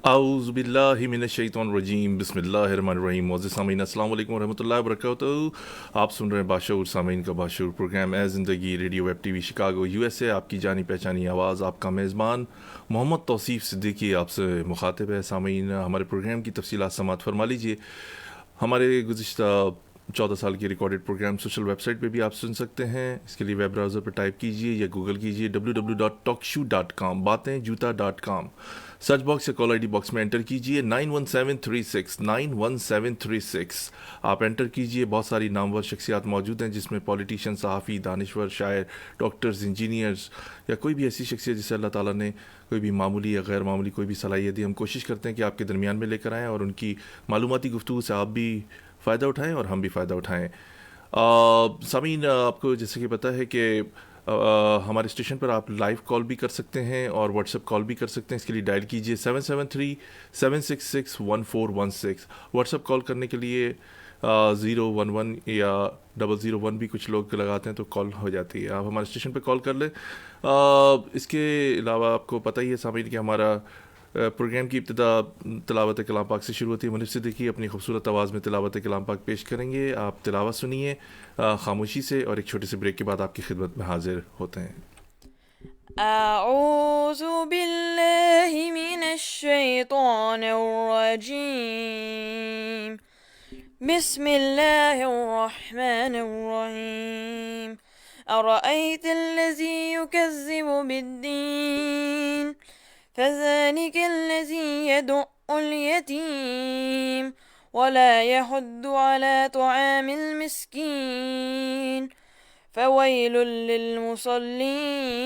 आउज़ुबिल्लाहिमिनश्शैतानिर्रजीम बिस्मिल्लाहिर्रहमानिर्रहीम। मुअज़्ज़िज़ सामीन अस्सलाम वालेकुम वरहमतुल्लाहि वबरकातुहू। आप सुन रहे हैं बाशऊर सामीन का बाशऊर प्रोग्राम ए ज़िंदगी radio web TV Chicago USA. आपकी जानी पहचानी आवाज़, आपका मेज़बान मोहम्मद तौसीफ़ सिद्दीकी आपसे मुखातिब है। सामीन, हमारे प्रोग्राम की तफसीलात समाअत फरमा लीजिए। हमारे गुज़िश्ता 14 साल की रिकॉर्डेड प्रोग्राम सोशल वेबसाइट पे भी आप सुन सकते हैं। इसके लिए वेब ब्राउज़र पर टाइप कीजिए या गूगल कीजिए www.talkshoe.com, batein-juta.com। सर्च बॉक्स या कॉल आईडी बॉक्स में एंटर कीजिए 91736। आप एंटर कीजिए। बहुत सारी नामवर शख्सियात मौजूद हैं, जिसमें पॉलिटिशियन, सहाफ़ी, दानिश्वर, शायर, डॉक्टर्स, इंजीनियर्स या कोई भी ऐसी शख्सियत जिसे अल्लाह ताला ने कोई भी मामूली या गैर मामूली कोई भी सलाहियत दी। हम कोशिश करते हैं कि आपके दरमियान में लेकर आएँ और उनकी मालूमाती गुफ्तगू से आप भी फ़ायदा उठाएँ और हम भी फ़ायदा उठाएँ। सामीन, आपको जैसे कि पता है कि हमारे स्टेशन पर आप लाइव कॉल भी कर सकते हैं और व्हाट्सएप कॉल भी कर सकते हैं। इसके लिए डायल कीजिए 773-766-1416। व्हाट्सएप कॉल करने के लिए 011 या 001 भी कुछ लोग लगाते हैं तो कॉल हो जाती है। आप हमारे स्टेशन पर कॉल कर लें। इसके अलावा आपको पता ही है सामीन कि हमारा प्रोग्राम की इब्तिदा तिलावत कलाम पाक से शुरू होती है। मुनीफ सिद्दीकी अपनी खूबसूरत आवाज़ में तिलावत कलाम पाक पेश करेंगे। आप तिलावत सुनिए खामोशी से, और एक छोटे से ब्रेक के बाद आपकी खिदमत में हाजिर होते हैं। अऊज़ु बिल्लाहि मिनश्शैतानिर्रजीम। बिस्मिल्लाहिर्रहमानिर्रहीम। अरअयतल्लज़ी युकज़्ज़िबु बिद्दीन फ़ज़ालिकल्लज़ी यदु'उल यतीम वला यहुद्दु अला तुआमिल मिस्कीन फ़वैलुल लिलमुसल्लीन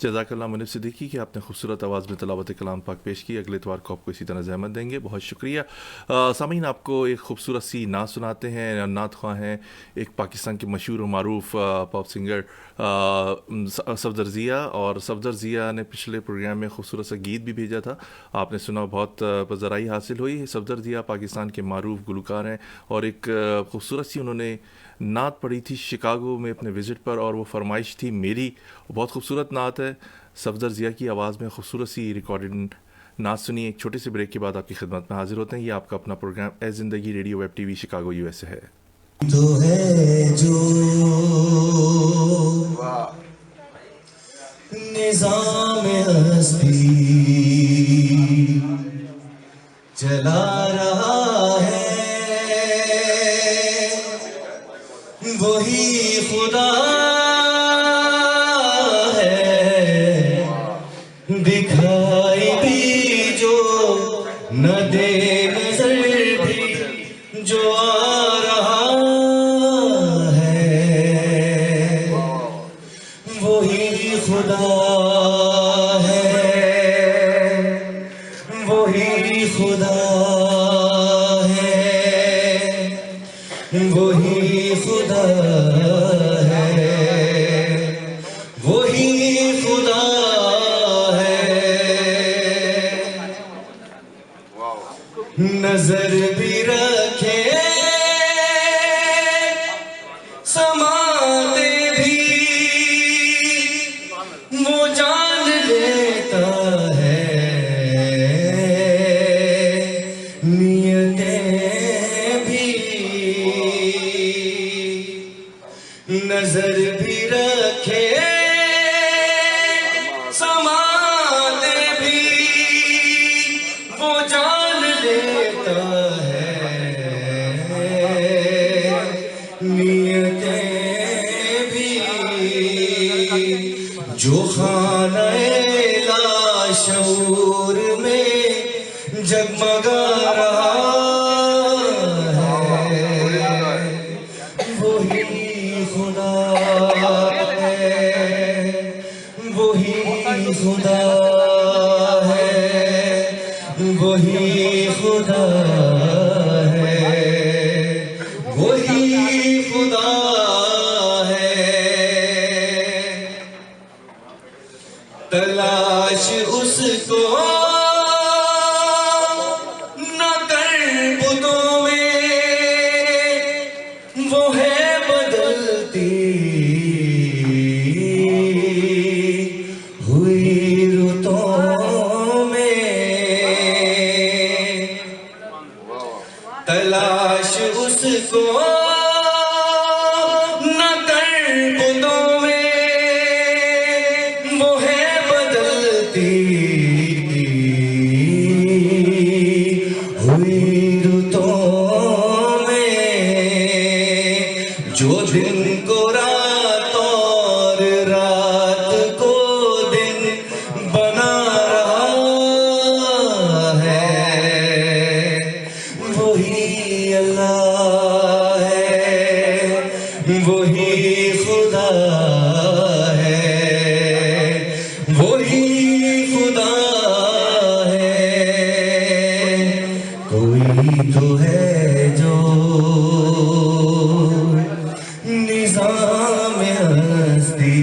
जज़ाकल्लाह मुनीफ सिद्दीकी कि आपने खूबसूरत आवाज़ में तिलावत कलाम पाक पेश की। अगले इतवार को आपको इसी तरह ज़हमत देंगे। बहुत शुक्रिया। सामीन, आपको एक खूबसूरत सी नात सुनाते हैं। नात ख्वाह हैं एक पाकिस्तान के मशहूर मरूफ पॉप सिंगर सफदर ज़िया, और सफदर ज़िया ने पिछले प्रोग्राम में खूबसूरत सा गीत भी भेजा था, आपने सुना, बहुत पज़राई हासिल हुई। सफदर ज़िया पाकिस्तान के मरूफ गुलकार हैं और एक खूबसूरत सी उन्होंने नात पढ़ी थी शिकागो में अपने विज़िट पर, और वो फरमाइश थी मेरी। बहुत खूबसूरत नात है। सफदर ज़िया की आवाज़ में खूबसूरत सी रिकॉर्डेड नात सुनिए। एक छोटे से ब्रेक के बाद आपकी खिदमत में हाजिर होते हैं। ये आपका अपना प्रोग्राम ए ज़िंदगी radio web TV Chicago USA है। तो है जो निज़ाम हस्ती चला रहा है, वही खुदा है। दिखाई भी जो न दे नजर भी जो आ रहा है, वही खुदा है, वही खुदा है, वही खुदा है, वही खुदा है। नजर भी रखे समाते भी वो जान लेता शूर में जगमगा रहा है, वही खुदा है, वही खुदा है, वही खुदा है, वही खुदा है। तलाश उसको न कर बुतों में, वो है बदलती हुई रुतों में। तलाश उसको न कर बुतों में, वो है बदलती हुई रुतों में। जो दिन को रात और रात को दिन बना रहा है, वही अल्लाह है, वही खुदा है, वही खुदा है। कोई तो है जो निज़ाम हस्ती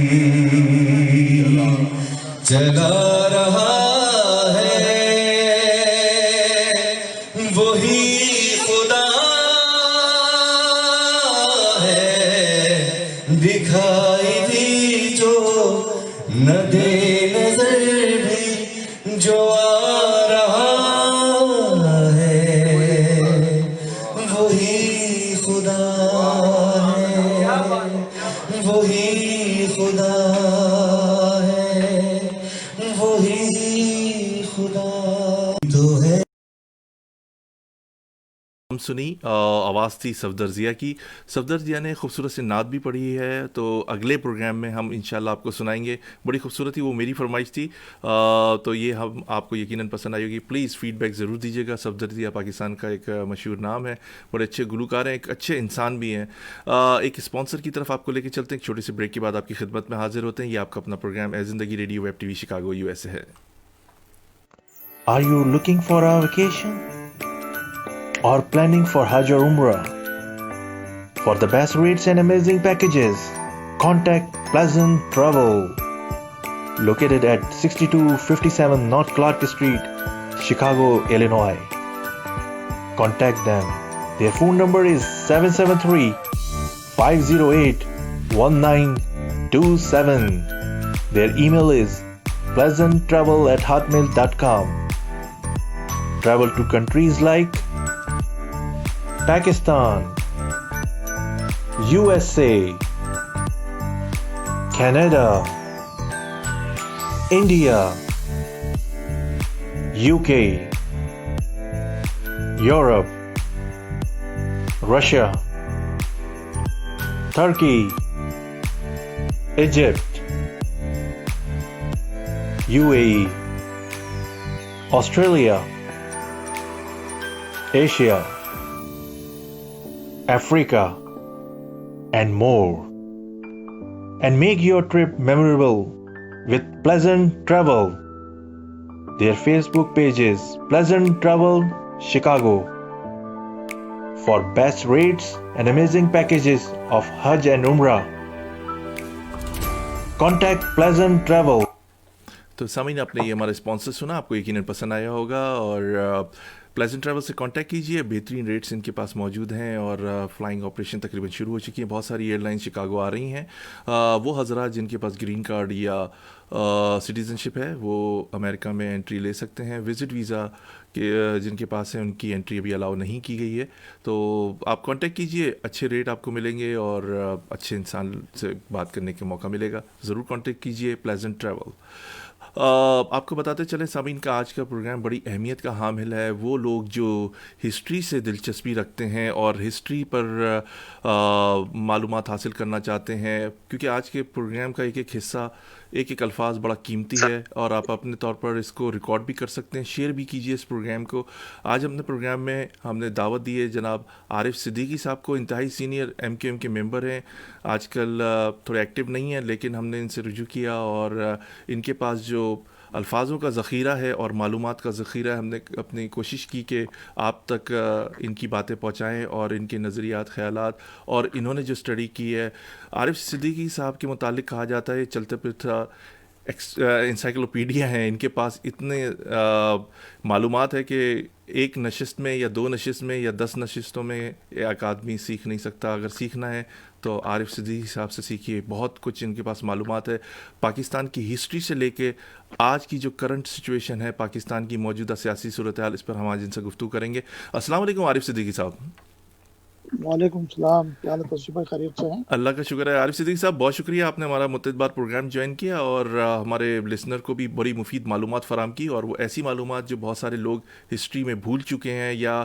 चला रहा है, वही खुदा है। दिखाई दी जो न दे नजर भी जो आ रहा है, वही खुदा है, वही खुदा है, वही खुदा तो है। हम सुनी आवाज़ थी सफदर ज़िया की। सफदर ज़िया ने खूबसूरत से नात भी पढ़ी है, तो अगले प्रोग्राम में हम इंशाल्लाह आपको सुनाएंगे। बड़ी खूबसूरत थी, वो मेरी फरमाइश थी, तो ये हम आपको यकीनन पसंद आई होगी। प्लीज़ फीडबैक ज़रूर दीजिएगा। सफदर ज़िया पाकिस्तान का एक मशहूर नाम है, बड़े अच्छे गुलकार हैं, एक अच्छे इंसान भी हैं। एक स्पॉन्सर की तरफ आपको लेके चलते हैं, एक छोटे से ब्रेक के बाद आपकी खिदमत में हाजिर होते हैं। ये आपका अपना प्रोग्राम ए ज़िंदगी radio web TV Chicago USA है। Are you looking for a vacation or planning for Hajj or Umrah? For the best rates and amazing packages, contact Pleasant Travel, located at 6257 North Clark Street, Chicago, Illinois. Contact them. Their phone number is 773-508-1927. Their email is pleasanttravel@hotmail.com. Travel to countries like Pakistan, USA, Canada, India, UK, Europe, Russia, Turkey, Egypt, UAE, Australia, Asia, Africa, and more. And make your trip memorable with Pleasant Travel. Their Facebook page is Pleasant Travel Chicago. For best rates and amazing packages of Hajj and Umrah, contact Pleasant Travel. तो सामीन, आपने ये हमारा sponsor सुना, आपको यकीनन पसंद आया होगा। और प्लेजेंट ट्रैवल से कांटेक्ट कीजिए, बेहतरीन रेट्स इनके पास मौजूद हैं और फ्लाइंग ऑपरेशन तकरीबन शुरू हो चुकी हैं। बहुत सारी एयरलाइन शिकागो आ रही हैं। वो हज़रात जिनके पास ग्रीन कार्ड या सिटीज़नशिप है वो अमेरिका में एंट्री ले सकते हैं। विज़िट वीज़ा के जिनके पास है उनकी एंट्री अभी अलाउ नहीं की गई है। तो आप कांटेक्ट कीजिए, अच्छे रेट आपको मिलेंगे और अच्छे इंसान से बात करने का मौका मिलेगा। ज़रूर कांटेक्ट कीजिए प्लेजेंट ट्रैवल। आपको बताते चलें सामीन का आज का प्रोग्राम बड़ी अहमियत का हामिल है। वो लोग जो हिस्ट्री से दिलचस्पी रखते हैं और हिस्ट्री पर मालूमात हासिल करना चाहते हैं, क्योंकि आज के प्रोग्राम का एक एक हिस्सा एक एक अल्फाज बड़ा कीमती है और आप अपने तौर पर इसको रिकॉर्ड भी कर सकते हैं, शेयर भी कीजिए इस प्रोग्राम को। आज अपने प्रोग्राम में हमने दावत दी है जनाब आरिफ सिद्दीकी साहब को, इंतहाई सीनियर MQM के मेंबर हैं, आजकल थोड़े एक्टिव नहीं हैं, लेकिन हमने इनसे रुजू किया और इनके पास जो अल्फाजों का ज़ख़ीरा है और मालूमात का ज़ख़ीरा है, हमने अपनी कोशिश की कि आप तक इनकी बातें पहुँचाएँ और इनके नज़रियात, ख़यालात और इन्होंने जो स्टडी की है। आरिफ सिद्दीकी साहब के मुतालिक कहा जाता है चलते फिरता इंसाइक्लोपीडिया हैं, इनके पास इतने मालूमात है कि एक नशिस्त में या 2 नशिस्त में या 10 नशिस्तों में एक आदमी सीख नहीं सकता। अगर सीखना है तो आरिफ सिद्दीकी साहब से सीखिए, बहुत कुछ इनके पास मालूमात है पाकिस्तान की हिस्ट्री से लेके आज की जो करंट सिचुएशन है, पाकिस्तान की मौजूदा सियासी सूरत हाल, इस पर हम आज इनसे गुफ्तगू करेंगे। अस्सलाम वालेकुम आरिफ सिद्दीकी साहब। वालेकुम सलाम, क्या हाल है तौसीफ भाई, खैरियत से हैं? अल्लाह का शुक्र है। आरिफ सिद्दीकी साहब बहुत शुक्रिया, आपने हमारा मुतअद्दिद प्रोग्राम ज्वाइन किया और हमारे लिसनर को भी बड़ी मुफीद मालूमात फ़राहम की, और वो ऐसी मालूमात जो बहुत सारे लोग हिस्ट्री में भूल चुके हैं या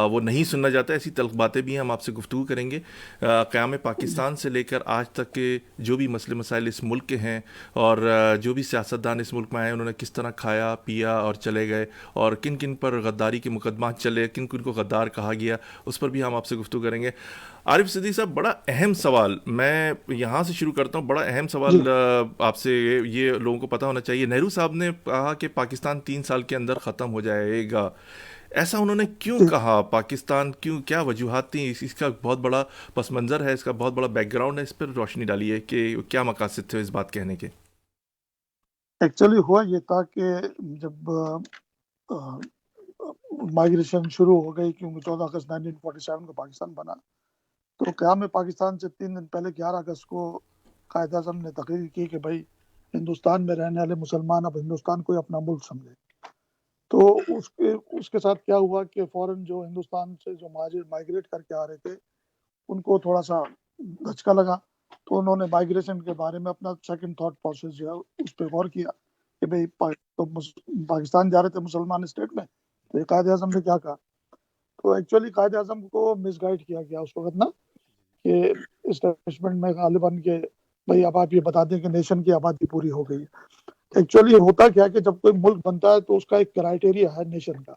वो नहीं सुनना चाहता, ऐसी तल्ख बातें भी हम आपसे गुफ्तगू करेंगे। क़याम पाकिस्तान से लेकर आज तक के जो भी मसले मसाइल इस मुल्क के हैं और जो भी सियासतदान इस मुल्क में आए, उन्होंने किस तरह खाया पिया और चले गए, और किन किन पर गद्दारी के मुकदमा चले, किन किन को गद्दार कहा गया, उस पर भी हम आपसे गुफ्तगू करेंगे। आरिफ सिद्दीकी साहब, बड़ा अहम सवाल, मैं यहाँ से शुरू करता हूँ। बड़ा अहम सवाल आपसे ये लोगों को पता होना चाहिए। नेहरू साहब ने कहा कि पाकिस्तान 3 साल के अंदर ख़त्म हो जाएगा, ऐसा उन्होंने क्यों कहा? पाकिस्तान क्यों, क्या वजूहात थी? इसका बहुत बड़ा पस मंज़र है, इसका बहुत बड़ा बैकग्राउंड है, इस पर रोशनी डालिए कि क्या मकासद थे इस बात कहने के। एक्चुअली हुआ ये था कि जब माइग्रेशन शुरू हो गई, क्योंकि 14 अगस्त 1947 को पाकिस्तान बना, तो क़याम पाकिस्तान से 3 दिन पहले 11 अगस्त को कायद आज़म ने तकरीर की कि भाई हिंदुस्तान में रहने वाले मुसलमान अब हिंदुस्तान को अपना मुल्क समझे। तो उसके साथ क्या हुआ कि फ़ौरन जो हिंदुस्तान से जो माइग्रेट करके आ रहे थे, उनको थोड़ा सा धचका लगा, तो उन्होंने माइग्रेशन के बारे में अपना सेकंड थॉट प्रोसेस जो है उस पर गौर किया कि भाई पाकिस्तान जा रहे थे मुसलमान स्टेट में, तो ये कायद आज़म ने क्या कहा। तो एक्चुअली कायद आज़म को मिसगाइड किया गया उस वक्त ना, कि इस्टेब्लिशमेंट में गालिबन के भाई अब आप ये बता दें कि नेशन की आबादी पूरी हो गई है। एक्चुअली होता क्या है कि जब कोई मुल्क बनता है तो उसका एक क्राइटेरिया है नेशन का,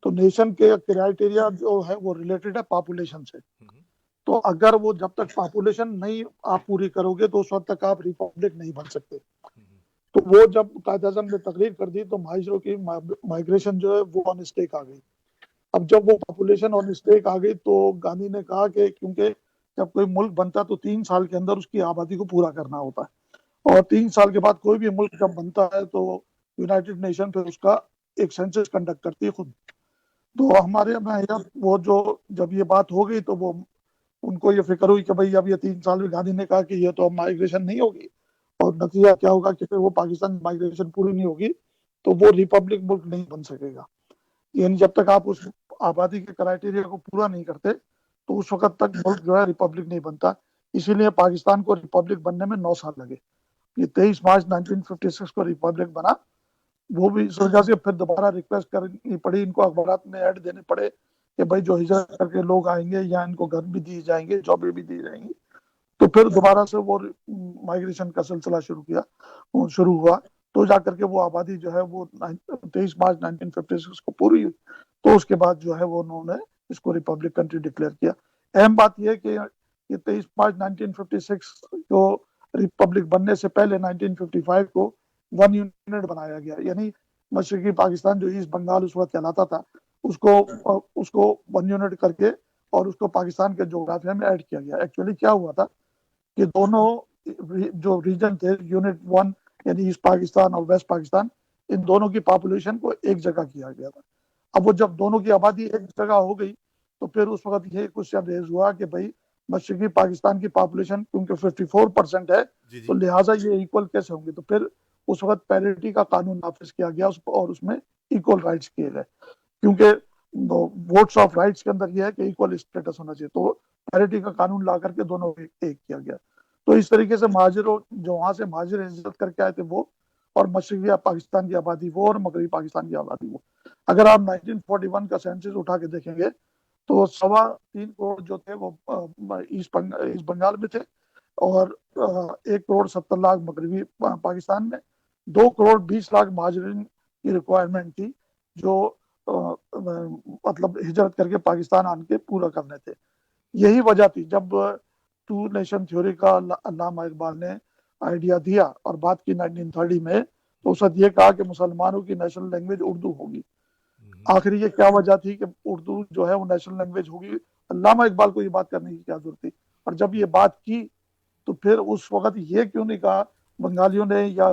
तो नेशन के क्राइटेरिया जो है वो रिलेटेड है पॉपुलेशन से। तो अगर वो जब तक पॉपुलेशन नहीं आप पूरी करोगे तो उस वक्त तक आप रिपब्लिक नहीं बन सकते। तो वो जब कायद आज़म ने तकरीर कर दी तो महाजरों की माइग्रेशन जो है वो ऑन स्टेक आ गई। अब जब वो पॉपुलेशन ऑन स्टेक आ गई तो गांधी ने कहा कि क्योंकि जब कोई मुल्क बनता तो 3 साल के अंदर उसकी आबादी को पूरा करना होता है, और 3 साल के बाद कोई भी मुल्क जब बनता है तो यूनाइटेड नेशन फिर उसका एक सेंसस कंडक्ट करती है खुद। तो हमारे यहाँ वो जो जब ये बात हो गई तो वो उनको ये फिक्र हुई कि भाई अब ये 3 साल में गांधी ने कहा कि ये तो अब माइग्रेशन नहीं होगी, और नतीजा क्या होगा कि फिर वो पाकिस्तान माइग्रेशन पूरी नहीं होगी तो वो रिपब्लिक मुल्क नहीं बन सकेगा। यानी जब तक आप उस आबादी के क्राइटेरिया को पूरा नहीं करते तो उस वक्त तक मुल्क जो है रिपब्लिक नहीं बनता। इसीलिए पाकिस्तान को रिपब्लिक बनने में 9 साल लगे। ये 23 मार्च 1956 को रिपब्लिक बना। वो भी इस वजह से फिर दोबारा रिक्वेस्ट करनी पड़ी, इनको अखबारात में ऐड देने पड़े कि भाई जो हिजरत करके लोग आएंगे या इनको घर भी दिए जाएंगे, जॉबें भी दी जाएंगी। तो फिर दोबारा से वो माइग्रेशन का सिलसिला शुरू हुआ, तो जाकर के वो आबादी जो है वो 23 मार्च 1956 को पूरी हुई। तो उसके बाद जो है वो उन्होंने इसको रिपब्लिक कंट्री डिक्लेयर किया। अहम बात यह है कि ये 23 मार्च 1956 को रिपब्लिक बनने से पहले 1955 को 1 यूनिट बनाया गया, यानी मशरकी पाकिस्तान जो ईस्ट बंगाल उस वक्त कहलाता था उसको 1 यूनिट करके और उसको पाकिस्तान के जोग्राफिया में ऐड किया गया। एक्चुअली क्या हुआ था कि दोनों जो रीजन थे, यूनिट 1 यानी ईस्ट पाकिस्तान और वेस्ट पाकिस्तान, इन दोनों की पॉपुलेशन को एक जगह किया गया था। अब वो जब दोनों की आबादी एक जगह हो गई तो फिर उस वक्त ये क्वेश्चन रेज हुआ कि भाई मशरकी पाकिस्तान की पॉपुलेशन क्योंकि 54% है, तो लिहाजा ये इक्वल कैसे होंगे। तो फिर उस वक्त पैरिटी का कानून नाफिज किया गया और उसमें इक्वल राइट्स किए गए, क्योंकि वोट्स ऑफ राइट्स के अंदर यह है कि इक्वल स्टेटस होना चाहिए। तो पैरिटी का कानून ला करके दोनों एक किया गया। तो इस तरीके से महाजिरों जो वहां से महाजिर हिजरत करके आए थे वो, और मशरकी पाकिस्तान की आबादी वो, और मगरबी पाकिस्तान की आबादी वो। अगर आप 1941 का सेंसस उठा के देखेंगे तो 3.25 को जो थे वो ईस्ट बंगाल में थे, और 1 करोड़ 70 लाख मगरबी पाकिस्तान में, 2 करोड़ 20 लाख महाजरीन की रिक्वायरमेंट थी जो मतलब हिजरत करके पाकिस्तान आने के पूरा करने थे। यही वजह थी जब टू नेशन थ्योरी का अल्लामा इकबाल ने आइडिया दिया और बात की 1930 में, तो उस वक्त ये कहा कि मुसलमानों की नेशनल लैंग्वेज उर्दू होगी। आखिर ये क्या वजह थी कि उर्दू जो है वो नेशनल लैंग्वेज होगी? अल्लामा इकबाल को ये बात करने की क्या जरूरत थी? और जब ये बात की तो फिर उस वक्त ये क्यों नहीं कहा बंगालियों ने या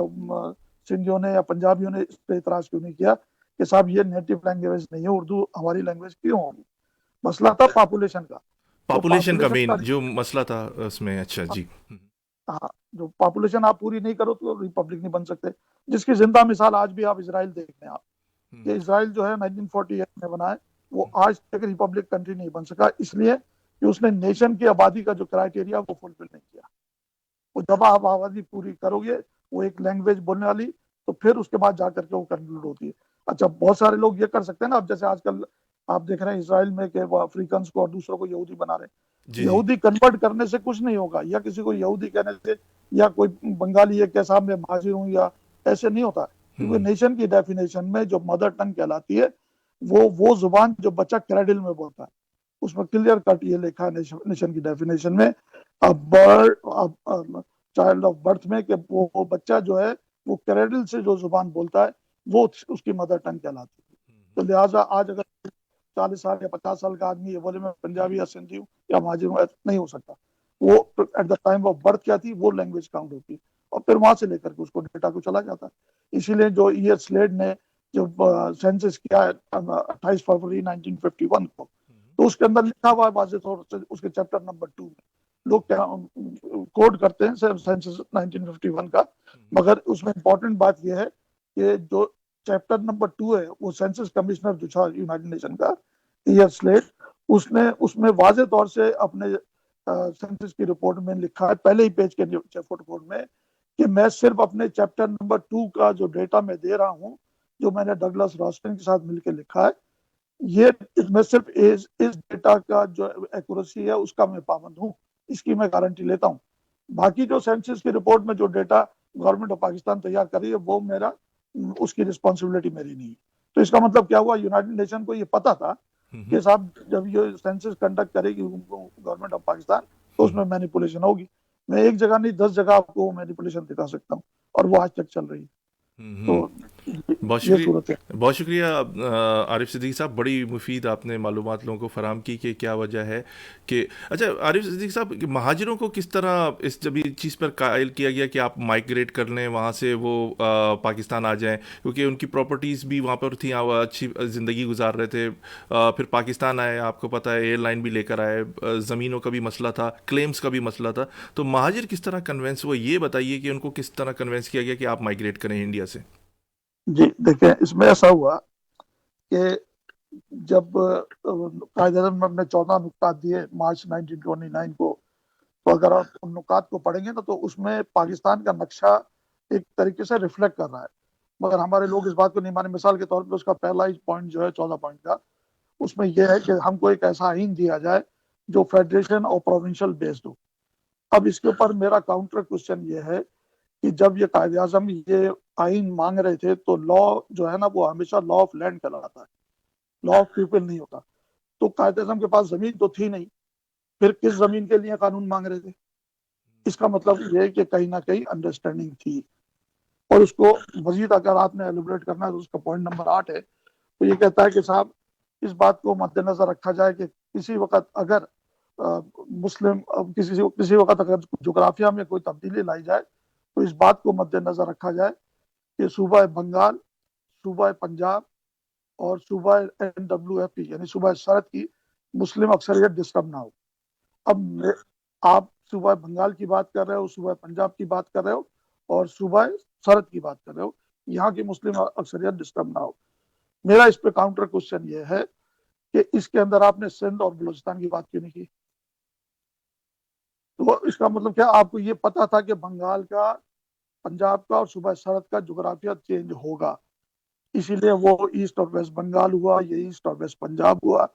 सिंधियों ने या पंजाबियों ने इस पर इतराज क्यों नहीं किया कि साहब ये नेटिव लैंग्वेज नहीं है, उर्दू हमारी लैंग्वेज क्यों होगी? मसला था पॉपुलेशन का। पॉपुलेशन का मेन का जो मसला था उसमें। अच्छा जी। हाँ, जो पॉपुलेशन आप पूरी नहीं करो तो रिपब्लिक नहीं बन सकते, जिसकी जिंदा मिसाल आज भी आप इसराइल देख लें आप, कि इसराइल जो है 1948 में बना है, वो आज तक रिपब्लिक कंट्री नहीं बन सका, इसलिए कि उसने नेशन की आबादी का जो क्राइटेरिया वो फुलफिल नहीं किया। वो जब आप आबादी पूरी करोगे, वो एक लैंग्वेज बोलने वाली, तो फिर उसके बाद जाकर के वो कंक्लूड होती है। अच्छा, बहुत सारे लोग ये कर सकते हैं ना, अब जैसे आजकल आप देख रहे हैं इसराइल में कि वो अफ्रीकन को और दूसरों को यहूदी बना रहे हैं। जी जी। यहूदी कन्वर्ट करने से कुछ नहीं होगा, या किसी को यहूदी कहने से, या कोई बंगाली है कि साहब मैं महाजिर हूँ, या ऐसे नहीं होता। क्योंकि नेशन की डेफिनेशन में जो मदर टंग कहलाती है, वो जुबान जो बच्चा क्रेडिल में बोलता है, उसमें क्लियर कट ये लिखा है नेशन की डेफिनेशन में, चाइल्ड ऑफ बर्थ में, कि वो बच्चा जो है वो क्रेडिल से जो जुबान बोलता है वो उसकी मदर टंग कहलाती है। तो लिहाजा आज अगर 40 साल या 50 साल का आदमी ये बोले मैं पंजाबी या सिंधी हूँ या महाजिर हूँ, नहीं हो सकता। वो at the time of birth क्या थी, वो लैंग्वेज काउंट होती है, और फिर वहां से लेकर के उसको डेटा को चला जाता है। इसीलिए जो ई एस स्लेड ने जो सेंसस किया है 28 फरवरी 1951 को, तो उसके अंदर लिखा हुआ है वाज़ेह तौर से, उसके चैप्टर नंबर 2 में लोग क्या कोड करते हैं सेंसस 1951 का, मगर उसमें इंपॉर्टेंट बात यह है कि जो चैप्टर नंबर 2 है, वो सेंसस कमिश्नर जो था यूनाइटेड नेशन का, ई एस स्लेड, उसने उसमें वाज़ेह तौर से अपने सेंसस की रिपोर्ट में लिखा है, पहले ही पेज के रिपोर्ट में, कि मैं सिर्फ अपने चैप्टर नंबर 2 का जो डेटा मैं दे रहा हूँ, जो मैंने डगलस रॉस्टन के साथ मिलकर लिखा है, ये मैं सिर्फ इस डेटा का जो एक्यूरेसी है उसका मैं पाबंद हूँ, इसकी मैं गारंटी लेता हूँ। बाकी जो सेंसस की रिपोर्ट में जो डेटा गवर्नमेंट ऑफ पाकिस्तान तैयार कर रही है, वो मेरा उसकी रिस्पॉन्सिबिलिटी मेरी नहीं है। तो इसका मतलब क्या हुआ, यूनाइटेड नेशन को ये पता था कि साहब जब ये सेंसस कंडक्ट करेगी गवर्नमेंट ऑफ पाकिस्तान, तो उसमें मैनिपुलेशन होगी। मैं एक जगह नहीं 10 जगह आपको मैनिपुलेशन दिखा सकता हूँ, और वो आज तक चल रही है। तो बहुत ये सूरत है। बहुत शुक्रिया आरिफ सिद्दीकी साहब, बड़ी मुफीद आपने मालूमात लोगों को फराम की कि क्या वजह है कि। अच्छा आरिफ सिद्दीकी साहब, कि महाजिरों को किस तरह इस जब ये चीज़ पर कायल किया गया कि आप माइग्रेट कर लें वहाँ से, वो पाकिस्तान आ जाएं, क्योंकि उनकी प्रॉपर्टीज़ भी वहाँ पर थी, वो अच्छी ज़िंदगी गुजार रहे थे, फिर पाकिस्तान आए, आपको पता है एयरलाइन भी लेकर आए, ज़मीनों का भी मसला था, क्लेम्स का भी मसला था, तो महाजिर किस तरह कन्वेंस हुए, ये बताइए कि उनको किस तरह कन्वेंस किया गया कि आप माइग्रेट करें इंडिया से। जी देखिए, इसमें ऐसा हुआ कि जब कायदे में हमने 14 नुकतात दिए मार्च 1929 को, तो अगर आप उन नुकात को पढ़ेंगे ना, तो उसमें पाकिस्तान का नक्शा एक तरीके से रिफ्लेक्ट कर रहा है, मगर हमारे लोग इस बात को नहीं माने। मिसाल के तौर पे उसका पहला ही पॉइंट जो है 14 पॉइंट का, उसमें यह है कि हमको एक ऐसा आइन दिया जाए जो फेडरेशन और प्रोविंशियल बेस्ड हो। अब इसके ऊपर मेरा काउंटर क्वेश्चन ये है कि जब ये कायदे आज़म ये आइन मांग रहे थे, तो लॉ जो है ना, वो हमेशा लॉ ऑफ लैंड कहलाता है, लॉ ऑफ पीपल नहीं होता। तो कायदे आज़म के पास जमीन तो थी नहीं, फिर किस जमीन के लिए कानून मांग रहे थे? इसका मतलब ये है कि कहीं ना कहीं अंडरस्टैंडिंग थी। और उसको मजीद अगर आपने एलिब्रेट करना है, तो उसका पॉइंट नंबर 8 है, तो ये कहता है कि साहब इस बात को मद्देनजर रखा जाए कि किसी वक्त अगर मुस्लिम किसी वक्त अगर जोग्राफिया में कोई तब्दीली लाई जाए, तो इस बात को मद्देनजर रखा जाए कि सूबा बंगाल, सूबा पंजाब और सूबा NWFP यानी सूबा सरहद की मुस्लिम अक्सरियत डिस्टर्ब ना हो। अब आप सूबा बंगाल की बात कर रहे हो, सूबा पंजाब की बात कर रहे हो, और सूबा सरहद की बात कर रहे हो, यहाँ की मुस्लिम अक्सरियत डिस्टर्ब ना हो। मेरा इस पे काउंटर क्वेश्चन ये है कि इसके अंदर आपने सिंध और बलूचिस्तान की बात क्यों नहीं की? तो इसका मतलब क्या, आपको ये पता था कि बंगाल का, पंजाब का और सूबा सरहद का जोग्राफिया चेंज होगा, इसीलिए वो ईस्ट और वेस्ट बंगाल हुआ, ये ईस्ट और वेस्ट पंजाब हुआ,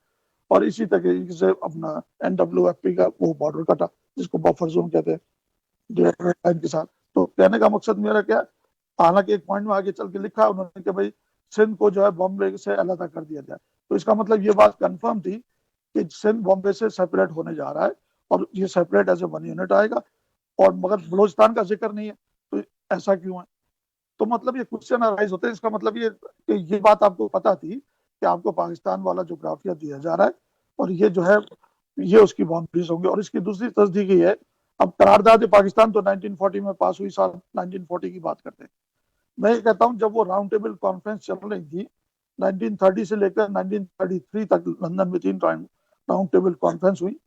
और इसी तरीके से अपना NWFP का वो बॉर्डर कटा, जिसको बफर जोन कहते हैं। टाइम के साथ। तो कहने का मकसद मेरा क्या है, हालांकि एक पॉइंट में आगे चल के लिखा उन्होंने कि भाई सिंध को जो है बॉम्बे से अलग कर दिया जाए, तो इसका मतलब ये बात कंफर्म थी कि सिंध बॉम्बे से सेपरेट होने जा रहा है और ये separate as a one unit आएगा, और मगर बलोचिस्तान का जिक्र नहीं है, तो ऐसा क्यों है? तो मतलब ये क्वेश्चन अराइज होते हैं। इसका मतलब ये कि ये बात आपको पता थी कि आपको पाकिस्तान वाला जोग्राफिया दिया जा रहा है और ये जो है ये उसकी बाउंड्रीज होंगी। और इसकी दूसरी तस्दीक ये है, अब करारदाद पाकिस्तान तो 1940 में पास हुई, साल 1940 की बात करते हैं। मैं ये कहता हूँ जब वो राउंड टेबल कॉन्फ्रेंस चल रही थी 1930 से लेकर 1933 तक लंदन में 3 राउंड टेबल कॉन्फ्रेंस हुई,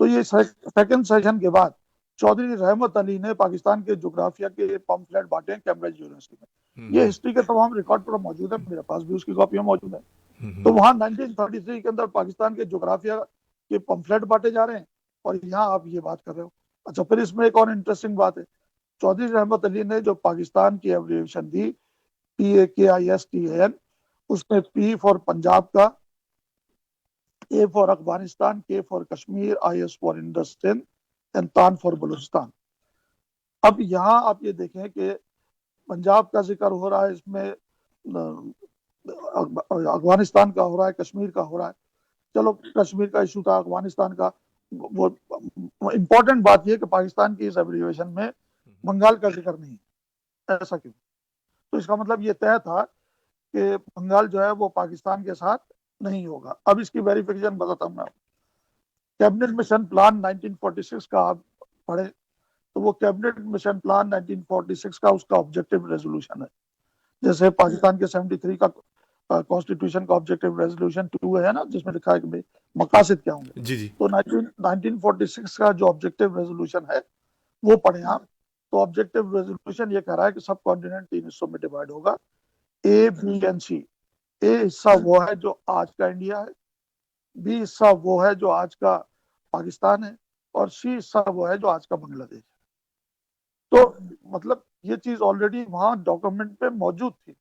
तो ये सेकंड सेशन के बाद चौधरी रहमत अली ने पाकिस्तान के जोग्राफिया के पम्फलेट बांटे हैं कैम्ब्रिज यूनिवर्सिटी में। ये हिस्ट्री के तमाम रिकॉर्ड पर मौजूद है, मेरे पास भी उसकी कॉपियां मौजूद है। तो वहां 1933 के अंदर पाकिस्तान के जोग्राफिया के पम्फलेट बांटे जा रहे हैं और यहाँ आप ये बात कर रहे हो। अच्छा, फिर इसमें एक और इंटरेस्टिंग बात है, चौधरी रहमत अली ने जो पाकिस्तान की एब्रिविएशन दी PAKISTAN, उसमें P फॉर पंजाब का, A for Afghanistan, K for Kashmir, IS for Indus Sindh and tan for Balochistan. अब यहाँ आप ये देखें कि पंजाब का जिक्र हो रहा है, इसमें अफगानिस्तान का हो रहा है, कश्मीर का हो रहा है। चलो कश्मीर का इशू था, अफगानिस्तान का, वो इम्पोर्टेंट बात यह कि पाकिस्तान की इस एब्रिविएशन में बंगाल का जिक्र नहीं है। ऐसा क्यों? तो इसका मतलब ये तय था कि बंगाल जो है वो पाकिस्तान के साथ नहीं होगा। अब इसकी वेरिफिकेशन बताता हूँ मैं आपको। कैबिनेट मिशन प्लान 1946 का आप पढ़े तो वो कैबिनेट मिशन प्लान 1946 का उसका ऑब्जेक्टिव रेजोल्यूशन है। जैसे पाकिस्तान के 73 का कॉन्स्टिट्यूशन का ऑब्जेक्टिव रेजोल्यूशन 2 है ना, जिसमें लिखा है कि भाई मकासद क्या होंगे। जी जी। तो 1946 का जो ऑब्जेक्टिव रेजोल्यूशन है वो पढ़े आप। तो ऑब्जेक्टिव रेजोल्यूशन ये कह रहा है कि सब कॉन्टिनेंट 3 हिस्सों में डिवाइड होगा, A, B एंड C। ए हिस्सा वो है जो आज का इंडिया है, बी हिस्सा वो है जो आज का पाकिस्तान है, और सी हिस्सा वो है जो आज का बांग्लादेश है। तो मतलब ये चीज ऑलरेडी वहां डॉक्यूमेंट पे मौजूद थी,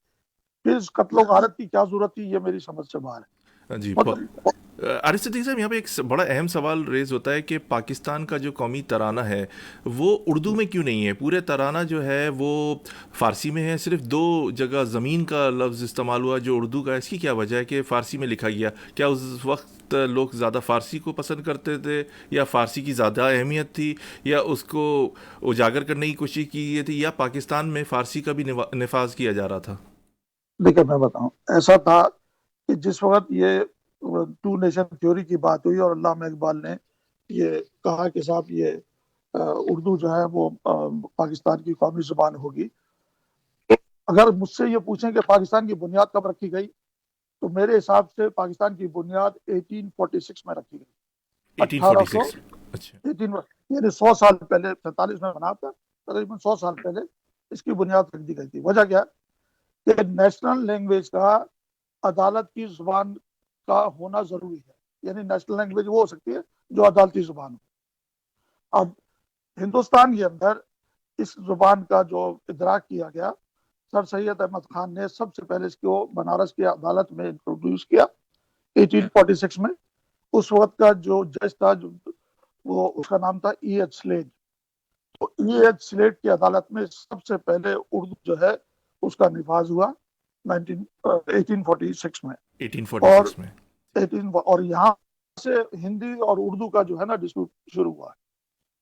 फिर इस कत्लो गारत की क्या जरूरत थी, ये मेरी समझ से बाहर है। जी। मतलब आरिफ सिद्दीकी साहब, यहाँ पे एक बड़ा अहम सवाल रेज होता है कि पाकिस्तान का जो कौमी तराना है वो उर्दू में क्यों नहीं है? पूरे तराना जो है वो फ़ारसी में है, सिर्फ 2 जगह ज़मीन का लफ्ज़ इस्तेमाल हुआ जो उर्दू का है। इसकी क्या वजह है कि फ़ारसी में लिखा गया? क्या उस वक्त लोग ज़्यादा फ़ारसी को पसंद करते थे, या फ़ारसी की ज़्यादा अहमियत थी, या उसको उजागर करने की कोशिश की गई थी, या पाकिस्तान में फ़ारसी का भी नफाज किया जा रहा था? देखिए मैं बताऊं, ऐसा था कि जिस वक्त ये 2 नेशन थ्योरी की बात हुई और अल्लामा इकबाल ने ये कहा कि साहब ये उर्दू जो है वो पाकिस्तान की कौमी जुबान होगी। अगर मुझसे ये पूछें कि पाकिस्तान की बुनियाद कब रखी गई, तो मेरे हिसाब से पाकिस्तान की बुनियाद 1846 में रखी गई। 1846। अच्छा। 18 यानी 100 साल पहले, 47 में बना था, तकरीबन 100 साल पहले इसकी बुनियाद रख दी गई थी। वजह क्या है कि नेशनल लैंग्वेज का अदालत की जुबान का होना जरूरी है, यानी नेशनल लैंग्वेज वो हो सकती है जो अदालती जुबान हो। अब हिंदुस्तान के अंदर इस जुबान का जो इदराक किया गया, सर सैयद अहमद खान ने सबसे पहले इसको बनारस की अदालत में इंट्रोड्यूस किया 1846 में। उस वक्त का जो जज था वो उसका नाम था E.H. स्लेट। तो E.H. स्लेट की अदालत में सबसे पहले उर्दू जो है उसका निफाज हुआ 1846 में। 1846 में 18 और यहाँ से हिंदी और उर्दू का जो है ना डिस्प्यूट शुरू हुआ है,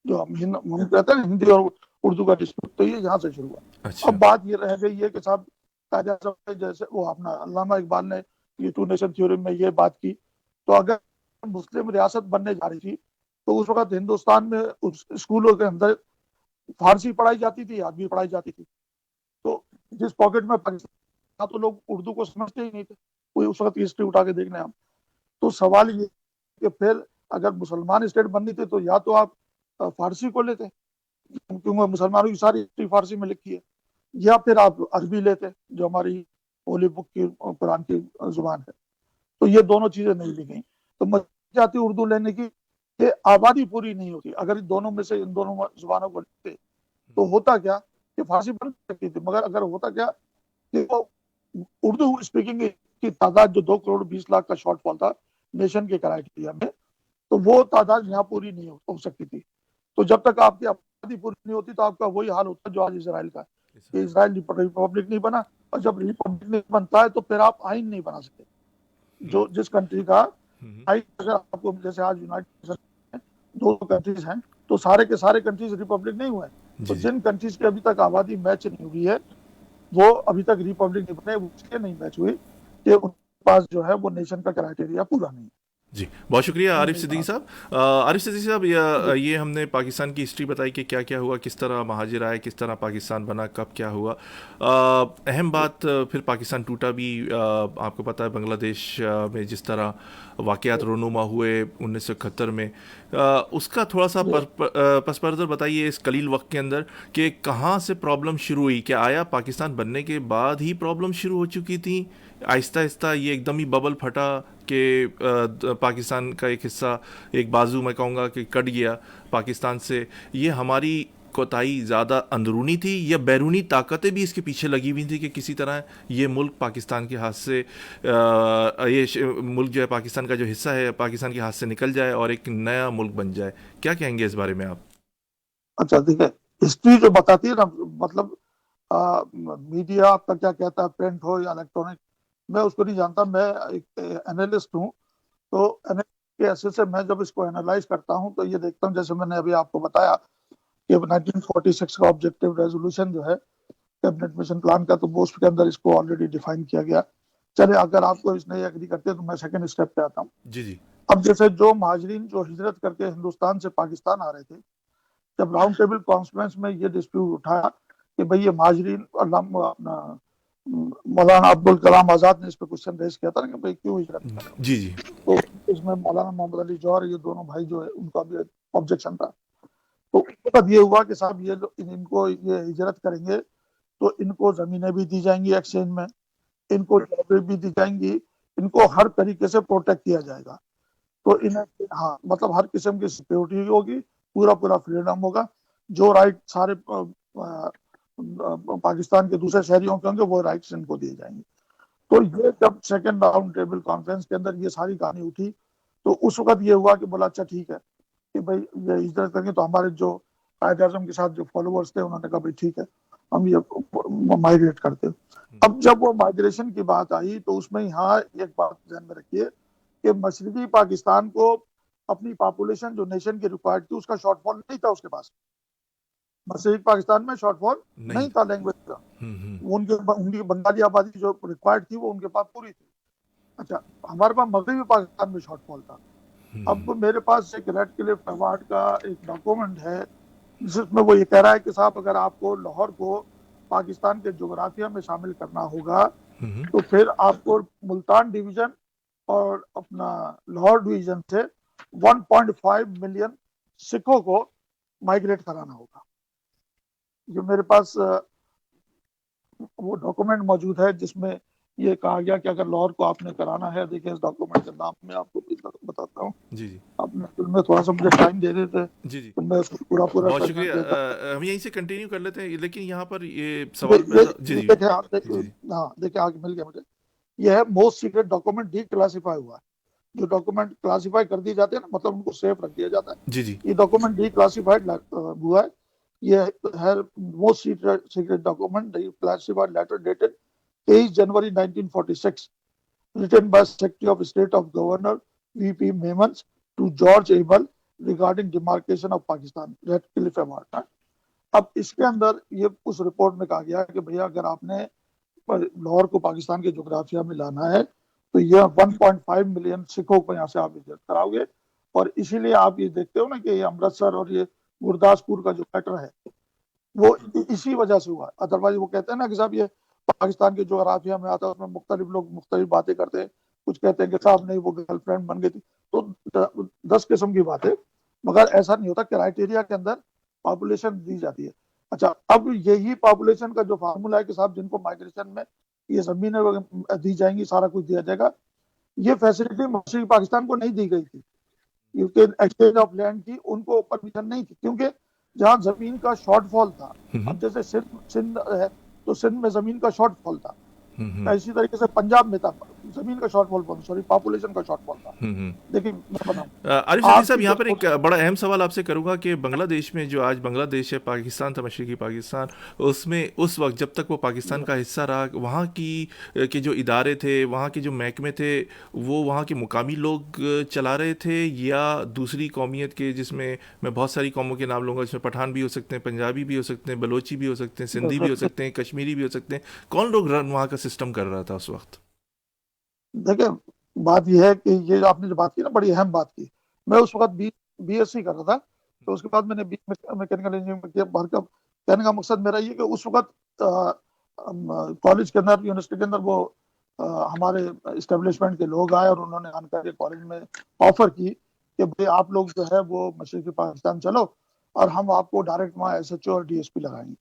जो हम कहते हैं हिंदी और उर्दू का डिस्प्यूट, तो ये यहाँ से शुरू हुआ। अच्छा। अब बात ये रह गई है कि साहब जैसे वो अपना अल्लामा इकबाल ने ये 2 नेशन थ्योरी में ये बात की, तो अगर मुस्लिम रियासत बनने जा रही थी तो उस वक्त हिंदुस्तान में उस स्कूलों के अंदर फारसी पढ़ाई जाती थी, अरबी पढ़ाई जाती थी। तो जिस पॉकेट में पाकिस्तान, तो लोग उर्दू को समझते ही नहीं थे, कोई उस वक्त हिस्ट्री उठा के देखने हम। तो सवाल ये कि फिर अगर मुसलमान स्टेट बननी थी तो या तो आप फारसी को लेते, क्योंकि मुसलमानों की सारी हिस्ट्री फारसी में लिखी है, या फिर आप अरबी लेते जो हमारी होली बुक की कुरान की जुबान है। तो ये दोनों चीजें नहीं ली गई। तो मर्जी आती उर्दू लेने की कि आबादी पूरी नहीं होती। अगर इन दोनों में से इन दोनों जुबानों को लेते तो होता क्या कि फारसी बन सकती थी, मगर अगर होता क्या कि वो उर्दू स्पीकिंग की तादाद जो 2 करोड़ 20 लाख का शॉर्टफॉल था नेशन के क्राइटेरिया में, तो वो तादाद यहाँ पूरी नहीं हो सकती थी। तो जब तक आपकी आबादी पूरी नहीं होती तो आपका वही हाल होता है जो आज इसराइल का है कि इसराइल रिपब्लिक नहीं बना, और जब रिपब्लिक नहीं बनता है तो फिर आप आइन नहीं बना सकते। जो जिस कंट्री का आइन, अगर आपको जैसे आज यूनाइटेड नेशन में 2 कंट्रीज हैं तो सारे के सारे कंट्रीज रिपब्लिक नहीं हुए, तो जिन कंट्रीज की अभी तक आबादी मैच नहीं हुई है वो अभी तक रिपब्लिक नहीं बने, उसके नहीं मैच हुई कि उनके पास जो है वो नेशन का क्राइटेरिया पूरा नहीं। जी, बहुत शुक्रिया आरिफ सिद्दीकी साहब। आरिफ सिद्दीकी साहब, ये हमने पाकिस्तान की हिस्ट्री बताई कि क्या क्या हुआ, किस तरह महाजिर आए, किस तरह पाकिस्तान बना, कब क्या हुआ। अहम बात, फिर पाकिस्तान टूटा भी। आपको पता है बांग्लादेश में जिस तरह वाक़यात रोनुमा हुए 1971 में, उसका थोड़ा सा पस मंज़र बताइए इस कलील वक्त के अंदर कि कहाँ से प्रॉब्लम शुरू हुई। क्या आया पाकिस्तान बनने के बाद ही प्रॉब्लम शुरू हो चुकी थी, आहिस्ता आहिस्ता ये एकदम ही बबल फटा कि पाकिस्तान का एक हिस्सा, एक बाजू मैं कहूँगा कि कट गया पाकिस्तान से? ये हमारी कोताही ज़्यादा अंदरूनी थी या बैरूनी ताकतें भी इसके पीछे लगी हुई थी कि किसी तरह ये मुल्क पाकिस्तान के हाथ से, मुल्क जो है पाकिस्तान का जो हिस्सा है पाकिस्तान के हाथ से निकल जाए और एक नया मुल्क बन जाए? क्या कहेंगे इस बारे में आप? अच्छा, देखिए, हिस्ट्री जो बताती है ना, मतलब मीडिया आपका क्या कहता है, प्रिंट हो या इलेक्ट्रॉनिक, मैं उसको नहीं जानता। मैं एक एनालिस्ट हूँ, तो एनालिस्ट के ऐसे से मैं जब इसको एनालाइज करता हूँ तो ये देखता हूँ, जैसे मैंने अभी आपको बताया कि 1946 का ऑब्जेक्टिव रेजोल्यूशन जो है कैबिनेट मिशन प्लान का, तो वो उसके अंदर इसको ऑलरेडी डिफाइन किया गया। चले, अगर आपको इसने एग्री करते हैं तो मैं सेकंड स्टेप पे आता हूँ। जी जी। अब जैसे जो महाजरीन जो हिजरत करके हिंदुस्तान से पाकिस्तान आ रहे थे, जब राउंड टेबल कॉन्फ्रेंस में ये डिस्प्यूट उठाया कि भाई ये महाजरीन, अपना मौलाना अब्दुल कलाम आजाद ने इस पे क्वेश्चन रेज किया था ना कि भाई क्यों हिजरत कर रहे हो? जी जी। तो इसमें मौलाना मोहम्मद अली जौहर, ये दोनों भाई जो है, उनका भी ऑब्जेक्शन था। तो उसके बाद ये हुआ कि साहब ये इनको ये हिजरत करेंगे तो इनको जमीनें भी दी जाएंगी एक्सचेंज में, इनको जॉबें भी दी जाएंगी, इनको हर तरीके से प्रोटेक्ट किया जाएगा। तो इन्हें, हाँ, मतलब हर किस्म की सिक्योरिटी होगी, पूरा पूरा फ्रीडम होगा, जो राइट सारे पाकिस्तान के दूसरे शहरियों के होंगे वो राइट्स इनको दिए जाएंगे। तो ये जब सेकंड राउंड टेबल कॉन्फ्रेंस के अंदर ये सारी कहानी उठी, तो उस वक्त ये हुआ कि बोला अच्छा ठीक है कि भाई ये हिजरत करेंगे। तो हमारे जो कायद आज़म के साथ जो फॉलोअर्स थे उन्होंने कहा भाई ठीक है, हम ये माइग्रेट करते हैं। अब जब वो माइग्रेशन की बात आई तो उसमें यहाँ एक बात ध्यान में रखिए कि मशरकी पाकिस्तान को अपनी पॉपुलेशन जो नेशन की रिक्वायर्ड थी उसका शॉर्टफॉल नहीं था उसके पास। मशरकी पाकिस्तान में शॉर्टफॉल नहीं था लैंग्वेज का। उनकी बंगाली आबादी जो रिक्वायर्ड थी वो उनके पास पूरी थी। अच्छा, हमारे पास मगरबी पाकिस्तान में शॉर्टफॉल था। अब मेरे पास एक रेडक्लिफ अवार्ड का एक डॉक्यूमेंट है जिसमें वो ये कह रहा है कि साहब अगर आपको लाहौर को पाकिस्तान के जोग्राफिया में शामिल करना होगा तो फिर आपको मुल्तान डिवीजन और अपना लाहौर डिवीजन से 1.5 मिलियन सिखों को माइग्रेट कराना होगा। जो मेरे पास वो डॉक्यूमेंट मौजूद है जिसमें ये कहा गया कि अगर लाहौर को आपने कराना है, देखिए इस डॉक्यूमेंट का नाम मैं आपको बताता हूँ। जी जी। आपने में थोड़ा सा मुझे टाइम दे देते थे। जी जी। तो मैं उसको पूरा बहुत शुक्रिया। हम यहीं से कंटिन्यू कर लेते हैं, लेकिन यहाँ पर ये सवाल जी जी। देखिए आगे मिल गया मुझे। यह है most secret document D classify हुआ है। जो डॉक्यूमेंट क्लासिफाई कर दिए जाते हैं ना, मतलब उनको सेफ रख दिया जाता है। जी जी। ये डॉक्यूमेंट डी क्लासिफाइड हुआ है। ये है most secret document declassified letter dated 23 January 1946 written by Secretary of State of Governor V.P. Memons to George Abel regarding demarcation of Pakistan, Radcliffe Award। अब इसके अंदर ये उस रिपोर्ट में कहा गया कि भैया अगर आपने लाहौर को पाकिस्तान के जोग्राफिया में लाना है तो ये 1.5 मिलियन सिखों को यहाँ से आप हिजरत कराओगे। और इसीलिए आप ये देखते हो ना कि ये अमृतसर और ये गुरदासपुर का जो मैटर है वो इसी वजह से हुआ। अदरवाइज वो कहते हैं ना कि साहब ये पाकिस्तान के जोग्राफिया में आता है, उसमें मुख्तलिफ लोग मुख्तलिफ बातें करते हैं। कुछ कहते हैं कि साहब नहीं वो गर्लफ्रेंड बन गई थी, तो 10 किस्म की बातें, मगर ऐसा नहीं होता। क्राइटेरिया के अंदर पॉपुलेशन दी जाती है। अच्छा, अब यही पॉपुलेशन का जो फार्मूला है कि साहब जिनको माइग्रेशन में ये जमीनें दी जाएंगी, सारा कुछ दिया जाएगा, ये फैसिलिटी मशरकी पाकिस्तान को नहीं दी गई थी। क्योंकि एक्सचेंज ऑफ लैंड की उनको परमिशन नहीं थी, क्योंकि जहाँ जमीन का शॉर्टफॉल था। अब जैसे सिंध है तो सिंध में जमीन का शॉर्टफॉल था, इसी तरीके से पंजाब में था। जमीन का शॉर्टफॉल बोल, सॉरी, पॉपुलेशन का शॉर्टफॉल था। देखिए मैं बताऊं, आरिफ सदीक साहब, आपकी यहाँ जो पर एक बड़ा अहम सवाल आपसे करूंगा कि बांग्लादेश में, जो आज बांग्लादेश है, पाकिस्तान था, मशरकी पाकिस्तान, उसमें उस वक्त जब तक वो पाकिस्तान का हिस्सा रहा, वहाँ की के जो इदारे थे, वहाँ के जो महकमे थे, वो वहाँ के मुकामी लोग चला रहे थे, या दूसरी कौमियत के, जिसमें मैं बहुत सारी कौमों के नाम लूँगा, जिसमें पठान भी हो सकते हैं, पंजाबी भी हो सकते हैं, बलोची भी हो सकते हैं, सिंधी भी हो सकते हैं, कश्मीरी भी हो सकते हैं, कौन लोग रन वहाँ का सिस्टम कर रहा था उस वक्त? देखिए, बात यह है कि ये जो आपने जो बात की ना, बड़ी अहम बात की। मैं उस वक्त बीएससी कर रहा था, तो उसके बाद मैंने मैकेनिकल इंजीनियरिंग में किया। बाहर का कहने का मकसद मेरा ये कि उस वक्त कॉलेज के अंदर, यूनिवर्सिटी के अंदर वो हमारे इस्टेब्लिशमेंट के लोग आए और उन्होंने आकर के कॉलेज में ऑफर की कि भाई आप लोग जो है वो मशरकी पाकिस्तान चलो और हम आपको डायरेक्ट वहाँ एसएचओ और डीएसपी लगाएंगे।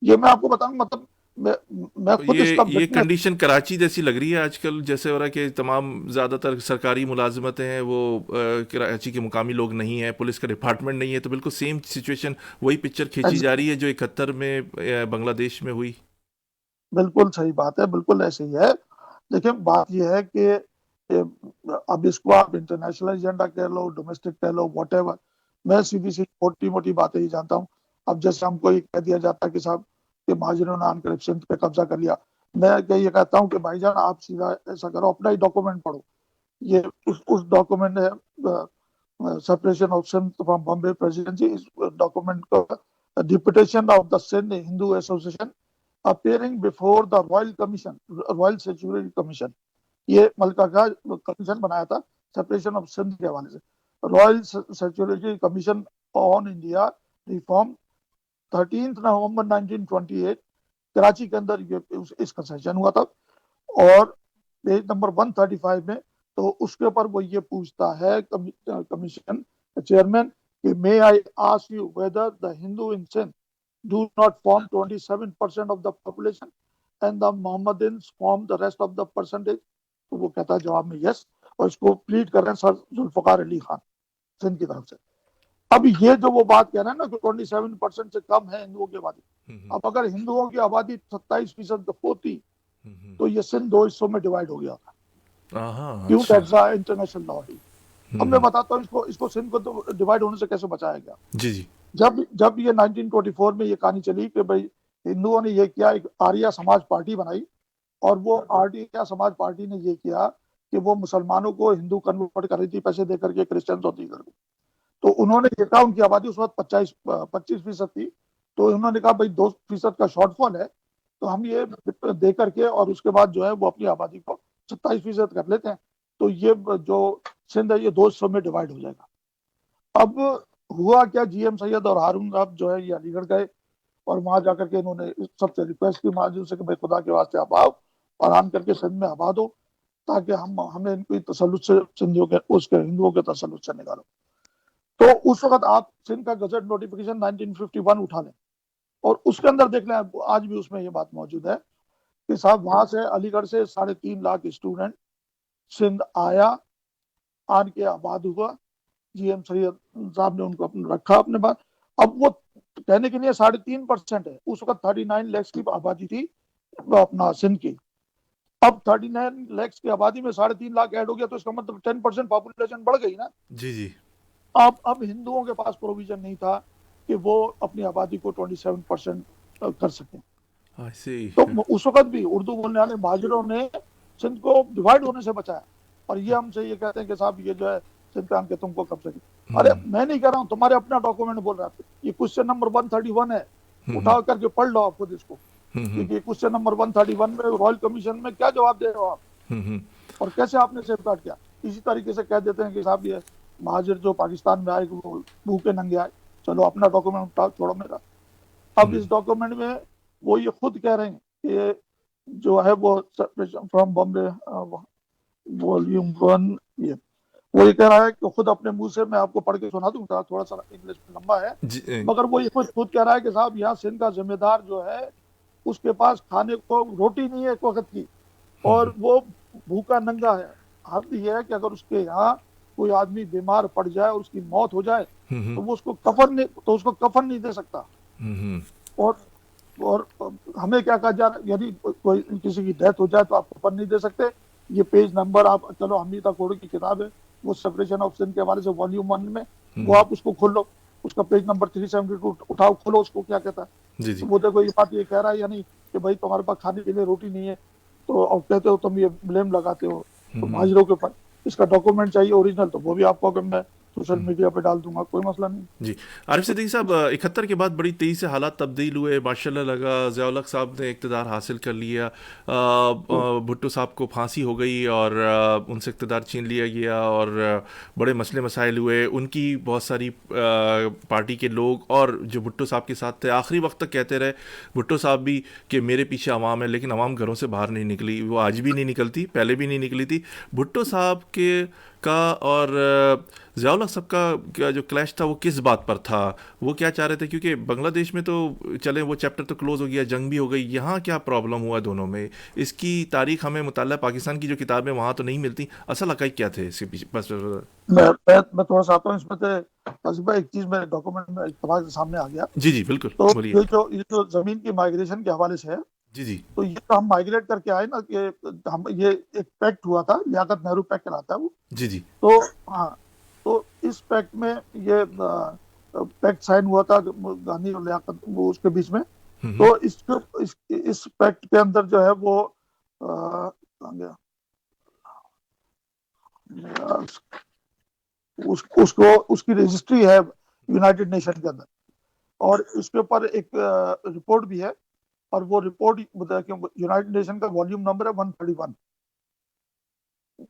ये मैं आपको बताऊं, मतलब मैं खुद इसका ये विटनेस। कंडीशन कराची जैसी लग रही है आजकल, जैसे हो रहा है कि तमाम ज़्यादातर सरकारी मुलाजमतें हैं वो कराची के मुकामी लोग नहीं हैं, पुलिस का डिपार्टमेंट नहीं है, तो बिल्कुल सेम सिचुएशन, वही पिक्चर खींची जा रही है जो 71 में बांग्लादेश में हुई। बिल्कुल सही बात है, बिल्कुल ऐसे ही है। देखिए, बात यह है कि अब इसको आप इंटरनेशनल एजेंडा कह लो, डोमेस्टिक कह लो, व्हाटएवर, मैं सीधी सी मोटी मोटी बातें ही जानता हूँ। अब जैसे हमको ये कह दिया जाता है कि साहब कि महाजनों ने आन सिंध पे कब्जा कर लिया, मैं ये कहता हूँ कि भाईजान आप सीधा ऐसा करो, अपना ही डॉक्यूमेंट पढ़ो। ये उस डॉक्यूमेंट है, separation of Sindh from Bombay presidency. इस डॉक्यूमेंट को deputation of the Sindh Hindu association appearing before the Royal Commission, Royal Security Commission, ये मलका का कमीशन बनाया था सेपरेशन ऑफ सिंध के हवाले से। Royal security commission on India reform 13 नवंबर 1928 कराची के अंदर ये इसका सेशन हुआ था। और पेज नंबर 135 में तो उसके ऊपर वो ये पूछता है कमीशन चेयरमैन कि may I ask you whether the Hindu in Sindh do not form 27% of the population and the Mohammedans form the rest of the percentage। तो वो कहता है जवाब में यस, और इसको प्लीड कर रहे हैं सर जुल्फकार अली खान सिंध की तरफ से। अब ये जो वो बात कह रहे हैं ना कि 27% से कम है हिंदुओं की आबादी, अब अगर हिंदुओं की आबादी 27% होती तो ये सिंध दो हिस्सों में डिवाइड हो गया था। क्यों? That's international law. अब मैं बताता हूँ इसको सिंध को तो डिवाइड होने से कैसे बचाया गया। जी जी। जब ये 1924 में ये कहानी चली कि भाई हिंदुओं ने ये किया, एक आर्या समाज पार्टी बनाई, और वो आर्या समाज पार्टी ने ये किया कि वो मुसलमानों को हिंदू कन्वर्ट कर रही थी पैसे देकर के, क्रिश्चियन होती करके। तो उन्होंने ये कहा, उनकी आबादी उस वक्त 25% थी, तो उन्होंने कहा भाई 2% का शॉर्टफॉल है, तो हम ये दे करके और उसके बाद जो है वो अपनी आबादी को 27% कर लेते हैं, तो ये जो सिंध है ये 2 हिस्सों में डिवाइड हो जाएगा। अब हुआ क्या, जीएम सैयद और हारून साहब जो है ये अलीगढ़ गए और वहां जाकर के इन्होंने सबसे रिक्वेस्ट की महाजन से कि भाई खुदा के वास्ते आप आओ और आन करके सिंध में आबाद हो, ताकि हमें इनकी तसल्लुत से सिंधियों के उसके हिंदुओं के तसल्लुत से निकालो। तो उस वक्त आप सिंध का गजट नोटिफिकेशन 1951 उठा लें और उसके अंदर देख लें, आज भी उसमें ये बात मौजूद है कि साहब वहां से अलीगढ़ से 3.5 लाख स्टूडेंट सिंध आया, आन के आबाद हुआ, जीएम सैयद साहब ने उनको रखा अपने पास। अब वो कहने के लिए 3.5% है, उस वक्त 39 लाख की आबादी थी अपना सिंध की। अब 39 लाख की आबादी में 3.5 लाख ऐड हो गया, तो इसका मतलब 10% पॉपुलेशन बढ़ गई ना। जी जी। अब हिंदुओं के पास प्रोविजन नहीं था कि वो अपनी आबादी को 27% कर सकें। तो उस वक्त भी उर्दू बोलने वाले महाजरों ने सिंध को डिवाइड होने से बचाया, और ये हमसे ये कहते हैं कि साहब ये जो है सिंध पे आके तुमको कब सके। अरे मैं नहीं कह रहा हूँ, तुम्हारे अपना डॉक्यूमेंट बोल रहा है, ये क्वेश्चन नंबर 131 है, उठा करके पढ़ लो आप खुद इसको, क्योंकि क्वेश्चन नंबर 131 में रॉयल कमीशन में क्या जवाब दे रहे हो आप और कैसे आपने सेफगार्ड किया। इसी तरीके से कह देते हैं कि साहब ये महाजिर जो पाकिस्तान में आए वो भूखे नंगे आए, चलो अपना डॉक्यूमेंट उठा छोड़ो मेरा। अब इस डॉक्यूमेंट में वो ये खुद कह रहे हैं कि जो है वो फ्रॉम बॉम्बे वॉल्यूम 1, वो ये कह रहा है कि खुद अपने मुंह से, मैं आपको पढ़ के सुना दूं, थोड़ा सा इंग्लिश में लंबा है, मगर वो ये खुद कह रहा है कि साहब यहाँ सिंध का जिम्मेदार जो है उसके पास खाने को रोटी नहीं है एक वक्त की, और वो भूखा नंगा है। हद ये है कि अगर उसके यहाँ कोई आदमी बीमार पड़ जाए और उसकी मौत हो जाए तो वो उसको कफन नहीं दे सकता। और हमें क्या कहा जा रहा है, यदि कोई किसी की डेथ हो जाए तो आप कफन नहीं दे सकते, ये पेज नंबर आप चलो हमीदा कोड की किताब है वो सेपरेशन ऑफ सिंध के हवाले से वॉल्यूम 1 में, वो आप उसको खोल लो, उसका पेज नंबर 372 उठाओ, खोलो उसको, क्या कहता है। जी तो जी। वो देखो ये बात ये कह रहा है या नहीं कि भाई तुम्हारे पास खाने के लिए रोटी नहीं है, तो और कहते हो तुम ये ब्लेम लगाते हो तो महाजरों के ऊपर, इसका डॉक्यूमेंट चाहिए ओरिजिनल, तो वो भी आपको अगर मैं सोशल मीडिया पे डाल दूंगा, कोई मसला नहीं। जी। आरिफ सिद्दीकी साहब, 71 के बाद बड़ी तेज़ी से हालात तब्दील हुए, माशाल्लाह लगा ज़िया-उल-हक साहब ने इक़्तिदार हासिल कर लिया, भुट्टो साहब को फांसी हो गई और उनसे इक़्तिदार छीन लिया गया और बड़े मसले मसाइल हुए, उनकी बहुत सारी पार्टी के लोग और जो भुट्टो साहब के साथ थे आखिरी वक्त तक कहते रहे भुट्टो साहब भी कि मेरे पीछे अवाम है, लेकिन अवाम घरों से बाहर नहीं निकली, वो आज भी नहीं निकलती, पहले भी नहीं निकली थी। भुट्टो साहब के का और ज़िया-उल-हक साहब का जो क्लैश था वो किस बात पर था, वो क्या चाह रहे थे, क्योंकि बांग्लादेश में तो चले वो चैप्टर तो क्लोज हो गया, जंग भी हो गई, यहाँ क्या प्रॉब्लम हुआ दोनों में, इसकी तारीख हमें मुताल्ला पाकिस्तान की जो किताबें वहाँ तो नहीं मिलती, असल हक़ाइक़ क्या थे इसके पीछे बस। मैं थोड़ा सा आता हूँ इसमें से, कासिम एक चीज मेरे डॉक्यूमेंट में इत्तेफाक से सामने आ गया। जी जी बिल्कुल, तो बोलिए। ये जो जमीन की माइग्रेशन के हवाले से है, जी जी। तो ये तो हम माइग्रेट करके आए ना, कि हम ये एक पैक्ट हुआ था, लियाकत नेहरू पैक्ट कहलाता है वो। जी जी। तो हाँ, तो इस पैक्ट में ये पैक्ट साइन हुआ था गांधी और लियाकत वो उसके बीच में। तो इस पैक्ट के अंदर जो है वो कहाँ गया? उसको उसकी रजिस्ट्री है यूनाइटेड नेशन के अंदर, और उसके ऊपर एक रिपोर्ट भी है, और वो रिपोर्ट यूनाइटेड नेशन का वॉल्यूम नंबर है 131।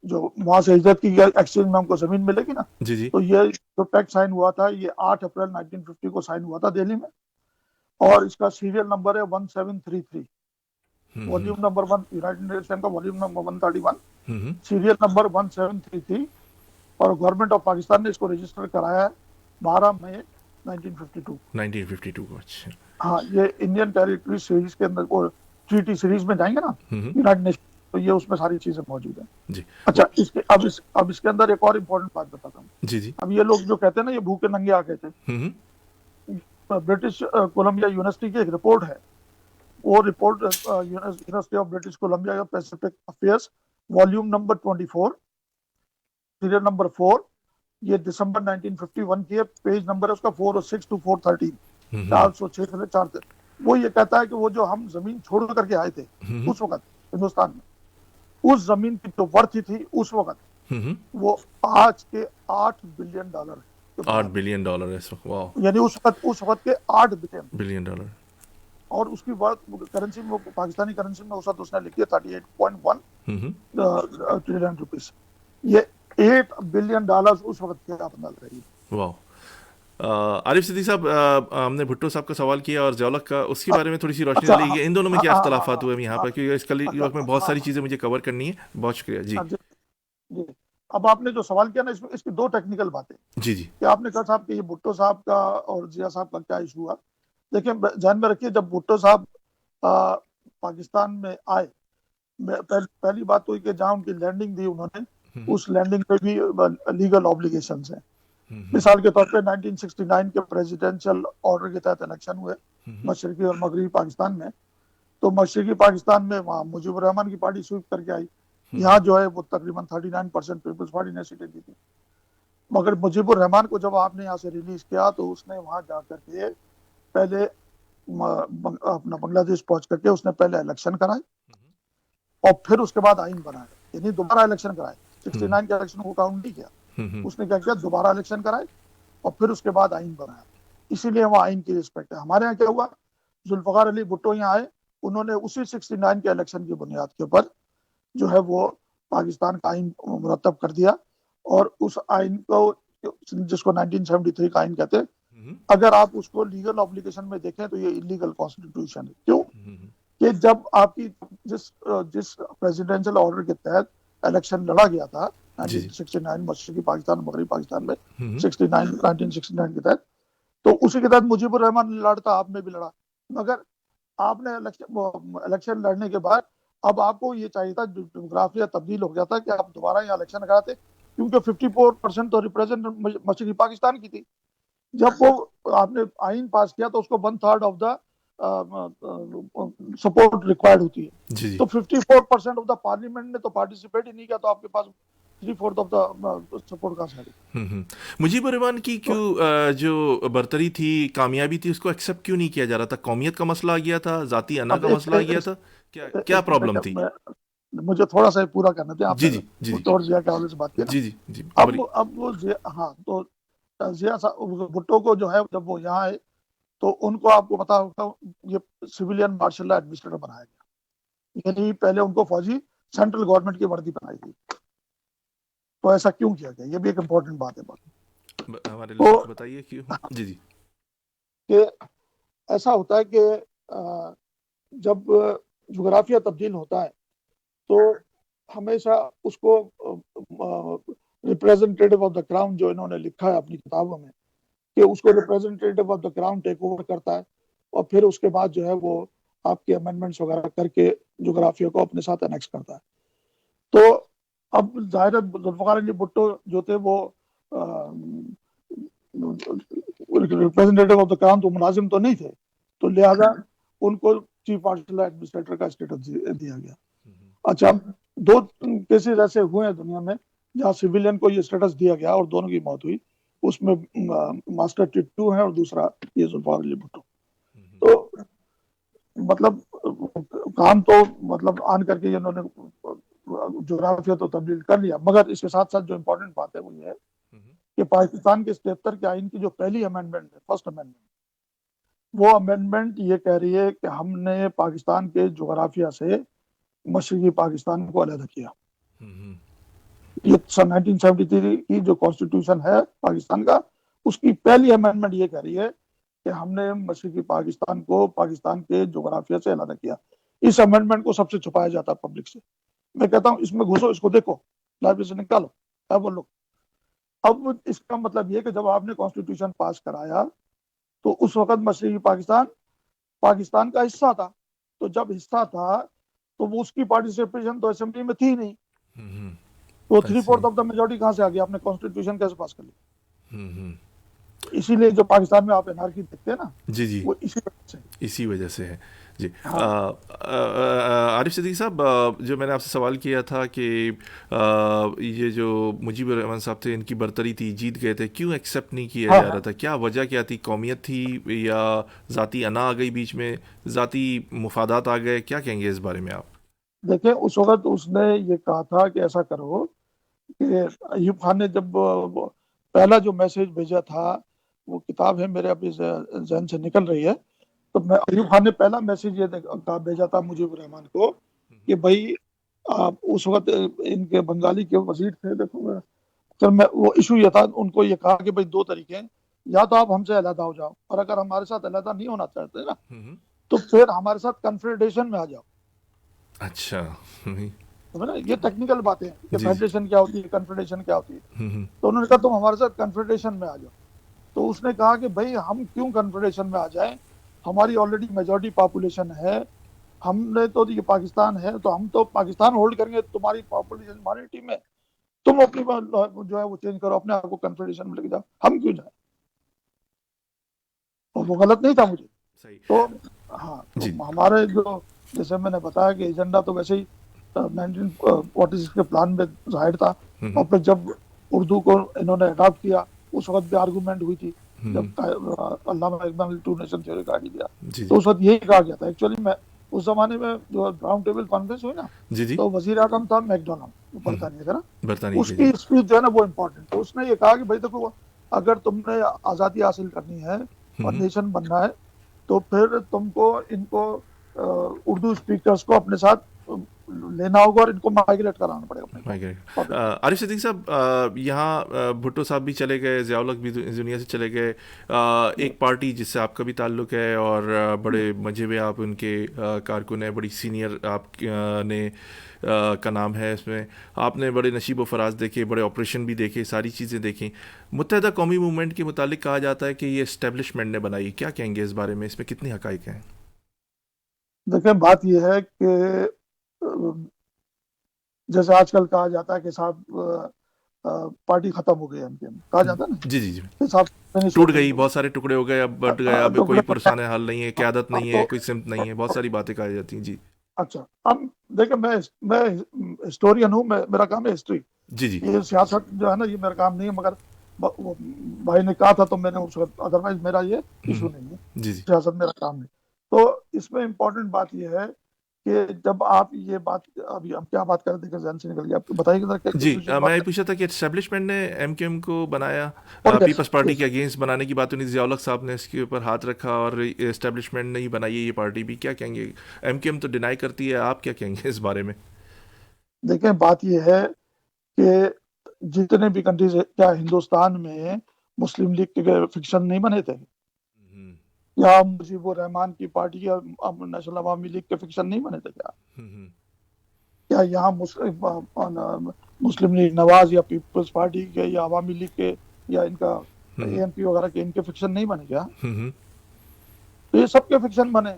जो वहां से हिजरत की एक्सचेंज में हमको जमीन मिलेगी ना, जी जी। तो ये जो पैक्ट साइन हुआ था ये 8 अप्रैल 1950 को साइन हुआ था दिल्ली में, और इसका सीरियल नंबर है 1733। वॉल्यूम नंबर 1 यूनाइटेड नेशन का वॉल्यूम नंबर 131, सीरियल नंबर 1733, और गवर्नमेंट ऑफ पाकिस्तान ने इसको रजिस्टर कराया है 12 मई 1952। 1952 को। अच्छा। हाँ, ये इंडियन टेरिटरी सीरीज के अंदर वो ट्रीटी सीरीज में जाएंगे ना यूनाइटेड नेशन, तो ये उसमें सारी चीजें मौजूद हैं। जी। अच्छा, अब इसके अंदर एक और इम्पोर्टेंट बात बताता हूँ। जी जी। अब ये लोग जो कहते हैं ना ये भूखे नंगे आ गए थे, ब्रिटिश कोलंबिया यूनिवर्सिटी की एक रिपोर्ट है, वो report university of British Columbia का Pacific Affairs volume number 24 serial number 4, ये दिसंबर 1951 की है, पेज नंबर है उसका 406 to 413, 406 से 4। वो ये कहता है कि वो जो हम जमीन छोड़ करके आए थे उस वक्त हिंदुस्तान में, उस जमीन की जो वर्थ थी उस वक्त वो आज के $8 बिलियन। $8 बिलियन है इस वक्त, वाह। यानी उस वक्त के $8 बिलियन डॉलर, और उसकी वर्थ करेंसी में, पाकिस्तानी करेंसी में उस वक्त उसने लिखी है 38.1 ट्रिलियन रुपीस। ये $8 बिलियन उस वक्त के आप अंदाजा रही। वाह। आरिफ सिद्दीकी साहब, हमने भुट्टो साहब का सवाल किया और ज़िया-उल-हक का, उसके बारे में थोड़ी सी रोशनी डाली कि इन दोनों में क्या इख्तलाफात हुए यहाँ पर, क्योंकि इस कल वक्त में बहुत सारी चीज़ें मुझे कवर करनी है। बहुत शुक्रिया जी। जी, अब आपने जो सवाल किया ना, इसमें इसकी दो टेक्निकल बातें जी जी। कि आपने कहा साहब कि ये भुट्टो साहब का और जिया साहब का क्या इशू हुआ। देखिए, ध्यान में रखिए, जब भुट्टो साहब पाकिस्तान में आए, पहली बात तो कि जहाँ उनकी लैंडिंग दी उन्होंने, उस लैंडिंग पे भी लीगल ऑब्लिगेशंस हैं। मिसाल के तौर पे 1969 के प्रेसिडेंशियल ऑर्डर के तहत इलेक्शन हुए मशरकी और मगरबी पाकिस्तान में, तो मशरकी पाकिस्तान में वहाँ मुजीबुर रहमान की पार्टी स्वीप करके आई, यहाँ जो है वो तकरीबन 39% पीपल्स पार्टी ने सीटें दी थी। मगर मुजीबुर रहमान को जब आपने यहाँ से रिलीज किया तो उसने वहाँ जा करके पहले अपना बांग्लादेश पहुंच करके उसने पहले इलेक्शन कराए और फिर उसके बाद आइन बनाए, यानी दोबारा इलेक्शन कराए। 69 के इलेक्शन को काउंट नहीं किया, उसने क्या किया, दोबारा इलेक्शन कराए और फिर उसके बाद आइन बनाया। इसीलिए वहाँ आइन की रिस्पेक्ट है। हमारे यहाँ क्या हुआ, जुल्फकार अली भुट्टो यहाँ आए, उन्होंने उसी 69 के इलेक्शन की बुनियाद के ऊपर जो है वो पाकिस्तान का आइन मुरतब कर दिया, और उस आइन को, जिसको 1973 का आइन कहते हैं, अगर आप उसको लीगल ऑब्लिगेशन में देखें तो ये इलीगल कॉन्स्टिट्यूशन है। क्यों? कि जब आपकी जिस प्रेसिडेंशियल ऑर्डर के तहत इलेक्शन लड़ा गया था 1969 मशरकी पाकिस्तान मगरबी पाकिस्तान में 1969 के तहत, तो उसी के तहत मुजीबुर रहमान ने लड़ा था, आपने भी लड़ा। मगर आपने इलेक्शन लड़ने के बाद अब आपको ये चाहिए था, डेमोग्राफिया तब्दील हो गया था कि आप दोबारा यहाँ इलेक्शन कराते, क्योंकि 54% तो रिप्रेजेंट मशरकी पाकिस्तान की थी। जब वो आपने आइन पास किया तो उसको 1/3 ऑफ द सपोर्ट रिक्वायर्ड होती है। जी जी। तो 54% ऑफ द पार्लियामेंट ने तो पार्टिसिपेट ही नहीं किया, तो आपके पास 3/4 ऑफ द सपोर्ट कहाँ से आ गई? मुजीबर रहमान की तो क्यों जो बरतरी थी, कामयाबी थी, उसको एक्सेप्ट क्यों नहीं किया जा रहा था? कौमियत का मसला आ गया था, जाती अना अब का मसला आ गया था, क्या क्या प्रॉब्लम थी? मुझे थोड़ा सा पूरा करना था। जी आपने जी जी जी भुट्टो और जिया के हवाले से बात की ना। जी जी जी अबरी। अब वो हाँ, तो जिया साहब भुट्टो को जो है जब वो यहाँ आए तो उनको आपको पता होगा ये सिविलियन मार्शल लॉ एडमिनिस्ट्रेटर बनाया गया, यानी पहले उनको फौजी सेंट्रल गवर्नमेंट की वर्दी बनाई गई। तो ऐसा क्यों किया गया, ये भी एक इम्पोर्टेंट बात है। हमारे तो लोगों को बताइए क्यों। जी जी। कि ऐसा होता है कि जब जोग्राफिया तब्दील होता है तो हमेशा उसको रिप्रेजेंटेटिव ऑफ द क्राउन, जो इन्होंने लिखा है अपनी किताबों में, कि उसको representative of the crown take over करता है और फिर उसके बाद जो है वो आपके अमेंडमेंट्स वगैरह करके जोग्राफिया को अपने साथ एनेक्स करता है। तो अब जाहिर है जुल्फिकार अली भुट्टो जो थे वो रिप्रेजेंटेटिव ऑफ द क्राउन तो मुलाजिम तो नहीं थे, तो लिहाजा उनको चीफ मार्शल एडमिनिस्ट्रेटर का स्टेटस दिया गया। अच्छा, दो केसेस ऐसे हुए हैं दुनिया में जहाँ सिविलियन को ये स्टेटस दिया गया और दोनों की मौत हुई। उसमें मास्टर टिट्टू है और दूसरा ये जुल्फिकार अली भुट्टो। तो मतलब काम तो मतलब आन करके इन्होंने जोग्राफिया तो तब्दील कर लिया, मगर इसके साथ साथ जो इम्पोर्टेंट बात है वो ये है कि पाकिस्तान के 77 के आइन की जो पहली अमेंडमेंट है, फर्स्ट अमेंडमेंट, वो अमेंडमेंट ये कह रही है कि हमने पाकिस्तान के जोग्राफिया से मशरकी पाकिस्तान को अलग किया। ये सन 1973 की जो कॉन्स्टिट्यूशन है पाकिस्तान का, उसकी पहली अमेंडमेंट ये कह रही है कि हमने मशरकी पाकिस्तान को पाकिस्तान के जोग्राफिया से अलग किया। इस अमेंडमेंट को सबसे छुपाया जाता है पब्लिक से। मैं कहता हूँ इसमें घुसो, इसको देखो, लाइब्रेरी से निकालो, क्या बोलो। अब इसका मतलब ये कि जब आपने कॉन्स्टिट्यूशन पास कराया तो उस वक्त मशरकी पाकिस्तान पाकिस्तान का हिस्सा था, तो जब हिस्सा था तो वो उसकी पार्टिसिपेशन तो असेंबली में थी नहीं, तो 3/4 ऑफ द मेजोरिटी कहाँ से आ गया? आपने कॉन्स्टिट्यूशन कैसे पास कर लिया? इसीलिए जो पाकिस्तान में आप एनआरकी देखते हैं ना, जी जी, वो इसी वजह से है जी। हाँ। आरिफ सिद्दीकी साहब, जो मैंने आपसे सवाल किया था कि ये जो मुजीबर रहमान साहब थे, इनकी बरतरी थी, जीत गए थे, क्यों एक्सेप्ट नहीं किया हाँ, जा रहा था? क्या वजह क्या थी? कौमियत थी या ज़ाती अना आ गई बीच में, ज़ाती मुफादात आ गए? क्या कहेंगे इस बारे में आप? देखिए उस वक्त उसने ये कहा था कि ऐसा करो कि अयूब खान ने जब पहला जो मैसेज भेजा था, वो किताब है मेरे अभी जहन से निकल रही है, तो मैं अयूब खान ने पहला मैसेज ये भेजा था मुजीबुर रहमान को कि भाई आप उस वक्त इनके बंगाली के वजीर थे, देखो सर, मैं वो इशू ये था, उनको ये कहा कि भाई दो तरीके हैं, या तो आप हमसे अलहदा हो जाओ, और अगर हमारे साथ अलहदा नहीं होना चाहते ना तो फिर हमारे साथ कन्फेडरेशन में आ जाओ। अच्छा। तो ना ये टेक्निकल बातें हैं कि जी। फेडरेशन क्या होती है, कन्फेडरेशन क्या होती है। तो उन्होंने कहा तुम हमारे साथ कन्फेडरेशन में आ जाओ। तो उसने कहा कि भाई हम क्यों कन्फेडरेशन में आ जाए, हमारी ऑलरेडी मेजॉरिटी पॉपुलेशन है, हमने तो ये पाकिस्तान है तो हम तो पाकिस्तान होल्ड करेंगे, तुम्हारी पॉपुलेशन माइनॉरिटी में, तुम अपनी जो है वो चेंज करो, अपने आप को कन्फेडरेशन में लेके जाओ, हम क्यों जाए। और वो गलत नहीं था मुझे सही। तो हाँ, तो हमारे जो जैसे मैंने बताया कि एजेंडा तो वैसे ही 1946 के प्लान में जाहिर था, और फिर जब उर्दू को इन्होंने अडॉप्ट किया उस वक्त भी आर्गूमेंट हुई थी, जब अल्लामा इकबाल ने टू नेशन थ्योरी का दिया, तो उस वक्त यही कहा गया था। एक्चुअली मैं उस जमाने में जो राउंड टेबल कॉन्फ्रेंस हुई ना, तो वजीर आजम था मैकडोनाल्ड, बरतानिया का ना, उसकी स्पीच जो है ना वो इम्पोर्टेंट। तो उसने ये कहा कि भाई देखो, अगर तुमने आज़ादी हासिल करनी है और नेशन बनना है तो फिर तुमको इनको उर्दू स्पीकर्स को अपने साथ लेना होगा और इनको माइग्रेट कराना पड़ेगा। आरिफ सिद्दीकी साहब, यहाँ भुट्टो साहब भी चले गए, ज़ियाउल हक भी दुनिया से चले गए, एक पार्टी जिससे आपका भी ताल्लुक है और बड़े मजे में आप उनके कारकुन हैं, बड़ी सीनियर आप ने का नाम है, इसमें आपने बड़े नशीब व फराज देखे, बड़े ऑपरेशन भी देखे, सारी चीज़ें देखी। मुत्तहदा कौमी मूवमेंट के मुतालिक कहा जाता है कि ये एस्टेब्लिशमेंट ने बनाई, क्या कहेंगे इस बारे में? इसमें कितनी हकाइक हैं? देखिए बात यह है कि जैसे आजकल कहा जाता है कि साहब पार्टी खत्म हो गई एमकेएम, कहा जाता है ना, जी जी जी। इस हिसाब से नहीं टूट सोच रही गई, थी। बहुत सारे टुकड़े हो गए, अब बट गया, अब कोई टुकड़े पर पुरसाने हाल नहीं है, क्यादत नहीं है, तो कोई सिमत नहीं है, बहुत सारी बातें कही जाती हैं जी। अच्छा, अब देखिए मैं हिस्टोरियन हूँ, मेरा काम है हिस्ट्री। जी जी। ये सियासत जो है ना, ये मेरा काम नहीं है, मगर वो भाई ने कहा था तो मैंने उसको, अदरवाइज मेरा ये इशू नहीं है, जी जी। सियासत मेरा काम नहीं। तो इसमें इम्पोर्टेंट बात यह है कि जब आप ये बात, अभी हम क्या बात कर रहे थे कि जहन से निकल गया, आपको बताइए जरा क्या जी किस विषय की मैं बात ये पूछा था कि एस्टेब्लिशमेंट ने एमकेएम को बनाया, कर, और पीपल्स पार्टी यस, के अगेंस्ट बनाने की बात हुई, जियाउल हक साहब ने इसके ऊपर हाथ रखा और एस्टेब्लिशमेंट ने ही बनाई है ये पार्टी भी, क्या कहेंगे? एमकेएम तो डिनाई करती है, आप क्या कहेंगे इस बारे में? देखें बात यह है कि जितने भी कंट्रीज, क्या हिंदुस्तान में मुस्लिम लीग के फिक्शन नहीं बने थे, हम्म या मुजीबुर रहमान की पार्टी या नेशनल अवामी लीग के फिक्शन नहीं बने थे क्या? हम्म क्या यहाँ मुस्लिम लीग नवाज या पीपल्स पार्टी के या अवामी लीग के या इनका हम्म एएनपी वगैरह के, इनके फिक्शन नहीं बने क्या? हम्म तो ये सबके फिक्शन बने,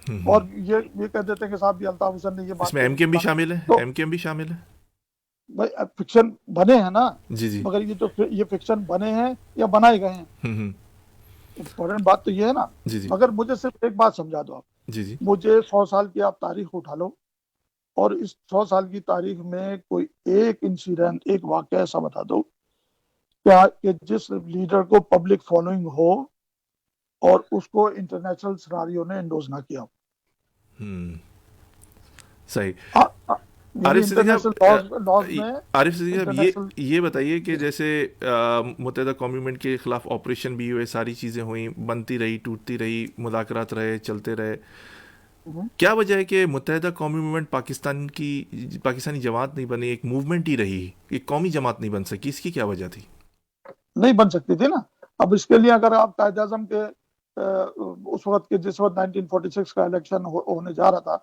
हम्म। और ये कह देते हैं कि साहब, ये अल्ताफ हुसैन ने ये बात इसमें कही एमकेएम भी फलाना। शामिल है, तो एमकेएम भी शामिल है। भाई फिक्शन बने हैं ना, जी जी। मगर ये फिक्शन बने हैं या बनाए गए हैं, हम्म। इम्पोर्टेंट बात तो ये है ना। जी जी। मगर मुझे सिर्फ एक बात समझा दो आप, जी जी। मुझे 100 साल की आप तारीख उठा लो, और इस 100 साल की तारीख में कोई एक इंसिडेंट, एक वाक्य ऐसा बता दो क्या कि जिस लीडर को पब्लिक फॉलोइंग हो और उसको इंटरनेशनल सिनारियो ने एंडोज ना किया हो। हम्म। सही। यानी आरिफ सिद्दीकी इंटरनेशनल साहब, लॉज में, आरिफ सिद्दीकी साहब, इंटरनेशनल, ये बताइए कि जैसे मुत्तहदा कौमी मूवमेंट के खिलाफ ऑपरेशन भी हुए, सारी चीज़ें हुई, बनती रही, टूटती रही, मुज़ाकरात रहे, चलते रहे, क्या वजह है कि मुत्तहदा कौमी मूवमेंट पाकिस्तानी जमात नहीं बनी, एक मूवमेंट ही रही, एक कौमी जमात नहीं बन सकी? इसकी क्या वजह थी? नहीं बन सकती थी ना। अब इसके लिए अगर आप कायद आजम के उस वक्त के, जिस वक्त 1946 का इलेक्शन होने जा रहा था,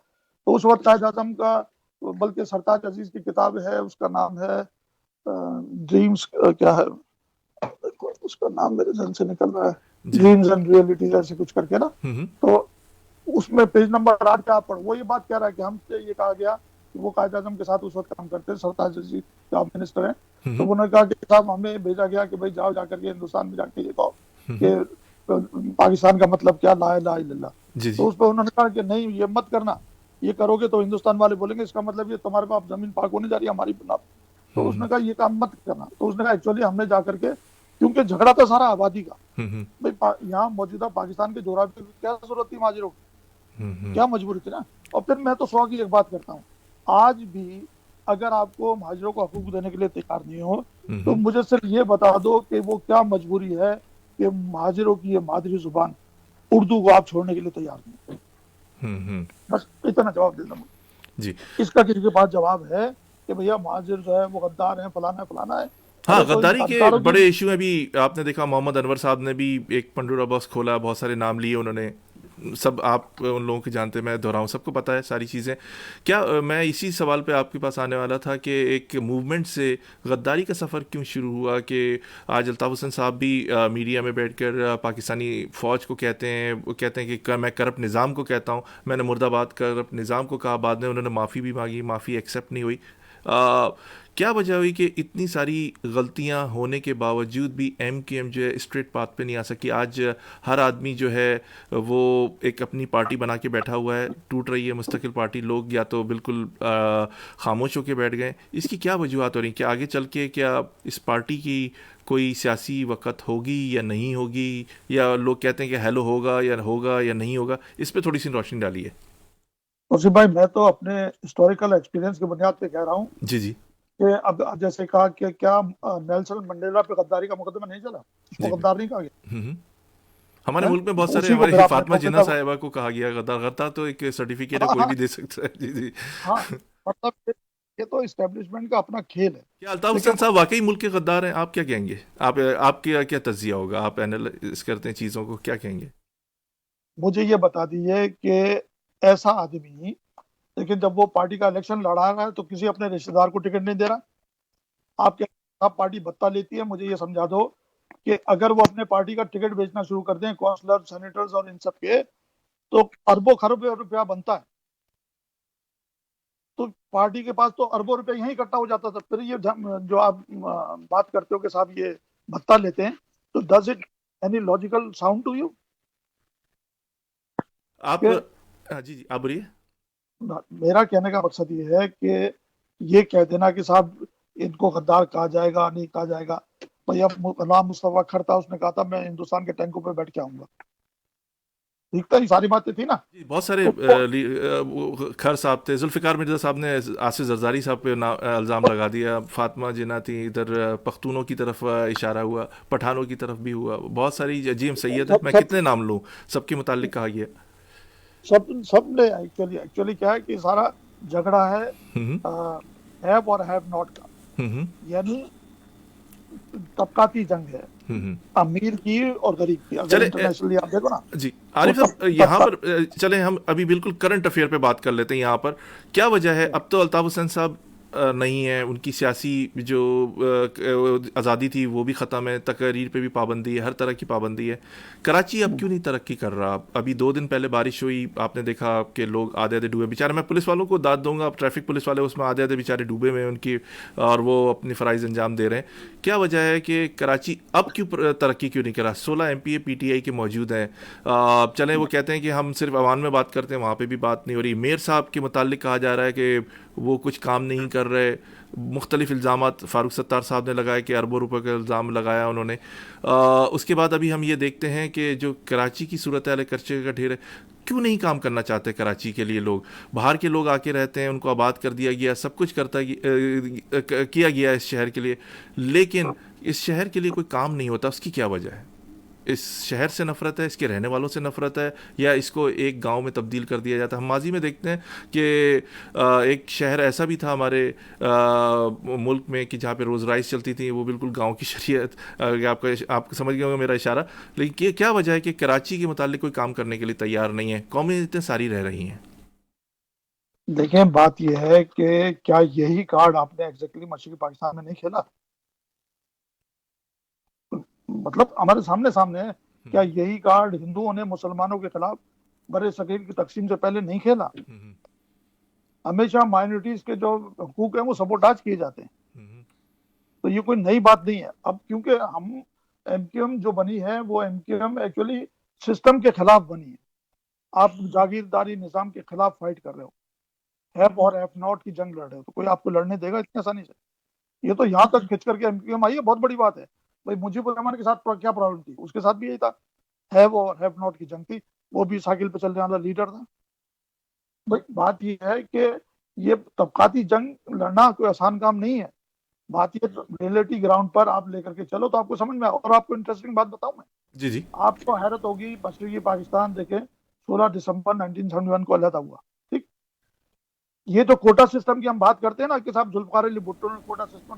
तो उस वक्त कायद आजम का, बल्कि सरताज अजीज की किताब है, उसका नाम है ड्रीम्स, क्या है उसका नाम, मेरे जहन से निकल रहा है, जी। ड्रीम्स एंड रियलिटीज ऐसे कुछ करके ना। हम्म तो उसमें पेज नंबर 8 पे आप पढ़ो, वो ये बात कह रहा है कि हमसे ये कहा गया कि वो कायद आजम के साथ उस वक्त काम करते हैं, सरताज अजीज का मिनिस्टर है। तो उन्होंने कहा कि साहब, हमें भेजा गया कि भाई जाओ जाकर के हिंदुस्तान में जाके ये कहो कि पाकिस्तान का मतलब क्या, ला इलाहा इल्लल्लाह। जी तो जी। उस पर उन्होंने कहा कि नहीं, ये मत करना, ये करोगे तो हिंदुस्तान वाले बोलेंगे इसका मतलब ये तुम्हारे पास जमीन पाक होने जा रही है हमारी बिना। तो उसने कहा ये काम मत करना। तो उसने कहा एक्चुअली हमने जाकर के, क्योंकि झगड़ा था सारा आबादी का, भाई यहाँ मौजूदा पाकिस्तान के जोराबी की क्या जरूरत थी महाजिरों की, क्या मजबूरी थी ना। और फिर मैं तो 100 की एक बात करता हूँ, आज भी अगर आपको महाजिरों को हकूक देने के लिए तैयार नहीं हो, तो मुझे सिर्फ ये बता दो कि वो क्या मजबूरी है कि महाजिरों की ये मादरी जुबान उर्दू को आप छोड़ने के लिए तैयार नहीं। बस इतना जवाब दे दूँ जी। इसका किसी के पास जवाब है कि भैया महाजिर जो है वो गद्दार है, फलाना है फलाना है? हाँ, तो गद्दारी के गद्दारों की, बड़े इशू हैं भी। आपने देखा मोहम्मद अनवर साहब ने भी एक पंडोरा बॉक्स खोला, बहुत सारे नाम लिए उन्होंने, सब आप उन लोगों के जानते हैं, मैं दोहराऊं, सबको पता है सारी चीज़ें। क्या मैं इसी सवाल पे आपके पास आने वाला था कि एक मूवमेंट से गद्दारी का सफ़र क्यों शुरू हुआ कि आज अल्ताफ़ हुसैन साहब भी मीडिया में बैठकर पाकिस्तानी फ़ौज को कहते हैं, वो कहते हैं कि मैं करप्ट निज़ाम को कहता हूँ, मैंने मुर्दाबाद करप्ट निज़ाम को कहा, बाद में उन्होंने माफ़ी भी मांगी, माफ़ी एक्सेप्ट नहीं हुई। क्या वजह हुई कि इतनी सारी गलतियां होने के बावजूद भी एमकेएम जो है स्ट्रेट पाथ पे नहीं आ सकी? आज हर आदमी जो है वो एक अपनी पार्टी बना के बैठा हुआ है, टूट रही है मुस्तकिल पार्टी, लोग या तो बिल्कुल खामोश होकर बैठ गए। इसकी क्या वजूहत हो रही? क्या आगे चल के क्या इस पार्टी की कोई सियासी वक़्त होगी या नहीं होगी, या लोग कहते हैं कि हेलो होगा या नहीं होगा? इस पर थोड़ी सी रोशनी डाली है। उसी भाई, मैं तो अपने हिस्टोरिकल एक्सपीरियंस की बुनियाद पे कह रहा हूँ जी जी। कि अब जैसे कहा कि क्या नेल्सन मंडेला पे गद्दारी का मुकदमा नहीं चला, उसको गद्दार नहीं कहा गया? हमारे मुल्क में बहुत सारे, उसी को हमारे फिर आपने फातिमा जिन्ना कहता, साहिबा को कहा गया गद्दार। गद्दार तो एक सर्टिफिकेट है, हाँ कोई भी हाँ दे सकता है। जी जी। हाँ, मतलब ये तो इस्टेब्लिशमेंट का अपना खेल है। क्या अल्ताफ लेकिन हुसैन साहब वाकई मुल्क के गद्दार हैं? आप क्या कहेंगे? आपके क्या तज्जिया होगा? आप एनालाइज करते हैं चीज़ों को, क्या कहेंगे? मुझे ये बता दीजिए कि ऐसा आदमी, लेकिन जब वो पार्टी का इलेक्शन लड़ा रहा है तो किसी अपने रिश्तेदार को टिकट नहीं दे रहा। आप क्या, आप पार्टी भत्ता लेती है? मुझे ये समझा दो कि अगर वो अपने पार्टी का टिकट बेचना शुरू कर दें, काउंसलर, सेनेटर्स और इन सब के, तो अरबों खरबों रुपया बनता है। तो पार्टी के पास तो अरबों रुपए यहीं इकट्ठा हो जाता था। फिर ये जो आप बात करते हो कि साहब ये भत्ता लेते हैं, तो does it any logical sound to you? आप हाँ जी जी, आप बोलिए। मेरा कहने का मकसद ये है कि ये कह देना कि साहब इनको गद्दार कहा जाएगा, नहीं कहा जाएगा। भैया गुलाम मुस्तफा खर था, उसने कहा था मैं हिंदुस्तान के टैंकों पे बैठ के आऊंगा। ठीक था, ये सारी बातें थी ना। जी, बहुत सारे वो खर साहब थे, जुल्फ़िकार मिर्ज़ा साहब ने आसिफ जरदारी साहब पे इल्ज़ाम लगा दिया, फातिमा जिन्ना थी, इधर पख्तूनों की तरफ इशारा हुआ, पठानों की तरफ भी हुआ, बहुत सारी, अजीम सैयद है, मैं कितने नाम लूँ, सबके मुतालिक कहा गया। सब ने एक्चुअली क्या है कि सारा झगड़ा है हैव और हैव नॉट का, यानी तबकाती जंग है, अमीर की और गरीब की। अगर इंटरनेशनली आप देखो ना जी आरिफ साहब, यहाँ पर चले हम अभी बिल्कुल करंट अफेयर पे बात कर लेते हैं। यहाँ पर क्या वजह है, अब तो अल्ताफ हुसैन साहब नहीं है, उनकी सियासी जो आज़ादी थी वो भी ख़त्म है, तकरीर पे भी पाबंदी है, हर तरह की पाबंदी है। कराची अब क्यों नहीं तरक्की कर रहा? अभी 2 दिन पहले बारिश हुई, आपने देखा कि लोग आधे आधे डूबे। बेचारे, मैं पुलिस वालों को दाद दूंगा, ट्रैफिक पुलिस वाले उसमें आधे आधे बेचारे डूबे हुए हैं उनकी, और वो अपनी फ़राइज़ अंजाम दे रहे हैं। क्या वजह है कि कराची अब क्यों तरक्की क्यों नहीं करा? 16 MPA PTI के मौजूद हैं। चलें, वो कहते हैं कि हम सिर्फ अवान में बात करते हैं, वहाँ पर भी बात नहीं हो रही। मेयर साहब के मुतालिक कहा जा रहा है कि वो कुछ काम नहीं कर रहे। मुख्तलिफ इल्ज़ामात फ़ारूक सत्तार साहब ने लगाए कि अरबों रुपए का इल्ज़ाम लगाया उन्होंने। उसके बाद अभी हम ये देखते हैं कि जो कराची की सूरत है, कचरे का ढेर है, क्यों नहीं काम करना चाहते कराची के लिए लोग? बाहर के लोग आके रहते हैं, उनको आबाद कर दिया गया, सब कुछ किया गया इस शहर के लिए, लेकिन इस शहर के लिए कोई काम नहीं होता। उसकी क्या वजह है? इस शहर से नफ़रत है, इसके रहने वालों से नफ़रत है, या इसको एक गांव में तब्दील कर दिया जाता है? हम माजी में देखते हैं कि एक शहर ऐसा भी था हमारे मुल्क में कि जहाँ पे रोज़ राइस चलती थी, वो बिल्कुल गांव की शरीयत। आप समझ गए होंगे मेरा इशारा। लेकिन क्या वजह है कि कराची के मुतालिक कोई काम करने के लिए तैयार नहीं है? कौमें इतनी सारी रह रही हैं। देखें, बात यह है कि क्या यही कार्ड आपने एग्जैक्टली मशरक़ी पाकिस्तान में नहीं खेला? मतलब हमारे सामने है। क्या यही कार्ड हिंदुओं ने मुसलमानों के खिलाफ बड़े सगीर की तकसीम से पहले नहीं खेला? हमेशा माइनॉरिटीज के जो हुकूक हैं वो सबोटाज किए जाते हैं। तो ये कोई नई बात नहीं है। अब क्योंकि हम MQM जो बनी है वो MQM एक्चुअली सिस्टम के खिलाफ बनी है। आप जागीरदारी निज़ाम के खिलाफ फाइट कर रहे हो, हैव और हैव नॉट की जंग लड़ रहे हो, तो कोई आपको लड़ने देगा इतनी आसानी से? ये तो यहाँ तक खिंच करके MQM आई है, बहुत बड़ी बात है। भाई मुजीबुर रहमान के साथ क्या प्रॉब्लम थी? उसके साथ भी यही था, हैव और हैव नॉट की जंग थी, वो भी साइकिल पे चलने वाला लीडर था। भाई बात ये है कि ये तबकाती जंग लड़ना कोई आसान काम नहीं है। बात ये रियलिटी ग्राउंड पर आप लेकर के चलो तो आपको समझ में। और आपको इंटरेस्टिंग बात बताऊं मैं, जी जी, आपको हैरत होगी, मशरक़ी पाकिस्तान देखे 16 दिसंबर 1971 को अलहदा हुआ। ठीक, ये जो कोटा सिस्टम की हम बात करते हैं ना कि साहब जुल्फ़िकार अली भुट्टो ने कोटा सिस्टम,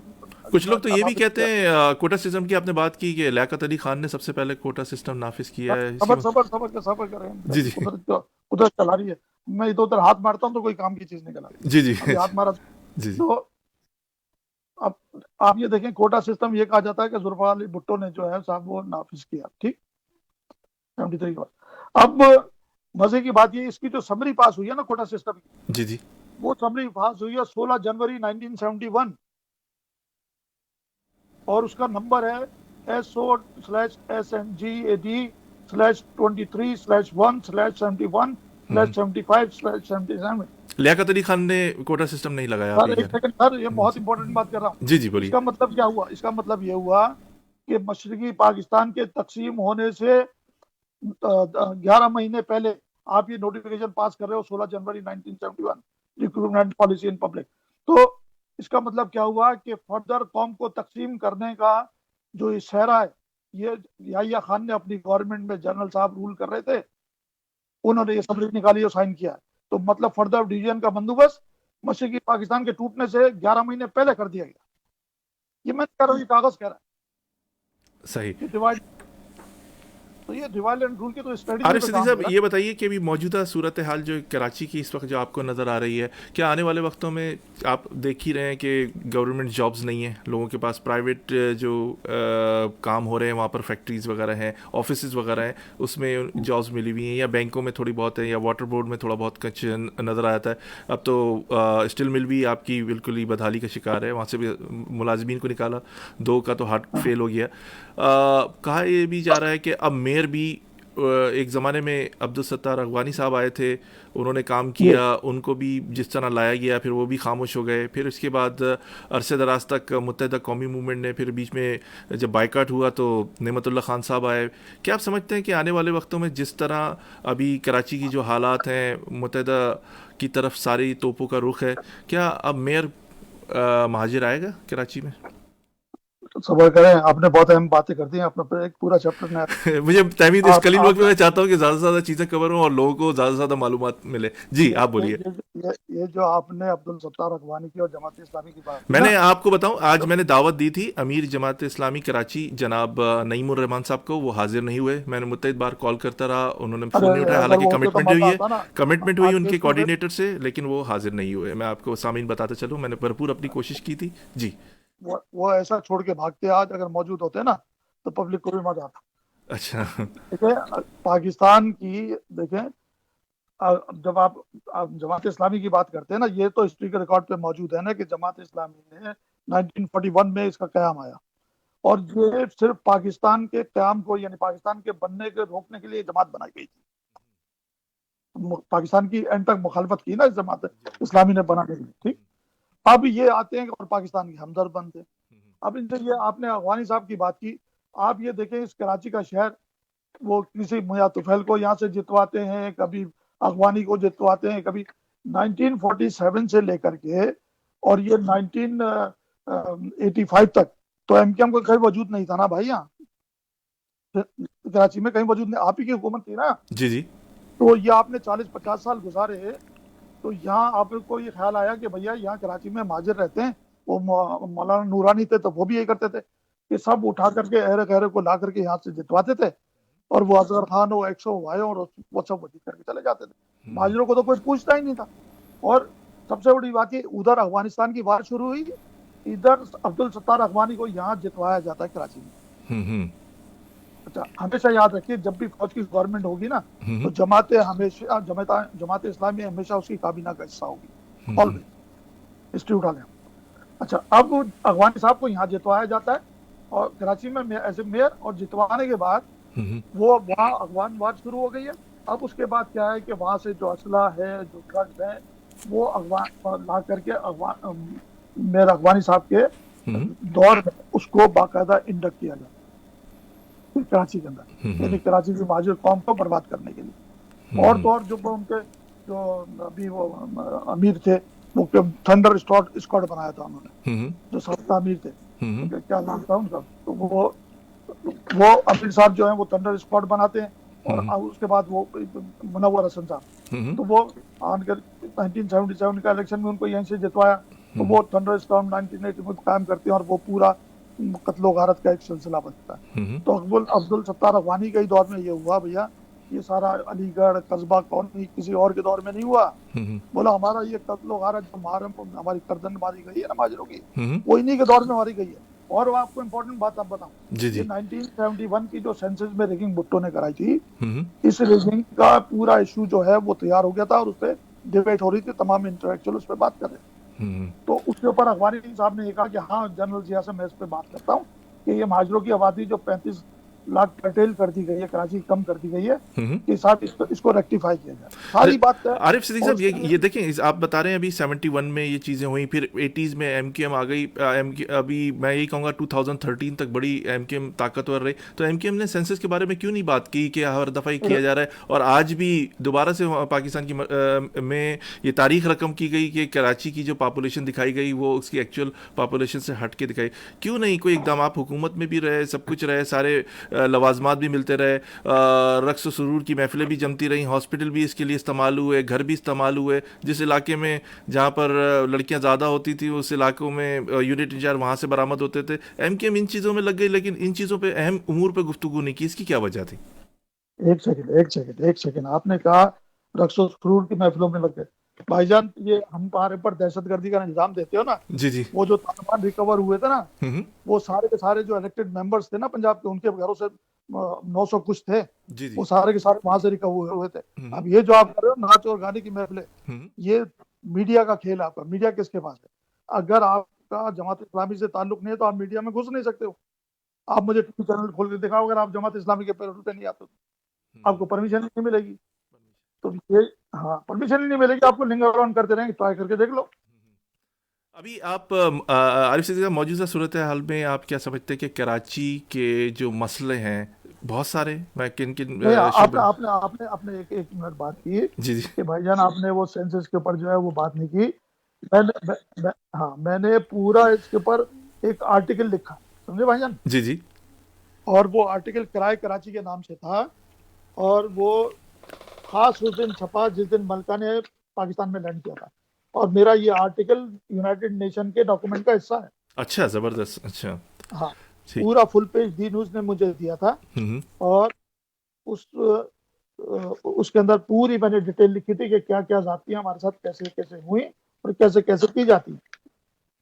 कुछ लोग तो ये भी कहते हैं कोटा सिस्टम की आपने बात की कि लियाकत अली खान ने सबसे पहले कोटा सिस्टम नाफिज किया है। सबर करें जी जी, कुदरत चला रही है। मैं इधर उधर हाथ मारता हूँ तो कोई काम की चीज निकल आती है। जी जी, हाथ मारा जी जी, तो अब आप ये देखें, कोटा सिस्टम ये कहा जाता है कि जुल्फ़िकार अली भुट्टो ने जो है साहब वो नाफिज किया। ठीक, 73 के बाद। अब मजे की बात ये, इसकी जो समरी पास हुई है ना कोटा सिस्टम की, जी जी, वो समरी पास हुई है 16 जनवरी 1971 और उसका नंबर है SO/SNG/AD/23/1/71/75/77। लियाकत अली खान ने कोटा सिस्टम नहीं लगाया। सर एक सेकंड सर, ये बहुत इंपॉर्टेंट बात कर रहा हूँ। जी जी, बोलिए। इसका मतलब क्या हुआ? इसका मतलब ये हुआ कि मशरक़ी पाकिस्तान के तकसीम होने से 11 महीने पहले आप ये नोटिफिकेशन पास कर रहे हो 16 जनवरी 1971, रिक्रूटमेंट पॉलिसी इन पब्लिक। तो इसका मतलब क्या हुआ कि फर्दर कौम को तकसीम करने का जो इशारा है, ये याहिया खान ने अपनी गवर्नमेंट में, जनरल साहब रूल कर रहे थे, उन्होंने ये समरी निकाली और साइन किया। तो मतलब फर्दर डिवीजन का बंदोबस्त मशरक़ी पाकिस्तान के टूटने से 11 महीने पहले कर दिया गया। ये मैं कह रहा हूँ, ये कागज कह रहा है। सही। डिवाइड तो ये डिवाइड एंड रूल की तो स्ट्रेटजी आरिफ पे सिद्दीकी काम साहब, हो रहा ये बताइए कि अभी मौजूदा सूरत हाल जो कराची की इस वक्त जो आपको नज़र आ रही है, क्या आने वाले वक्तों में आप देख ही रहे हैं कि गवर्नमेंट जॉब्स नहीं है, लोगों के पास प्राइवेट जो काम हो रहे हैं वहाँ पर फैक्ट्रीज वगैरह हैं, ऑफिसेज वगैरह हैं, उसमें जॉब्स मिली हुई हैं, या बैंकों में थोड़ी बहुत है, या वाटर बोर्ड में थोड़ा बहुत कुछ नज़र आता है। अब तो स्टील मिल भी आपकी बिल्कुल ही बदहाली का शिकार है, वहाँ से भी मुलाजमीन को निकाला, 2 का तो हार्ट फेल हो गया। कहा ये भी जा रहा है कि अब मेयर भी एक ज़माने में अब्दुल सत्तार अगवानी साहब आए थे, उन्होंने काम किया, उनको भी जिस तरह लाया गया फिर वो भी खामोश हो गए। फिर उसके बाद अरसे दराज तक मुत्तहिदा कौमी मूवमेंट ने, फिर बीच में जब बाइकाट हुआ तो नेमतुल्लाह खान साहब आए। क्या आप समझते हैं कि आने वाले वक्तों में जिस तरह अभी कराची की जो हालात हैं, मुत्तहिदा की तरफ सारी तोपों का रुख है, क्या अब मेयर महाजिर आएगा कराची में? सबर करें, आपने बहुत अहम बातें कर दी हैं, अपना एक पूरा चैप्टर ने मुझे तहमीद इस आप कलील वक्त में आप मैं चाहता हूँ कि ज़्यादा से ज़्यादा चीज़ें कवर हों और लोगों को ज़्यादा से ज़्यादा मालूमात मिले। जी, आप ये बोलिए। ये जो आपने अब्दुल सत्तार अगवानी की और जमात इस्लामी की बात की ना, मैंने आपको बताऊं, आज तो मैंने दावत दी थी अमीर जमात इस्लामी कराची जनाब नईमुर रहमान साहब को, वो हाजिर नहीं हुए। मैंने मुत्तईद बार कॉल करता रहा, उन्होंने अरे फ़ोन नहीं उठाया, अगर हालांकि वो होते तो कमिटमेंट हुई मजा है, आता ना। कमिटमेंट हुई आज उनके केस में कोऑर्डिनेटर से, लेकिन वो हाजिर नहीं हुए। मैं आपको सामीन बताता चलूँ, मैंने भरपूर अपनी कोशिश की थी। जी। वो ऐसा छोड़ के भागते, आज अगर मौजूद होते ना तो पब्लिक को भी मजा आता। अच्छा। देखिए पाकिस्तान की, देखें जब आप जमात इस्लामी की बात करते हैं ना, ये तो हिस्ट्री के रिकॉर्ड पे मौजूद है ना कि जमात इस्लामी ने 1941 में इसका कयाम आया, और ये सिर्फ पाकिस्तान के कयाम को, यानी पाकिस्तान के बनने के रोकने के लिए जमात बनाई गई थी। पाकिस्तान की एंड तक मुखालफत की ना इस जमात इस्लामी ने बनाने के लिए, ठीक। अब ये आते हैं और पाकिस्तान के हमदर्द बनते हैं। अब इनसे, ये आपने अगवानी साहब की बात की, आप ये देखें इस कराची का शहर, वो किसी मियां तुफैल को यहाँ से जितवाते हैं, कभी अगवानी को जितवाते हैं, कभी 1947 से लेकर के और ये 1985 तक तो एमकेएम को कहीं वजूद नहीं था ना भाई, यहाँ कराची में कहीं वजूद नहीं, आप ही की हुकूमत थी ना। जी जी। तो ये आपने 40-50 साल गुजारे, तो यहाँ आपको ये ख्याल आया कि भैया यहाँ कराची में महाजिर रहते हैं, वो मौलाना नूरानी थे तो वो भी ये करते थे कि सब उठा करके अहरे गहरे को ला करके यहाँ से जितवाते थे, और वो अजहर खान हो, 100 भाई और वो सब वो जीत करके चले जाते थे। महाजिरों को तो कोई पूछता ही नहीं था। और सबसे बड़ी बात, ये उधर अफगानिस्तान की बात शुरू हुई, इधर अब्दुल सत्तार अगवानी को यहाँ जितवाया जाता है कराची में। अच्छा, हमेशा याद रखिए, जब भी फौज की गवर्नमेंट होगी ना, तो जमात इस्लामी हमेशा उसकी काबीना का हिस्सा होगी, ऑलवेज, हिस्ट्री उठा लें। अच्छा, अब अगवानी साहब को यहाँ जितवाया जाता है और कराची में ऐसे मेयर, और जितवाने के बाद वो वहाँ अगवान वार शुरू हो गई है। अब उसके बाद क्या है कि वहाँ से जो असला है, जो ड्रग्स है, वो अगवान ला करके मेयर अगवानी साहब के दौर में उसको बाकायदा इंडक्ट किया जाता है कराची के अंदर, यानी कराची की महाजिर कौम को बर्बाद करने के लिए। और तो और जो उनके जो अभी वो अमीर थे, वो थंडर स्क्वाड बनाया था उन्होंने, जो सबका अमीर थे, क्या नाम था उनका, तो वो अमीर साहब जो है वो थंडर स्क्वाड बनाते हैं, और उसके बाद वो मुनव्वर हसन साहब, तो वो आकर 1977 का इलेक्शन में उनको यहीं से जितवाया, तो वो थंडर स्क्वाड 1980 में कायम करते हैं, और वो पूरा कत्लो गारत का एक सिलसिला बनता है। तो अब्दुल सत्तार अगवानी के दौर में ये हुआ भैया, ये सारा अलीगढ़ कस्बा कौन नहीं, किसी और के दौर में नहीं हुआ। बोला हमारा ये कत्लो गारत जो हमारी गर्दन मारी गई है ना महाजिरों की, वो इन्हीं के दौर में मारी गई है। और वो आपको इम्पोर्टेंट बात आप बताऊं, ये 1971 की जो सेंसस में रिगिंग भुट्टो ने कराई थी, इस रिगिंग का पूरा इशू जो है वो तैयार हो गया था, और उस पर डिबेट हो रही थी, तमाम इंटेलेक्चुअल उस पर बात कर रहे थे। तो उसके ऊपर अगवानी साहब ने कहा कि हाँ जनरल जिया से मैं इस पे बात करता हूँ कि ये महाजिरों की आबादी जो 35 लाख कर्टेल कर दी गई है, कराची कम कर दी गई है, कि साथ इसको रेक्टिफाई किया जाए, सारी बात है। आरिफ सिद्दीकी साहब, ये देखें, आप बता रहे हैं अभी 71 में ये चीज़ें हुई, फिर 80s में एमकेएम आ गई, अभी मैं यही कहूँगा 2013 तक बड़ी एमकेएम ताकतवर रही। तो एमकेएम ने सेंसस के बारे में क्यों नहीं बात की कि हर दफ़ा ही किया जा रहा है, और आज भी दोबारा से पाकिस्तान की में ये तारीख रकम की गई कि कराची की जो पॉपुलेशन दिखाई गई वो उसकी एक्चुअल पॉपुलेशन से हट के दिखाई, क्यों नहीं कोई इकदाम? आप हुकूमत में भी रहे, सब कुछ रहे, सारे लवाजमात भी मिलते रहे, रक्स सुरूर की महफिलें भी जमती रहीं, हॉस्पिटल भी इसके लिए इस्तेमाल हुए, घर भी इस्तेमाल हुए, जिस इलाके में जहाँ पर लड़कियाँ ज़्यादा होती थी उस इलाकों में यूनिट इंचार्ज वहाँ से बरामद होते थे। एमकेएम इन चीज़ों में लग गई, लेकिन इन चीज़ों पे अहम उमूर पे गुफ्तगू नहीं की, इसकी क्या वजह थी? एक सेकंड आपने कहा रक्सो सुरूर की महफिलों में लग गए। भाईजान ये हम हमारे पर दहशतगर्दी का इल्जाम देते हो ना, जी जी। वो जो तालिबान रिकवर हुए थे ना, हम्म। वो सारे के सारे जो इलेक्टेड मेंबर्स थे ना पंजाब के, उनके घरों से 900 कुछ थे, जी जी। वो सारे के सारे वहां से रिकवर हुए थे। हम्म। अब ये जो आप कर रहे हो नाच और गाने की महफिलें, हम्म। ये मीडिया का खेल है आपका। मीडिया किसके पास है? अगर आपका जमात इस्लामी से ताल्लुक नहीं है तो आप मीडिया में घुस नहीं सकते हो। आप मुझे टीवी चैनल खोल के दिखाओ, अगर आप जमात इस्लामी के पैरोल पे नहीं आते तो आपको परमिशन नहीं मिलेगी। तो ये, हाँ, परमिशन ही नहीं मिलेगी आपको, लिंग अराउंड करते रहेंगे, ट्राई करके देख लो। अभी आप आरिफ सिद्दीकी साहब, मौजूदा सूरत हाल में आप क्या समझते हैं कि कराची के जो मसले हैं बहुत सारे, मैं किन किन नहीं, आपने शोबे। आपने आपने आपने एक मिनट बात की जी जी। कि भाईजान आपने वो सेंसस के ऊपर जो है वो बात नहीं की। हाँ, मैंने पूरा इसके ऊपर एक आर्टिकल लिखा, समझे भाईजान? जी जी। और वो आर्टिकल किराए कराची के नाम से था, और वो खास उस दिन छपा जिस दिन मलका ने पाकिस्तान में लैंड किया था। और मेरा ये आर्टिकल यूनाइटेड नेशन के डॉक्यूमेंट का हिस्सा है। अच्छा, ज़बरदस्त। अच्छा। हाँ, ठीक। पूरा फुल पेज डी न्यूज ने मुझे दिया था। हम्म। और उस उसके अंदर पूरी मैंने डिटेल लिखी थी कि क्या क्या जातियां हमारे साथ कैसे कैसे हुई और कैसे कैसे की जाती हैं।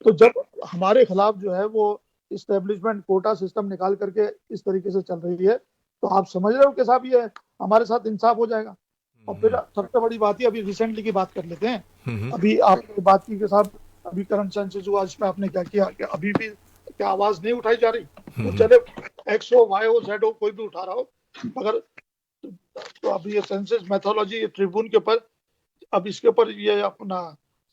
तो जब हमारे खिलाफ जो है वो इस्टेब्लिशमेंट कोटा सिस्टम निकाल करके इस तरीके से चल रही है, तो आप समझ रहे हो कि साहब ये हमारे साथ इंसाफ हो जाएगा। और फिर सबसे बड़ी बात ही, अभी रिसेंटली की बात कर लेते हैं। अभी आपने बात की कि साहब अभी करंट सेंसस हुआ, इसमें आपने क्या किया कि अभी भी क्या आवाज नहीं उठाई जा रही? वो चले एक्स हो, वाई हो, जेड हो, कोई भी उठा रहा हो, मगर तो अभी ये सेंसस मेथोलॉजी ट्रिब्यून के ऊपर, अब इसके ऊपर ये अपना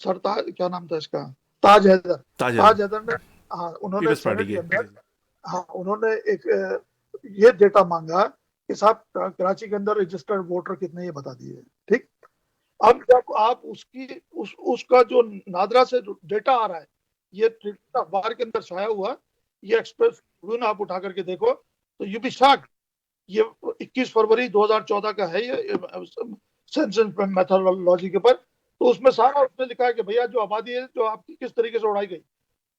सरताज, क्या नाम था इसका, ताज हैदर, ताज हैदर ने, हाँ, उन्होंने पीपल्स पार्टी सेनेट के के। अंदर, हाँ, उन्होंने एक ये डेटा मांगा कि साहब कराची के अंदर रजिस्टर्ड वोटर कितने, ये बता दिए। ठीक, अब जब आप उसका जो नादरा से डेटा आ रहा है, ये अखबार के अंदर छाया हुआ, ये एक्सप्रेस ट्रिब्यून आप उठा करके देखो तो यू बी शॉक्ड। ये 21 फरवरी 2014 का है, ये सेंसस मेथोडोलॉजी के ऊपर। तो उसमें सारा उसमें लिखा है कि भैया जो आबादी है जो आपकी किस तरीके से उड़ाई गई,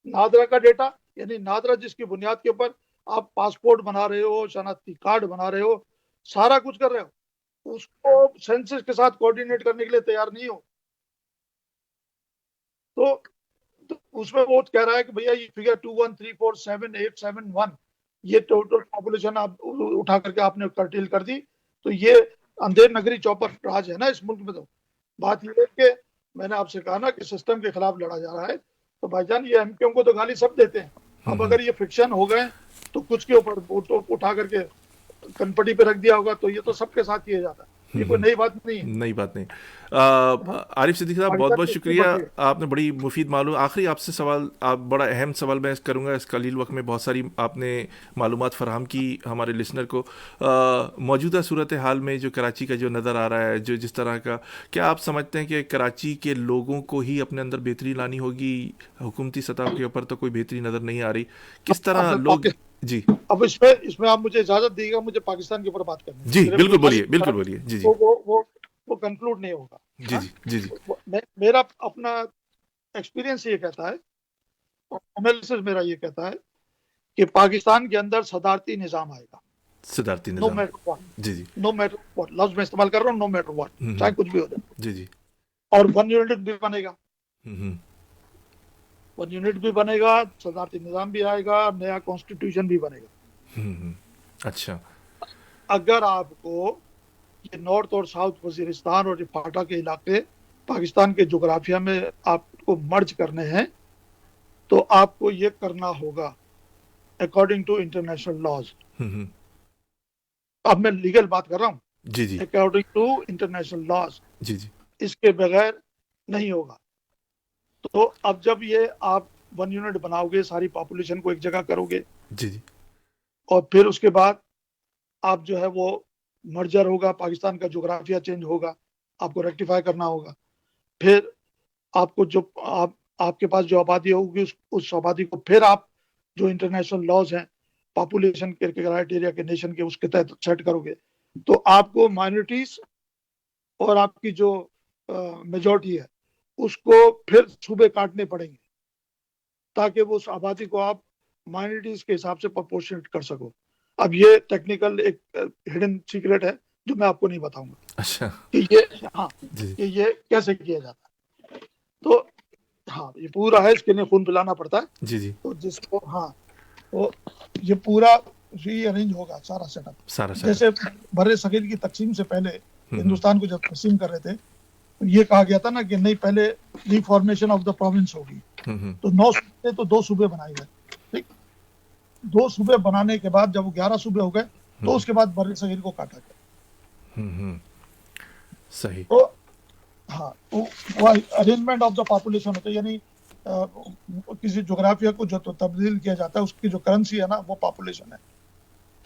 नादरा का डेटा, यानी नादरा जिसकी बुनियाद के ऊपर आप पासपोर्ट बना रहे हो, शनाख्ती कार्ड बना रहे हो, सारा कुछ कर रहे हो, उसको सेंसस के साथ कोऑर्डिनेट करने के लिए तैयार नहीं हो। तो उसमें वो कह रहा है कि भैया ये फिगर 21347,871, ये टोटल पॉपुलेशन आप उठा करके आपने कर्टेल कर दी। तो ये अंधेर नगरी चौपर राज है ना इस मुल्क में। तो बात ये है कि मैंने आपसे कहा ना कि सिस्टम के खिलाफ लड़ा जा रहा है। तो भाईजान ये एमपीओ को तो गाली सब देते हैं, अब अगर ये फिक्शन हो गए तो कुछ के ऊपर उठा करके कनपटी पे रख दिया होगा, तो ये तो सबके साथ किया जाता है, ये कोई नई बात नहीं है। नई बात नहीं। आरिफ सिद्दीकी साहब, बहुत बहुत शुक्रिया, आपने बड़ी मुफीद मालूम। आखिरी आपसे सवाल, आप बड़ा अहम सवाल मैं करूँगा, इस कलील वक्त में बहुत सारी आपने मालूमात फराहम की हमारे लिसनर को। मौजूदा सूरत हाल में जो कराची का जो नज़र आ रहा है, जो जिस तरह का, क्या आप समझते हैं कि कराची के लोगों को ही अपने अंदर बेहतरी लानी होगी? हुकूमती सतह के ऊपर तो कोई बेहतरी नज़र नहीं आ रही, किस तरह लोग। जी, अब इसमें आप मुझे इजाजत दीजिएगा, मुझे पाकिस्तान के ऊपर बात करनी है। जी बिल्कुल बोलिए, बिल्कुल बोलिए। जी जी। वो कंक्लूड नहीं होगा। जी जी। जी जी। मेरा अपना एक्सपीरियंस ये कहता है, एनालिसिस मेरा ये कहता है कि पाकिस्तान के अंदर सदारती निजाम आएगा, सदारती नो निजाम। Matter what. जी जी। नो मैटर व्हाट लफ्ज मैं इस्तेमाल कर रहा हूँ, नो मैटर व्हाट, चाहे कुछ भी हो जाए। जी जी। और वन यूनिट भी बनेगा, वन यूनिट भी बनेगा, सदारती निजाम भी आएगा, नया कॉन्स्टिट्यूशन भी बनेगा। अच्छा। अगर आपको ये नॉर्थ और साउथ वजीरिस्तान और ये फाटा के इलाके पाकिस्तान के जोग्राफिया में आपको मर्ज करने हैं, तो आपको ये करना होगा अकॉर्डिंग टू इंटरनेशनल लॉज। अब मैं लीगल बात कर रहा हूँ। जी जी। अकॉर्डिंग टू इंटरनेशनल लॉज, जी जी। इसके बगैर नहीं होगा। तो अब जब ये आप वन यूनिट बनाओगे, सारी पॉपुलेशन को एक जगह करोगे, जी जी। और फिर उसके बाद आप जो है वो मर्जर होगा, पाकिस्तान का जोग्राफिया चेंज होगा, आपको रेक्टिफाई करना होगा। फिर आपको जो आपके पास जो आबादी होगी उस आबादी को फिर आप जो इंटरनेशनल लॉज हैं पॉपुलेशन के क्राइटेरिया के नेशन के, उसके तहत सेट करोगे। तो आपको माइनॉरिटीज और आपकी जो मेजॉरिटी है उसको फिर सूबे काटने पड़ेंगे, ताकि वो उस आबादी को आप माइनॉरिटीज के हिसाब से प्रोपोर्शनेट कर सको। अब ये टेक्निकल एक हिडन सीक्रेट है जो मैं आपको नहीं बताऊंगा अच्छा कि ये, हाँ, जी कि ये कैसे किया जाता है। तो हाँ, ये पूरा है, इसके लिए खून पिलाना पड़ता है। जी जी तो जिसको, हाँ, तो ये पूरा रीअरेंज होगा सारा सेटअप। सारा सेटअप जैसे बर्रे सगीर की तकसीम से पहले हिंदुस्तान को जब तकसीम कर रहे थे, तो ये कहा गया था ना कि नहीं, पहले रिफॉर्मेशन ऑफ द प्रोविंस होगी। तो 9 सूबे, तो 2 सूबे बनाए गए, ठीक। 2 सूबे बनाने के बाद जब वो 11 सूबे हो गए, तो उसके बाद बर्रे सगीर को काटा गया। सही। तो हाँ, तो अरेंजमेंट ऑफ द पॉपुलेशन होता है, यानी किसी जोग्राफिया को जो तो तब्दील किया जाता है, उसकी जो करेंसी है ना, वो पॉपुलेशन है।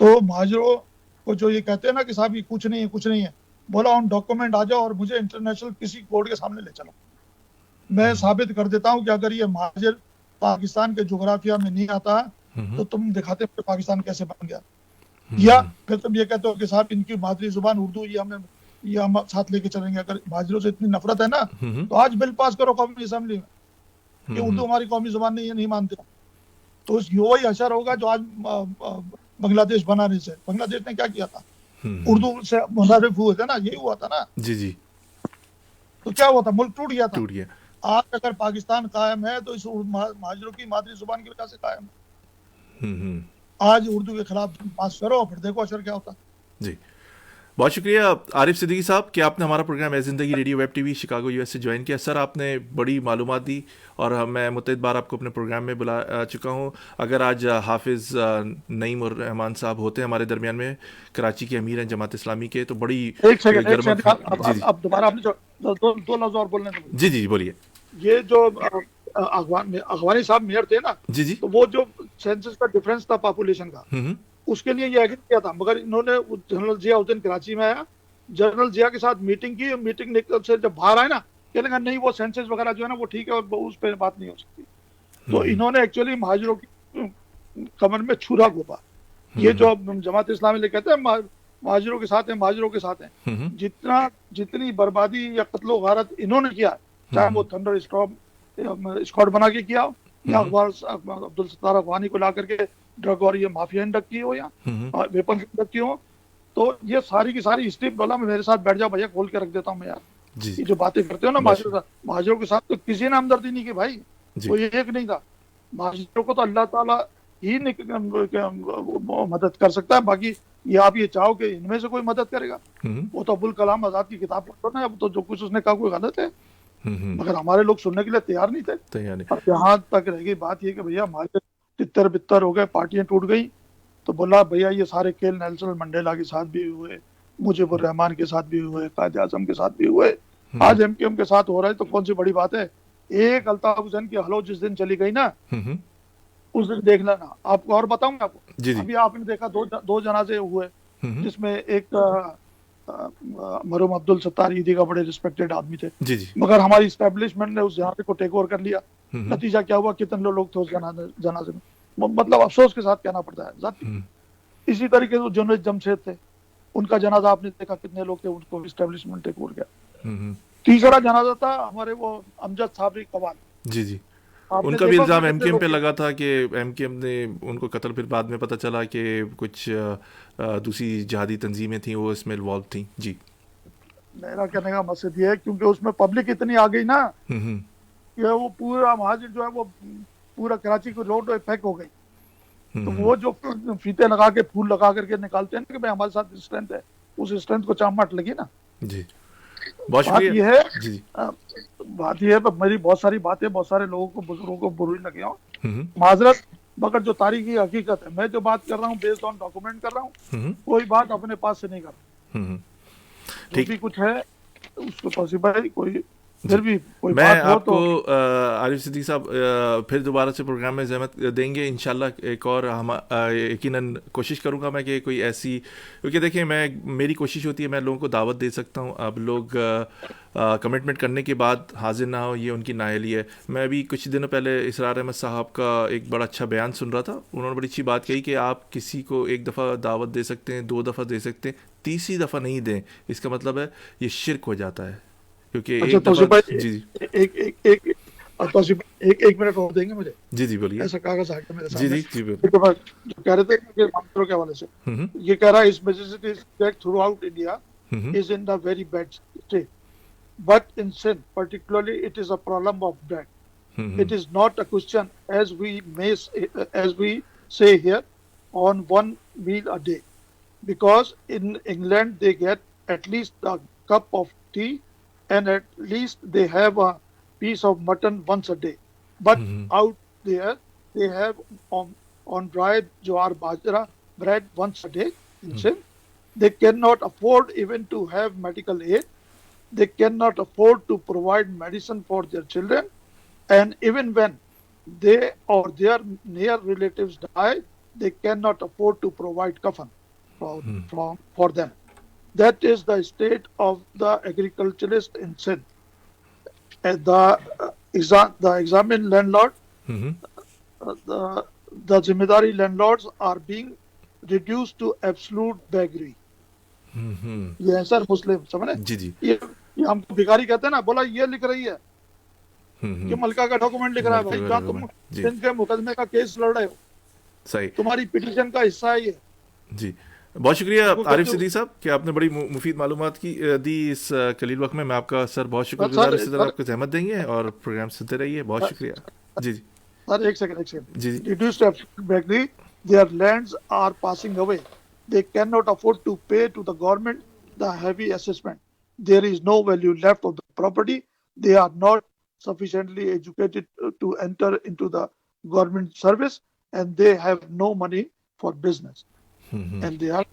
तो महाजरों को जो ये कहते हैं ना कि साहब ये कुछ नहीं है, कुछ नहीं है, बोला ऑन डॉक्यूमेंट आ जाओ और मुझे इंटरनेशनल किसी कोर्ट के सामने ले चलो, मैं साबित कर देता हूँ कि अगर ये महाजर पाकिस्तान के जोग्राफिया में नहीं आता है, तो तुम दिखाते हो पाकिस्तान कैसे बन गया। या फिर तुम ये कहते हो कि साहब इनकी मादरी जुबान उर्दू, ये हम साथ लेके चलेंगे। अगर महाजरों से इतनी नफरत है ना, तो आज बिल पास करो कौमी असेंबली में कि उर्दू हमारी कौमी जुबान नहीं है, नहीं मानते। तो वही असर होगा जो आज बांग्लादेश बनाने से, बांग्लादेश ने क्या किया था, उर्दू से मुनहरिफ हुए थे ना, यही हुआ था ना। जी जी। तो क्या हुआ था, मुल्क टूट गया था। टूट गया। आज अगर पाकिस्तान कायम है तो इस महाजरों की मादरी जुबान की वजह से कायम है। आज उर्दू के खिलाफ पास करो, फिर देखो असर क्या होता है। जी, बहुत शुक्रिया आरिफ सिद्दीकी साहब कि आपने हमारा प्रोग्राम ए ज़िंदगी radio web TV Chicago US से ज्वाइन किया। सर, आपने बड़ी मालूमात दी और मैं मुतअद्दिद बार आपको अपने प्रोग्राम में बुला चुका हूँ। अगर आज हाफिज़ नईम उर रहमान साहब होते हैं हमारे दरमियान में, कराची के अमीर हैं जमात इस्लामी के, तो बड़ी एक सेकंड अब दोबारा आपने जो दो लफ्ज़ और बोलने थे। जी जी बोलिए। ये जो अगवानी साहब मेयर थे ना, जी जी, तो वो जो सेंसस का डिफरेंस था पॉपुलेशन का, उसके लिए ये एग्री किया था, मगर इन्होंने जनरल जिया उस दिन कराची में आया, जनरल जिया के साथ मीटिंग की, मीटिंग निकल से जब बाहर आए ना, कहने लगा नहीं वो सेंसस वगैरह जो है ना वो ठीक है और उस पर बात नहीं हो सकती। तो इन्होंने एक्चुअली महाजरों की कमर में छुरा घोपा। ये जो जमात इस्लामी ले कहते हैं महाजरों के साथ है, महाजरों के साथ है, जितनी बर्बादी या कत्लो गारत इन्होंने किया, चाहे वो थंडर स्क्वाड बना के किया हो, या अब्दुल सत्तार अफगानी को ला करके ड्रग और ये माफिया इंडक्ट की हो, या वेपन इंडक्ट की हो, तो ये सारी की सारी हिस्ट्री बोला, मेरे साथ बैठ जाओ भैया, खोल के रख देता हूँ मैं यार। ये जो बातें करते हो ना महाजरों के साथ, तो किसी ने हमदर्दी नहीं की भाई, वो ये एक नहीं था। महाजरों को तो अल्लाह ताला ही मदद कर सकता है, बाकी ये आप ये चाहो कि इनमें से कोई मदद करेगा, वो तो अब्दुल कलाम आजाद की किताब पढ़ो ना, अब तो जो कुछ उसने कहा कोई गलत है, मगर हमारे लोग सुनने के लिए तैयार नहीं थे। अब यहाँ तक रह गई बात ये कि भैया हमारे तितर बितर हो गए, पार्टियां टूट गई, तो बोला भैया ये सारे खेल नेल्सन मंडेला के साथ भी हुए, मुजीबुर रहमान के साथ भी हुए, कायद आजम के साथ भी हुए, आज एमकेएम के साथ हो रहा है, तो कौन सी बड़ी बात है। एक अल्ताफ हुसैन की हलो जिस दिन चली गई ना, उस दिन देख लेना। आपको और बताऊंगा आपको, अभी आपने देखा दो जनाजे हुए, जिसमें एक मरहूम अब्दुल सत्तार ईदी का बड़े रिस्पेक्टेड आदमी थे, मगर हमारी इस्टेब्लिशमेंट ने उस जनाजे को टेक ओवर कर लिया। नतीजा क्या हुआ, कितने लोग थे उस जनाजे में, मतलब अफसोस के साथ कहना पड़ता है। इसी तरीके से जुनैद जमशेद थे, उनका जनाजा आपने देखा, कितने लोग थे, उनको इस्टेब्लिशमेंट टेक ओवर किया। तीसरा जनाजा था हमारे वो अमजद साबरी कवाल, जी जी, उनका भी इल्जाम एमकेएम पे लगा था कि एमकेएम ने उनको कत्ल, फिर बाद में पता चला कि कुछ दूसरी जिहादी तंजीमें थी वो इसमें इन्वॉल्व थी। जी, मेरा कहने का मकसद ये है क्योंकि उसमें पब्लिक इतनी आ गई ना कि वो पूरा महाजिर जो है वो पूरा कराची को रोड पे पैक हो गई। तो वो जो फीते लगा के फूल लगा करके निकालते हैं कि भाई हमारे साथ स्ट्रेंथ है, उस स्ट्रेंथ को चामाट लगी ना। जी, बहुत शुक्रिया। बात ये है मेरी बहुत सारी बातें बहुत सारे लोगों को, बुजुर्गों को बुरी लगी हो, माजरत, मगर जो तारीखी हकीकत है, मैं जो बात कर रहा हूँ बेस्ड ऑन डॉक्यूमेंट कर रहा हूँ, कोई बात अपने पास से नहीं कर रहा। जो भी कुछ है उसको पॉसिबल कोई फिर भी कोई मैं बात हो आपको तो आरिफ सिद्दीकी साहब फिर दोबारा से प्रोग्राम में ज़हमत देंगे इंशाल्लाह। एक और हम यकीनन कोशिश करूंगा मैं कि कोई ऐसी, क्योंकि देखिए मेरी कोशिश होती है मैं लोगों को दावत दे सकता हूं, अब लोग कमिटमेंट करने के बाद हाजिर ना हो ये उनकी नाअहली है। मैं अभी कुछ दिनों पहले इसरार अहमद साहब का एक बड़ा अच्छा बयान सुन रहा था, उन्होंने बड़ी अच्छी बात कही कि आप किसी को एक दफ़ा दावत दे सकते हैं, 2 दफ़ा दे सकते हैं, तीसरी दफ़ा नहीं दें, इसका मतलब है ये शिर्क हो जाता है। क्योंकि अच्छा एक मिनट रोक देंगे मुझे? जी जी बोलिए। ऐसा कागज आ गया मेरे सामने। जी जी जो कह रहे थे कि मामलों के हवाले से ये कह रहा है इस message through out India is in a very bad state. But in Sindh, particularly, it is a problem of bread. It is not a question, as we say here, on one meal a day, because in England they get at least a cup of tea, and at least they have a piece of mutton once a day. But out there they have on dry jowar bajra bread once a day in Sindh. They cannot afford even to have medical aid. They cannot afford to provide medicine for their children. And even when they or their near relatives die, they cannot afford to provide kafan for them. That is the state of the agriculturalist in Sindh. And the examined landlord, the Zimmedari landlords are being reduced to absolute beggary. ये है sir मुस्लिम, समझे? जी जी ये हमको भिखारी कहते हैं ना, बोला ये लिख रही है कि मलका का डॉक्यूमेंट लिख रहा है, भाई जहाँ तुम जी। सिंध के मुकदमे का केस लड़ रहे हो, सही तुम्हारी पिटीशन का हिस्सा है ये। जी। बहुत शुक्रिया वो आरिफ जो- सिद्दीकी साहब कि आपने बड़ी मुफीद मालूमात की दी इस कलील वक्त में। मैं आपका सर बहुत सर, शुक्रगुजार, इसी तरह सर- आपको जहमत देंगे और प्रोग्राम सुनते रहिए। बहुत शुक्रिया। जी जी सर एक सेकंड जी जी reduced to absolute beggary, their lands are passing away. They cannot afford to pay to the government the heavy assessment. There is no value left of the property. They are not sufficiently educated to enter into the government service, and they have no money for business. And they are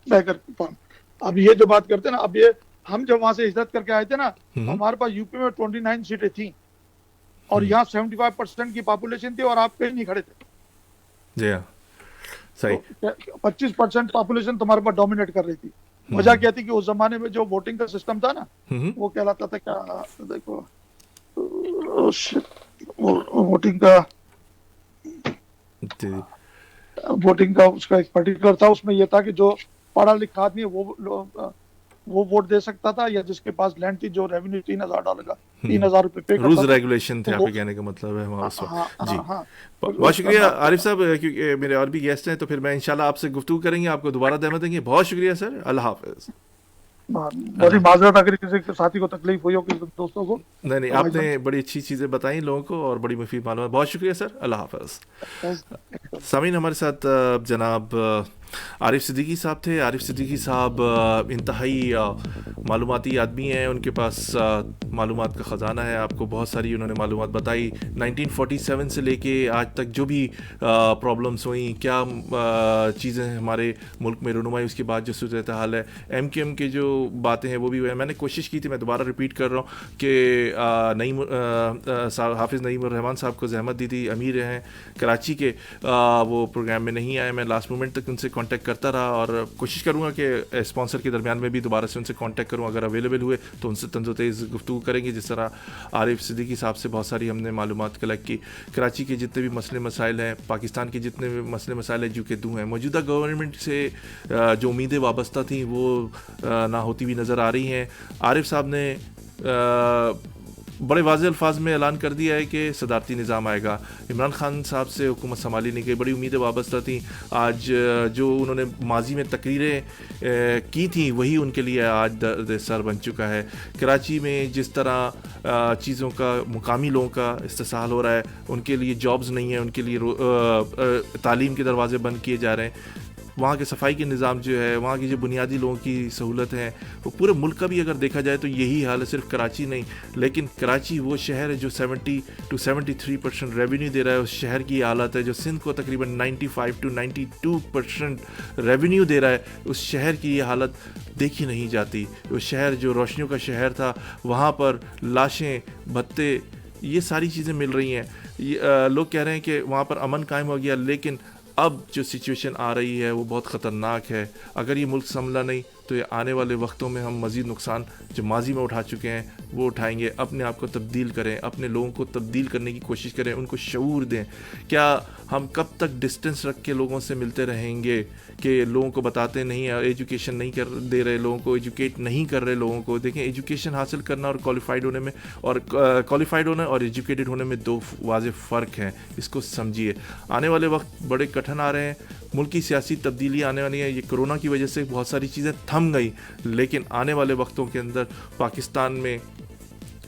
beggar farm. अब ये जो बात करते हैं ना, अब ये हम जब वहां से हिजरत करके आए थे ना, हमारे पास यूपी में 29 सीटें थी और यहाँ 75% की पॉपुलेशन थी और आप कहीं नहीं खड़े थे। जी हाँ सही 25% पॉपुलेशन तुम्हारे पास डोमिनेट कर रही थी। वजह क्या थी कि उस जमाने में जो वोटिंग का सिस्टम था ना, वो कहलाता था क्या, देखो वोटिंग जी का उसका एक पर्टिकुलर था, उसमें यह था कि जो पढ़ा लिखा आदमी है वो वोट दे सकता था, या जिसके पास लैंड थी जो रेवेन्यू $3,000 का 3,000 रुपए पे रूल्स करता था। रेगुलेशन थे, तो आपके कहने का मतलब है वहाँ उस हाँ, वक्त। जी हाँ। बहुत शुक्रिया आरिफ साहब, क्योंकि मेरे और भी गेस्ट हैं तो फिर मैं इंशाल्लाह आपसे गुफ्तगू करेंगे, आपको दोबारा दहमत देंगे। बहुत शुक्रिया सर, अल्लाह हाफिज। बड़ी माजरत अगर किसी के साथी को तकलीफ हुई हो, किसी दोस्तों को। नहीं नहीं, तो भाई आपने बड़ी अच्छी चीज़ें बताई लोगों को और बड़ी मुफीद मालूमात। बहुत शुक्रिया सर, अल्लाह हाफिज। सामीन, हमारे साथ जनाब आरिफ सिद्दीकी साहब थे। आरिफ सिद्दीकी साहब इंतहाई मालूमाती आदमी हैं, उनके पास मालूमात का ख़जाना है। आपको बहुत सारी उन्होंने मालूमात बताई 1947 से लेके आज तक जो भी प्रॉब्लम्स हुई, क्या चीज़ें हमारे मुल्क में रुनुमाई, उसके बाद जो सूरत हाल है, MQM के जो बातें हैं वो भी हुए हैं। मैंने कोशिश की थी, मैं दोबारा रिपीट कर रहा हूँ कि हाफिज़ नईम रहमान साहब को जहमत दी थी, अमीर हैं कराची के, वो प्रोग्राम में नहीं आए। मैं लास्ट मोमेंट तक उनसे कांटेक्ट करता रहा और कोशिश करूंगा कि स्पॉन्सर के दरमियान में भी दोबारा से उनसे कांटेक्ट करूं, अगर अवेलेबल हुए तो उनसे तंज़ो तेज़ गुफ्तगू करेंगे। जिस तरह आरिफ सिद्दीकी साहब से बहुत सारी हमने मालूमात कलेक्ट की, कराची के जितने भी मसले मसाइल हैं, पाकिस्तान के जितने भी मसले मसाइल हैं जो कि दूँ हैं, मौजूदा गवर्नमेंट से जो उम्मीदें वाबस्ता थी वो ना होती हुई नज़र आ रही हैं। आरिफ साहब ने बड़े वाज़े अल्फाज में ऐलान कर दिया है कि सदारती निज़ाम आएगा। इमरान खान साहब से हुकूमत संभाली नहीं गई, बड़ी उम्मीदें वाबस्ता थी। आज जो उन्होंने माजी में तकरीरें की थी वही उनके लिए आज दर्द सर बन चुका है। कराची में जिस तरह चीज़ों का, मुकामी लोगों का इस्तेसाल हो रहा है, उनके लिए जॉब्स नहीं है, उनके लिए तालीम के दरवाजे बंद किए जा रहे हैं। वहाँ के सफाई के निज़ाम जो है, वहाँ की जो बुनियादी लोगों की सहूलत है, वो पूरे मुल्क का भी अगर देखा जाए तो यही हाल है, सिर्फ कराची नहीं। लेकिन कराची वो शहर है जो 70 to 73% रेवेन्यू दे रहा है, उस शहर की हालत है। जो सिंध को तकरीबन 95 to 92% रेवेन्यू दे रहा है, उस शहर की ये हालत देखी नहीं जाती। वो शहर जो रोशनियों का शहर था, वहाँ पर लाशें, भत्ते, ये सारी चीज़ें मिल रही हैं। लोग कह रहे हैं कि वहाँ पर अमन कायम हो गया, लेकिन अब जो सिचुएशन आ रही है वो बहुत ख़तरनाक है। अगर ये मुल्क संभला नहीं तो ये आने वाले वक्तों में हम मज़ीद नुकसान जो माजी में उठा चुके हैं वो उठाएंगे। अपने आप को तब्दील करें, अपने लोगों को तब्दील करने की कोशिश करें, उनको शऊर दें। क्या हम कब तक डिस्टेंस रख के लोगों से मिलते रहेंगे कि लोगों को बताते नहीं है, एजुकेशन नहीं कर दे रहे, लोगों को एजुकेट नहीं कर रहे लोगों को। देखें, एजुकेशन हासिल करना और क्वालिफाइड होने में, और क्वालिफाइड होना और एजुकेटेड होने में दो वाज़ेह फ़र्क हैं, इसको समझिए। आने वाले वक्त बड़े कठिन आ रहे हैं, मुल्क की सियासी तब्दीली आने वाली है। ये कोरोना की वजह से बहुत सारी चीज़ें थम गई, लेकिन आने वाले वक्तों के अंदर पाकिस्तान में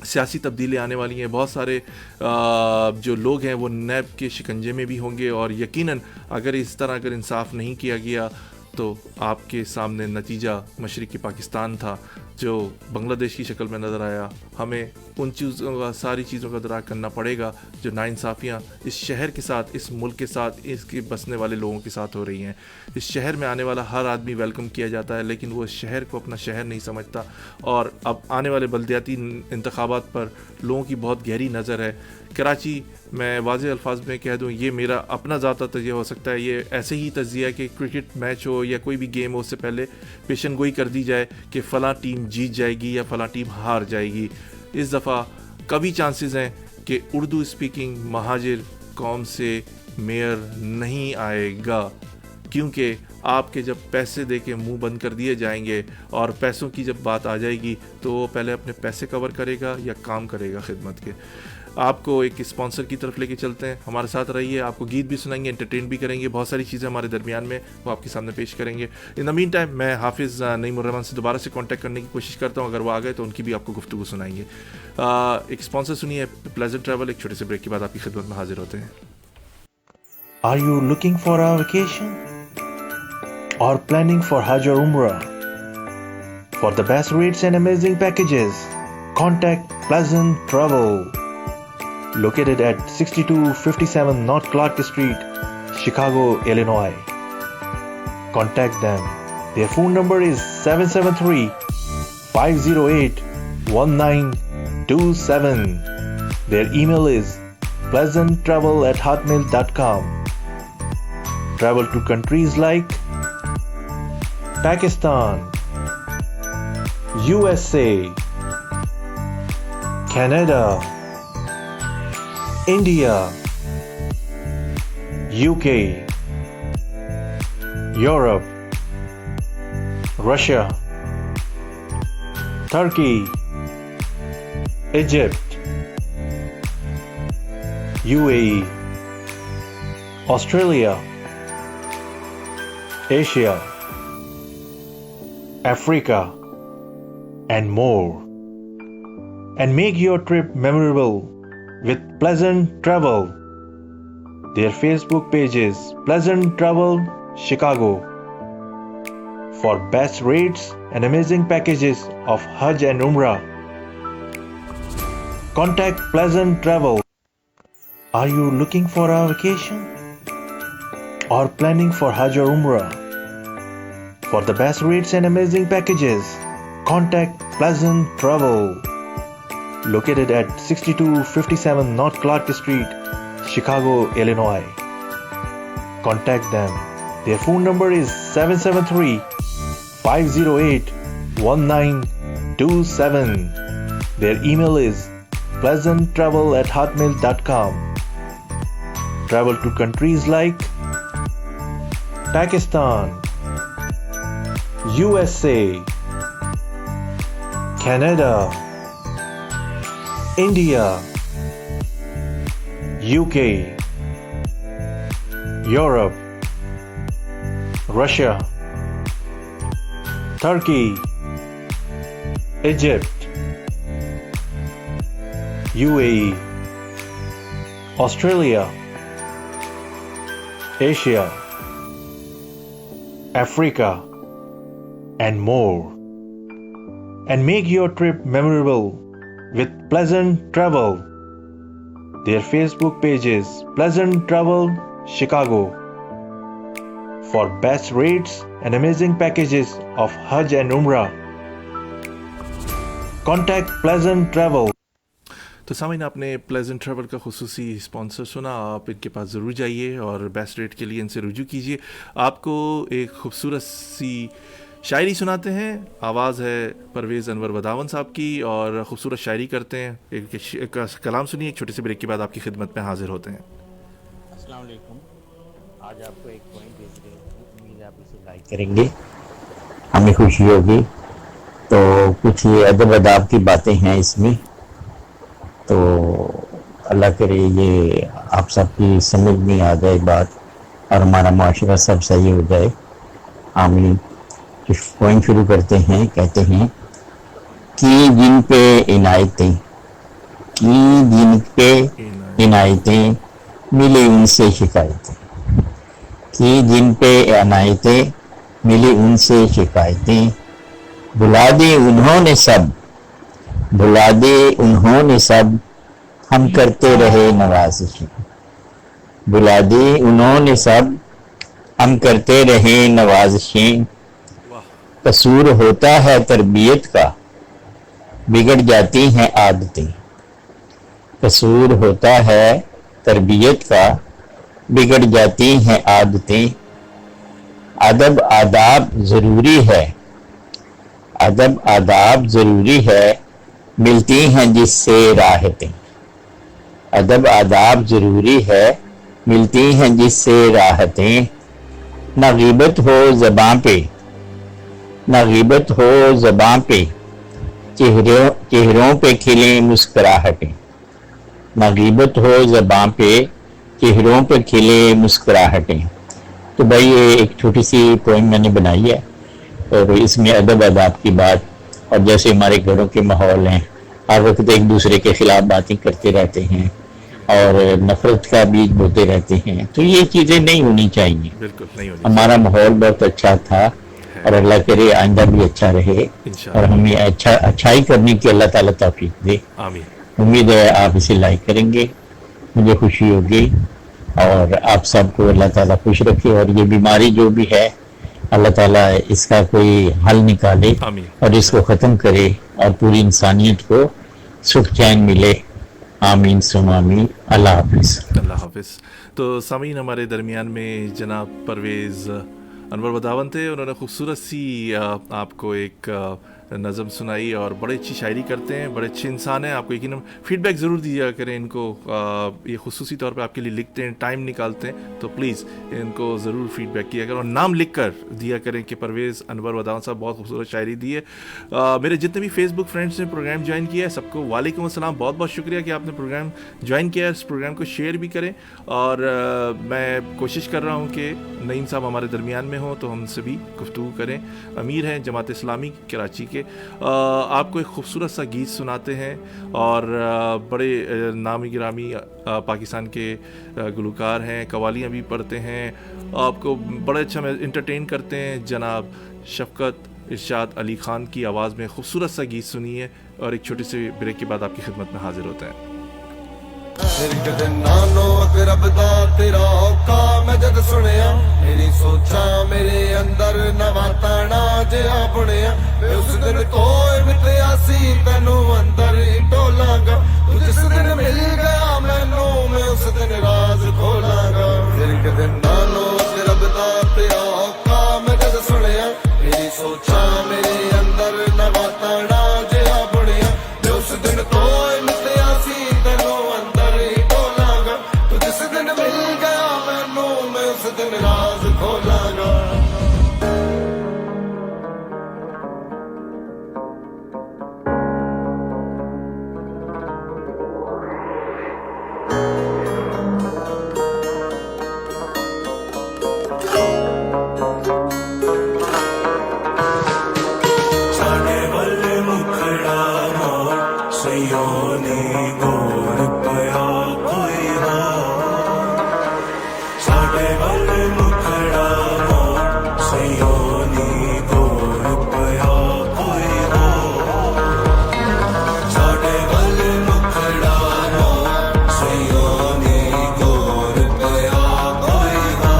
सियासी तब्दीली आने वाली हैं। बहुत सारे जो लोग हैं वो नैब के शिकंजे में भी होंगे, और यकीनन अगर इस तरह अगर इंसाफ नहीं किया गया तो आपके सामने नतीजा मशरिकी पाकिस्तान था जो बांग्लादेश की शक्ल में नज़र आया। हमें उन चीज़ों का, सारी चीज़ों का दराक करना पड़ेगा जो नाइंसाफ़ियाँ इस शहर के साथ, इस मुल्क के साथ, इसके बसने वाले लोगों के साथ हो रही हैं। इस शहर में आने वाला हर आदमी वेलकम किया जाता है, लेकिन वो इस शहर को अपना शहर नहीं समझता। और अब आने वाले बल्दियाती इंतखाबात पर लोगों की बहुत गहरी नज़र है। कराची, मैं वाज़ेह अल्फाज में कह दूँ, ये मेरा अपना ज़ाता तजिया हो सकता है। ये ऐसे ही तजिया है कि क्रिकेट मैच हो या कोई भी गेम हो, उससे पहले पेशन गोई कर दी जाए कि फ़लाँ टीम जीत जाएगी या फ़लाँ टीम हार जाएगी। इस दफ़ा कभी चांसेस हैं कि उर्दू स्पीकिंग महाजिर कौम से मेयर नहीं आएगा, क्योंकि आपके जब पैसे दे के मुँह बंद कर दिए जाएंगे और पैसों की जब बात आ जाएगी तो वो पहले अपने पैसे कवर करेगा या काम करेगा खिदमत के। आपको एक स्पॉन्सर की तरफ लेके चलते हैं, हमारे साथ रहिए। आपको गीत भी सुनाएंगे, एंटरटेन भी करेंगे, बहुत सारी चीज़ें हमारे दरमियान में वो आपके सामने पेश करेंगे। इन द मीन टाइम मैं हाफिज़ नईमुर्रहमान से दोबारा से कांटेक्ट करने की कोशिश करता हूँ। अगर वो आ गए तो उनकी भी आपको गुफ्तगू सुनाएंगे। एक स्पॉन्सर सुनिए, प्लेजेंट ट्रैवल। एक छोटे से ब्रेक के बाद आपकी खिदमत में हाजिर होते हैं। Are you looking for a vacation or planning for Hajj or Umrah? For the best rates and amazing packages, contact Pleasant Travel. Located at 6257 North Clark Street, Chicago, Illinois. Contact them. Their phone number is 773-508-1927. Their email is pleasanttravel@hotmail.com. Travel to countries like Pakistan, USA, Canada, India, UK, Europe, Russia, Turkey, Egypt, UAE, Australia, Asia, Africa, and more. And make your trip memorable with Pleasant Travel. Their Facebook page is Pleasant Travel Chicago. For best rates and amazing packages of Hajj and Umrah, contact Pleasant Travel. Are you looking for a vacation or planning for Hajj or Umrah? For the best rates and amazing packages, contact Pleasant Travel. Located at 6257 North Clark Street, Chicago, Illinois. Contact them. Their phone number is 773-508-1927. Their email is pleasanttravel@hotmail.com. Travel to countries like Pakistan, USA, Canada, India, UK, Europe, Russia, Turkey, Egypt, UAE, Australia, Asia, Africa, and more. And make your trip memorable with Pleasant Travel. Their Facebook page is Pleasant Travel Chicago. For best rates and amazing packages of Hajj and Umrah, contact Pleasant Travel. तो सामीन, आपने pleasant travel का खुसूसी sponsor सुना। आप इनके पास ज़रूर जाइए और बेस्ट रेट के लिए इनसे रुजू कीजिए। आपको एक खूबसूरत सी शायरी सुनाते हैं। आवाज़ है परवेज़ अनवर वदावन साहब की और ख़ूबसूरत शायरी करते हैं। एक कलाम सुनिए। एक छोटे से ब्रेक के बाद आपकी खिदमत में हाजिर होते हैं। अस्सलाम वालेकुम। आज आपको एक पॉइंट भेज रहे हैं, उम्मीद है आप इसे लाइक करेंगे, हमें खुशी होगी। तो कुछ ये अदब अदाब की बातें हैं इसमें, तो अल्लाह करे ये आप सबकी समझ में आ जाए बात और हमारा मुआशरा सब सही हो जाए, आमीन। पॉइंट शुरू करते हैं। कहते हैं कि जिन पे इनायतें, कि जिन पे इनायतें मिली उनसे शिकायतें, कि जिन पे इनायतें मिली उनसे शिकायतें, भुला दी उन्होंने सब, भुला दी उन्होंने सब, हम करते रहे नवाज़िशें, भुला दी उन्होंने सब, हम करते रहे नवाज़िशें। कसूर होता है तरबियत का, बिगड़ जाती हैं आदतें, कसूर होता है तरबियत का, बिगड़ जाती हैं आदतें। अदब आदाब ज़रूरी है, अदब आदाब ज़रूरी है, मिलती हैं जिससे राहतें, अदब आदाब ज़रूरी है, मिलती हैं जिससे राहतें। ना ग़ीबत हो ज़बां पे, ना ग़ीबत हो ज़बां पे, चेहरों पे खिले मुस्कुराहटें, ना ग़ीबत हो ज़बां पे, चेहरों पे खिले मुस्कुराहटें। तो भाई ये एक छोटी सी पोइम मैंने बनाई है और इसमें अदब आदाब की बात, और जैसे हमारे घरों के माहौल हैं, हर वक्त एक दूसरे के खिलाफ बातें करते रहते हैं और नफरत का बीज बोते रहते हैं, तो ये चीज़ें नहीं होनी चाहिए। बिल्कुल नहीं होनी हमारा माहौल बहुत अच्छा था और अल्लाह करे आइंदा भी अच्छा रहे इंशाअल्लाह। और हमें अच्छाई करने की अल्लाह ताला तौफीक दे। आमीन। उम्मीद है आप इसे लाइक करेंगे, मुझे खुशी होगी और आप सबको अल्लाह ताला खुश रखे और ये बीमारी जो भी है अल्लाह ताला इसका कोई हल निकाले आमीन। और इसको ख़त्म करे और पूरी इंसानियत को सुख चैन मिले। आमीन सुम आमीन। अल्लाह हाफिज़। अल्लाह हाफिज़। तो सामीन, हमारे दरमियान में जनाब परवेज़ अनवर बदावन थे। उन्होंने खूबसूरत सी आपको एक नज़म सुनाई और बड़ी अच्छी शायरी करते हैं, बड़े अच्छे इंसान हैं। आपको यकीन फीडबैक ज़रूर दिया करें इनको, ये खुसूसी तौर पे आपके लिए लिखते हैं, टाइम निकालते हैं, तो प्लीज़ इनको ज़रूर फीडबैक किया करें और नाम लिख कर दिया करें कि परवेज़ अनवर बदावन साहब बहुत खूबसूरत शायरी दी है। मेरे जितने भी फेसबुक फ्रेंड्स ने प्रोग्राम ज्वाइन किया है सबको वालेकुम अस्सलाम, बहुत बहुत शुक्रिया कि आपने प्रोग्राम ज्वाइन किया है। इस प्रोग्राम को शेयर भी करें और मैं कोशिश कर रहा हूँ कि नईम साहब हमारे दरमियान में हों तो हमसे भी गुफ्तगू करें। अमीर हैं जमात इस्लामी कराची के, आपको एक खूबसूरत सा गीत सुनाते हैं और बड़े नामी गिरामी पाकिस्तान के गुलकार हैं, कवालियाँ भी पढ़ते हैं, आपको बड़े अच्छा इंटरटेन करते हैं। जनाब शफ़क़त इरशाद अली ख़ान की आवाज़ में खूबसूरत सा गीत सुनिए और एक छोटे से ब्रेक के बाद आपकी खिदमत में हाजिर होते हैं। नानो अकरब दा तेरा औका मैं जद सुनिया, मेरी सोचा मेरे अंदर नवा ताना जिहा बुनिया। मैं उस दिन कोई मिथया सी तेनू अंदर टोलांगा, तू जिस दिन मिल गया मैनू मैं उस दिन राज खोलांगा। फिर कदे नानो अकरब दा तेरा औका मैं जद सुनिया, मेरी सोचा मेरे अंदर नवा ताना जिहा बुनिया। मैं उस दिन कोई मिथया सी तेनू दिन राज खोलांगा। साडे वाले मुखड़ा मोर सैयों ने गोर पया कोई हा, साडे वाले मुखड़ा मोर सैयों ने गोर पया कोई हा, साडे वाले मुखड़ा मोर सैयों ने गोर पया कोई हा।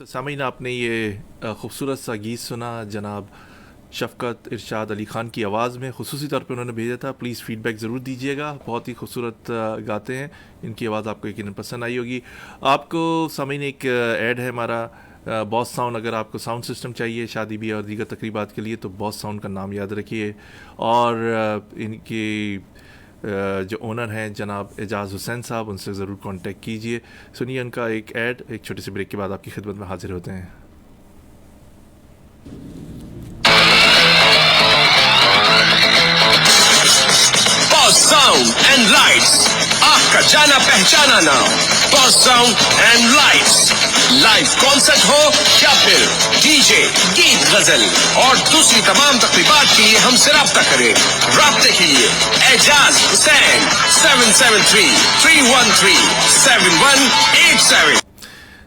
सामीन आपने ये खूबसूरत सा गीत सुना जनाब शफ़क़त इरशाद अली ख़ान की आवाज़ में, ख़ुसूसी तौर पे उन्होंने भेजा था। प्लीज़ फ़ीडबैक ज़रूर दीजिएगा, बहुत ही खूबसूरत गाते हैं, इनकी आवाज़ आपको यकीनन पसंद आई होगी। आपको सामीन एक ऐड है हमारा बॉस साउंड, अगर आपको साउंड सिस्टम चाहिए शादी ब्याह और दीगर तकरीबात के लिए तो बॉस साउंड का नाम याद रखिए। और इनके जो ओनर हैं जनाब एजाज़ हुसैन साहब, उनसे ज़रूर कांटेक्ट कीजिए। सुनिए उनका एक ऐड, एक छोटे से ब्रेक के बाद आपकी खिदमत में हाजिर होते हैं। Boss Sound and Lights, आपका जाना पहचाना नाम Boss Sound and Lights। Live concert हो या फिर डीजे, गीत, गजल और दूसरी तमाम तकरीबात के लिए हमसे राब्ता करें। राब्ते के लिए एजाज हुसैन 773-313-7187।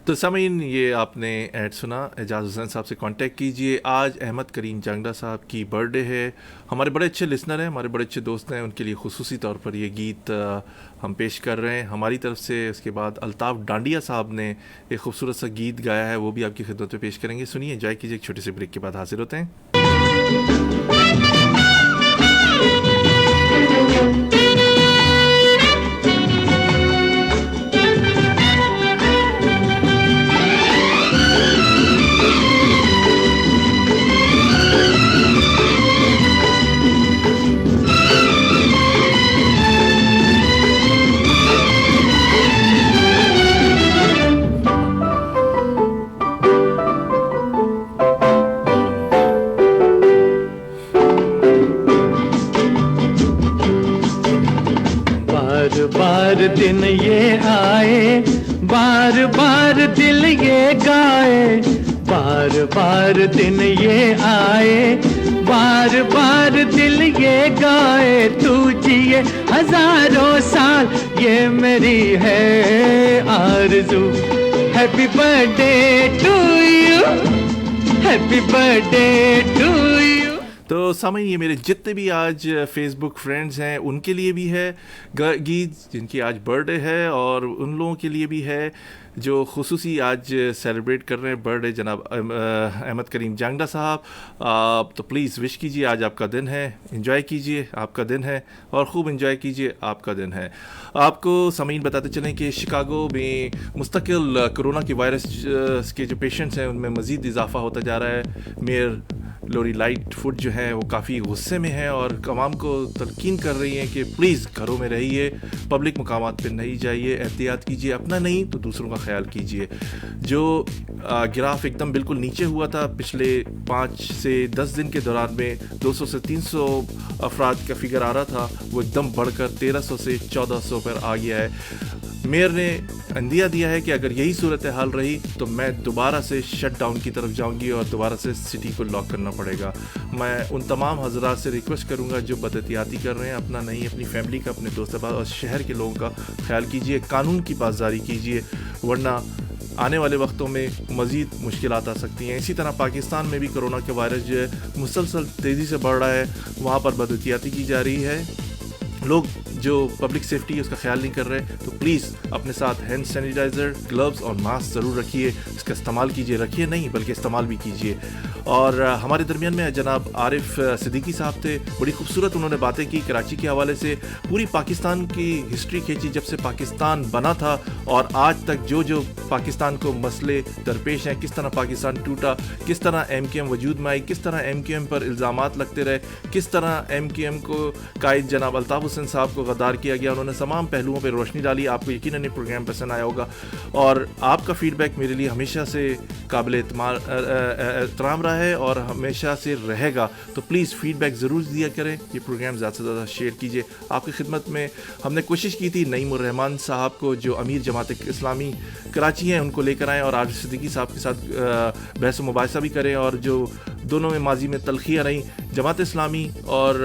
तो सामीन ये आपने ऐड सुना, एजाज़ हुसैन साहब से कांटेक्ट कीजिए। आज अहमद करीम जांगड़ा साहब की बर्थडे है, हमारे बड़े अच्छे लिसनर हैं, हमारे बड़े अच्छे दोस्त हैं, उनके लिए खुसूसी तौर पर ये गीत हम पेश कर रहे हैं हमारी तरफ से। उसके बाद अल्ताफ़ डांडिया साहब ने एक खूबसूरत सा गीत गाया है, वो भी आपकी खिदमत में पेश करेंगे। सुनिए, एंजॉय कीजिए। एक छोटे से ब्रेक के बाद हाजिर होते हैं। बार दिन ये आए, बार बार दिल ये गाए, बार बार दिन ये आए, बार बार दिल ये गाए। तू जिए हजारों साल ये मेरी है आरज़ू। Happy birthday to you, happy birthday to you. तो सामीन ये मेरे जितने भी आज फेसबुक फ्रेंड्स हैं उनके लिए भी है गीत, जिनकी आज बर्थडे है, और उन लोगों के लिए भी है जो खुसूसी आज सेलिब्रेट कर रहे हैं बर्थडे जनाब अहमद करीम जांगड़ा साहब। तो प्लीज़ विश कीजिए, आज आपका दिन है, एंजॉय कीजिए, आपका दिन है और ख़ूब एंजॉय कीजिए, आपका दिन है। आपको सामीन बताते चलें कि शिकागो में मुस्तकिल कोरोना के वायरस के जो पेशेंट्स हैं उनमें मज़ीद इजाफा होता जा रहा है। मेयर लोरी लाइट फुट जो है वो काफ़ी गुस्से में है और तमाम को तलकीन कर रही हैं कि प्लीज़ घरों में रहिए, पब्लिक मकामात पर नहीं जाइए, एहतियात कीजिए, अपना नहीं तो दूसरों का ख्याल कीजिए। जो ग्राफ एकदम बिल्कुल नीचे हुआ था पिछले 5 से 10 दिन के दौरान में 200 से 300 अफराद का फिगर आ रहा था, वो एकदम बढ़कर 1300 से 1400 पर आ गया है। मेयर ने अंदिया दिया है कि अगर यही सूरत हाल रही तो मैं दोबारा से शट डाउन की तरफ जाऊंगी और दोबारा से सिटी को लॉक करना पड़ेगा। मैं उन तमाम हजरात से रिक्वेस्ट करूंगा जो बदएहतियाती कर रहे हैं, अपना नहीं अपनी फैमिली का, अपने दोस्तों और शहर के लोगों का ख्याल कीजिए, कानून की पासदारी कीजिए, वरना आने वाले वक्तों में मज़ीद मुश्किलात आ सकती हैं। इसी तरह पाकिस्तान में भी कोरोना के वायरस जो है मुसलसल तेज़ी से बढ़ रहा है, वहाँ पर बदएहतियाती की जा रही है, लोग जो पब्लिक सेफ्टी है उसका ख्याल नहीं कर रहे। तो प्लीज़ अपने साथ हैंड सैनिटाइज़र, ग्लव्स और मास्क ज़रूर रखिए, इसका इस्तेमाल कीजिए, रखिए नहीं बल्कि इस्तेमाल भी कीजिए। और हमारे दरमियान में जनाब आरिफ सिद्दीकी साहब थे, बड़ी खूबसूरत उन्होंने बातें की कराची के हवाले से, पूरी पाकिस्तान की हिस्ट्री खींची जब से पाकिस्तान बना था और आज तक जो जो पाकिस्तान को मसले दरपेश हैं, किस तरह पाकिस्तान टूटा, किस तरह MKM वजूद में आई, किस तरह MKM पर इल्ज़ामात लगते रहे, किस तरह MKM को कायद जनाब अल्ताफ़ हुसैन साहब को गद्दार किया गया। उन्होंने तमाम पहलुओं पर रोशनी डाली। आपको यकीनन ये प्रोग्राम पसंद आया होगा और आपका फ़ीडबैक मेरे लिए हमेशा से काबिल एहतराम रहा है और हमेशा से रहेगा। तो प्लीज़ फ़ीडबैक ज़रूर दिया करें, ये प्रोग्राम ज़्यादा से ज़्यादा शेयर कीजिए। आपकी खिदमत में हमने कोशिश की थी नईमुर रहमान साहब को, जो अमीर जमात इस्लामी कराची हैं, उनको लेकर आएँ और आरिफ सिद्दीकी साहब के साथ बहस मुबाहिसा भी करें, और जो दोनों में माजी में तलखियाँ रहीं, जमात इस्लामी और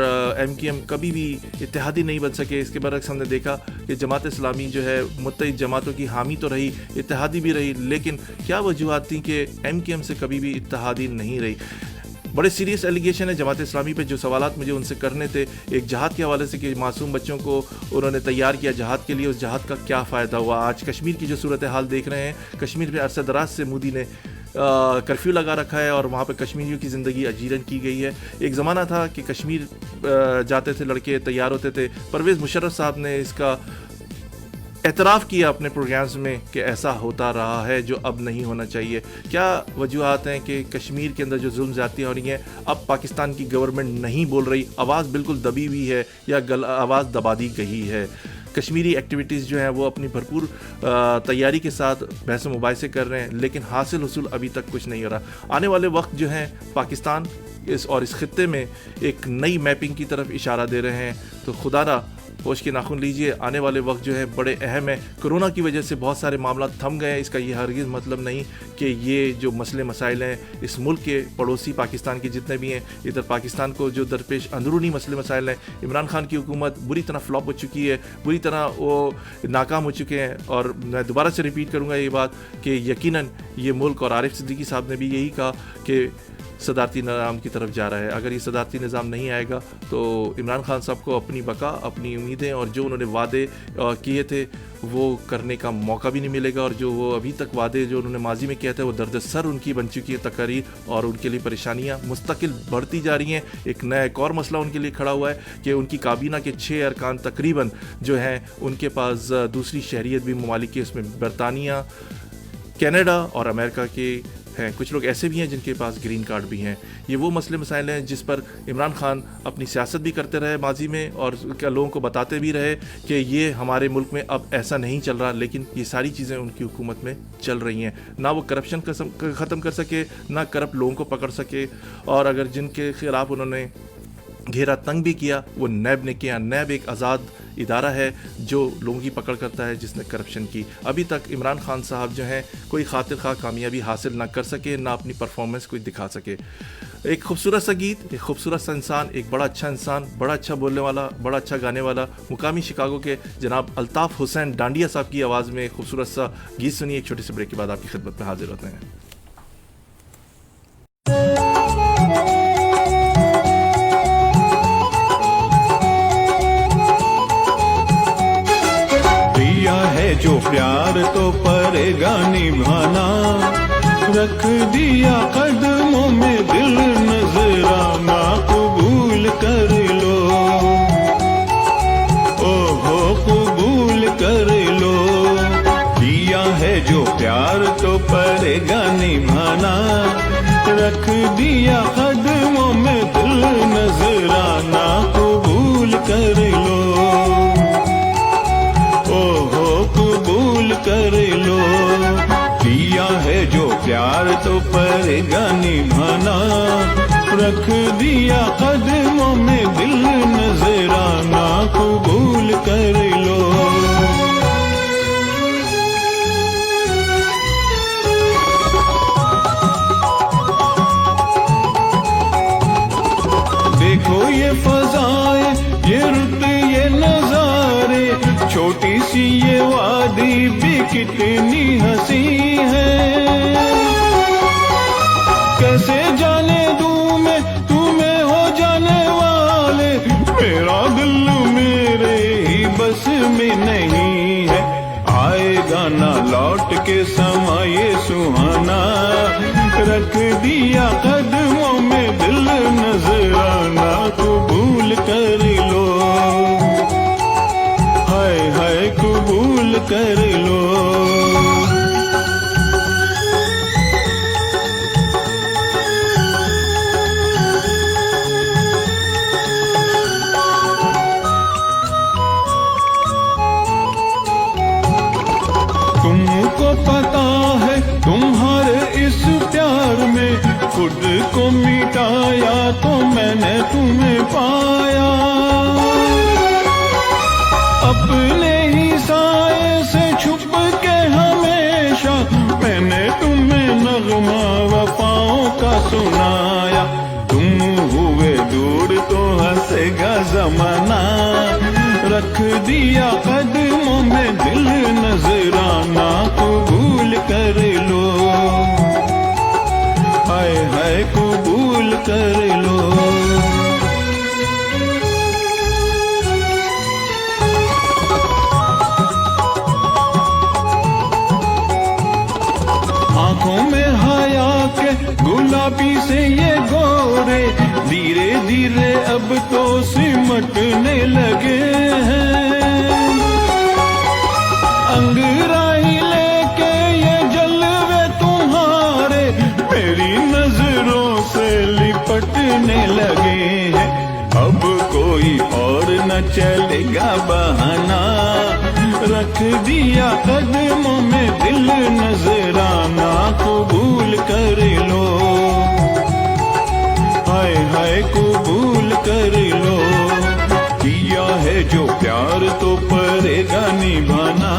MKM कभी भी इत्तेहादी नहीं बन सके। इसके बरक्स हमने देखा कि जमात इस्लामी जो है मुत्तहिद जमातों की हामी तो रही, इत्तेहादी भी रही, लेकिन क्या वजूहात थी कि MKM से कभी भी इत्तेहादी नहीं रही। बड़े सीरियस एलिगेशन है जमात इस्लामी पे। जो सवालात मुझे उनसे करने थे एक जहाद के हवाले से कि मासूम बच्चों को उन्होंने तैयार किया जहाद के लिए, उस जहाद का क्या फ़ायदा हुआ। आज कश्मीर की जो सूरत हाल देख रहे हैं, कश्मीर में अरसा दराज से मोदी ने कर्फ्यू लगा रखा है और वहाँ पे कश्मीरियों की ज़िंदगी अजीरन की गई है। एक ज़माना था कि कश्मीर जाते थे लड़के, तैयार होते थे। परवेज़ मुशर्रफ साहब ने इसका एतराफ़ किया अपने प्रोग्राम्स में कि ऐसा होता रहा है जो अब नहीं होना चाहिए। क्या वजूहात हैं कि कश्मीर के अंदर जो जुल्म ज़्यादतियाँ हो रही हैं अब पाकिस्तान की गवर्नमेंट नहीं बोल रही, आवाज़ बिल्कुल दबी हुई है या आवाज़ दबा दी गई है। कश्मीरी एक्टिविटीज़ जो हैं वो अपनी भरपूर तैयारी के साथ बहस मुबाहिसे कर रहे हैं, लेकिन हासिल हुसूल अभी तक कुछ नहीं हो रहा। आने वाले वक्त जो है पाकिस्तान इस खित्ते में एक नई मैपिंग की तरफ इशारा दे रहे हैं। तो खुदा ना होश के नाखून लीजिए, आने वाले वक्त जो है बड़े अहम है। कोरोना की वजह से बहुत सारे मामला थम गए हैं, इसका ये हरगिज़ मतलब नहीं कि ये जो मसले मसाइल हैं इस मुल्क के पड़ोसी पाकिस्तान के जितने भी हैं, इधर पाकिस्तान को जो दरपेश अंदरूनी मसले मसाइल हैं, इमरान खान की हुकूमत बुरी तरह फ्लॉप हो चुकी है, बुरी तरह वो नाकाम हो चुके हैं। और मैं दोबारा से रिपीट करूँगा ये बात कि यकीनन ये मुल्क, और आरिफ सिद्दीकी साहब ने भी यही कहा कि सदारती निज़ाम की तरफ जा रहा है। अगर ये सदारती निज़ाम नहीं आएगा तो इमरान खान साहब को अपनी बका, अपनी उम्मीदें और जो उन्होंने वादे किए थे वो करने का मौका भी नहीं मिलेगा। और जो वो अभी तक वादे जो उन्होंने माजी में किया था वो दर्द सर उनकी बन चुकी है तकरीर, और उनके लिए परेशानियाँ मुस्तकिल बढ़ती जा रही हैं। एक नया एक और मसला उनके लिए खड़ा हुआ है कि उनकी काबीना के 6 अरकान तकरीबन जो हैं उनके पास दूसरी शहरियत भी ममालिक की, उसमें बरतानिया, कनाडा और अमेरिका के हैं। कुछ लोग ऐसे भी हैं जिनके पास ग्रीन कार्ड भी हैं। ये वो मसले मसाइल हैं जिस पर इमरान खान अपनी सियासत भी करते रहे माजी में, और लोगों को बताते भी रहे कि ये हमारे मुल्क में अब ऐसा नहीं चल रहा, लेकिन ये सारी चीज़ें उनकी हुकूमत में चल रही हैं। ना वो करप्शन ख़त्म कर सके, ना करप्ट लोगों को पकड़ सके, और अगर जिनके खिलाफ उन्होंने घेरा तंग भी किया वो नैब ने किया। नैब एक आज़ाद इदारा है जो लोगों की पकड़ करता है जिसने करप्शन की। अभी तक इमरान खान साहब जो हैं कोई खातिर खा कामयाबी हासिल ना कर सके, ना अपनी परफॉर्मेंस कोई दिखा सके। एक खूबसूरत सा गीत, एक खूबसूरत सा इंसान, एक बड़ा अच्छा इंसान, बड़ा अच्छा बोलने वाला, बड़ा अच्छा गाने वाला, मुकामी शिकागो के जनाब अल्ताफ़ हुसैन डांडिया साहब की आवाज़ में एक खूबसूरत सा गीत सुनिए। एक छोटे से ब्रेक के बाद आपकी खिदमत में हाजिर होते हैं। जो प्यार तो परेगा निभाना, रख दिया कदमों में दिल नजराना, कबूल कर लो, ओहो कबूल कर लो। दिया है जो प्यार तो परेगा निभाना, रख दिया कदमों में दिल नजराना, कबूल कर लो, कबूल कर लो। दिया है जो प्यार तो परेगा निभाना, रख दिया कदमों में दिल नजराना, कबूल कर लो। देखो ये फज़ाएं, ये रुत, ये नजारे, छोटी सी ये वादी भी कितनी हंसी है। कैसे जाने दूं मैं तुम्हें हो जाने वाले, मेरा दिल मेरे ही बस में नहीं है। आएगा ना लौट के समा ये सुहाना, रख दिया कदमों में दिल नजराना, कबूल कर लो, हाय हाय कबूल कर लो। तुमको पता है तुम्हारे इस प्यार में खुद को मिटाया तो मैंने तुम्हें पाया, अपने ही साए से छुप के हमेशा मैंने तुम्हें नगमा वफाओं का सुनाया। तुम हुए दूर तो हंसेगा जमाना, रख दिया कदमों में दिल नजराना, कबूल कर लो, हाय हाय कबूल कर लो। आंखों में हया लिपटने लगे हैं। अंगराही लेके ये जलवे तुम्हारे मेरी नजरों से लिपटने लगे हैं। अब कोई और न चलेगा बहाना, रख दिया कदमों में दिल नजराना, कबूल कर लो, हाय हाय कबूल कर लो। किया है जो प्यार तो पड़ेगा निभाना,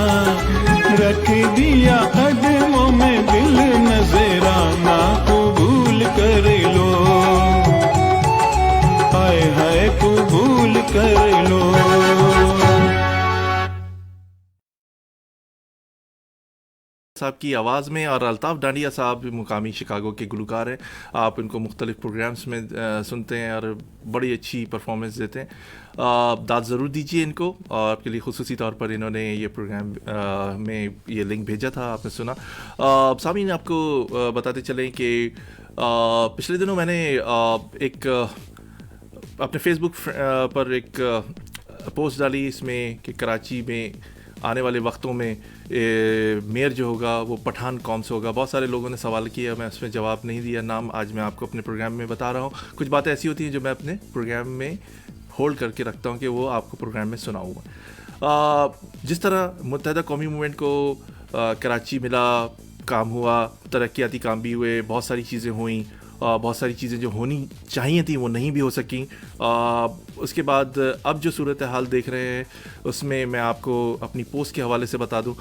रख दिया कदमों में दिल नजराना, कबूल कर लो, हाय हाय कबूल कर लो। साहब की आवाज़ में, और अल्ताफ़ डांडिया साहब मुकामी शिकागो के गुलकार हैं। आप इनको मुख्तलिफ़ प्रोग्राम्स में सुनते हैं और बड़ी अच्छी परफॉर्मेंस देते हैं। दाद ज़रूर दीजिए इनको, और आपके लिए खुसूसी तौर पर इन्होंने ये प्रोग्राम में ये लिंक भेजा था, आपने सुना। सामीन, आपको बताते चलें कि पिछले दिनों मैंने एक अपने फेसबुक पर एक पोस्ट डाली इसमें कि कराची में आने वाले वक्तों में मेयर जो होगा वो पठान कौम से होगा। बहुत सारे लोगों ने सवाल किया, मैं उसमें जवाब नहीं दिया। नाम आज मैं आपको अपने प्रोग्राम में बता रहा हूँ। कुछ बातें ऐसी होती हैं जो मैं अपने प्रोग्राम में होल्ड करके रखता हूँ कि वो आपको प्रोग्राम में सुनाऊँगा। जिस तरह मुत्तहिदा कौमी मूवमेंट को कराची मिला, काम हुआ, तरक्याती काम भी हुए, बहुत सारी चीज़ें हुई, बहुत सारी चीज़ें जो होनी चाहिए थी वो नहीं भी हो सकी। उसके बाद अब जो सूरत हाल देख रहे हैं उसमें मैं आपको अपनी पोस्ट के हवाले से बता दूं,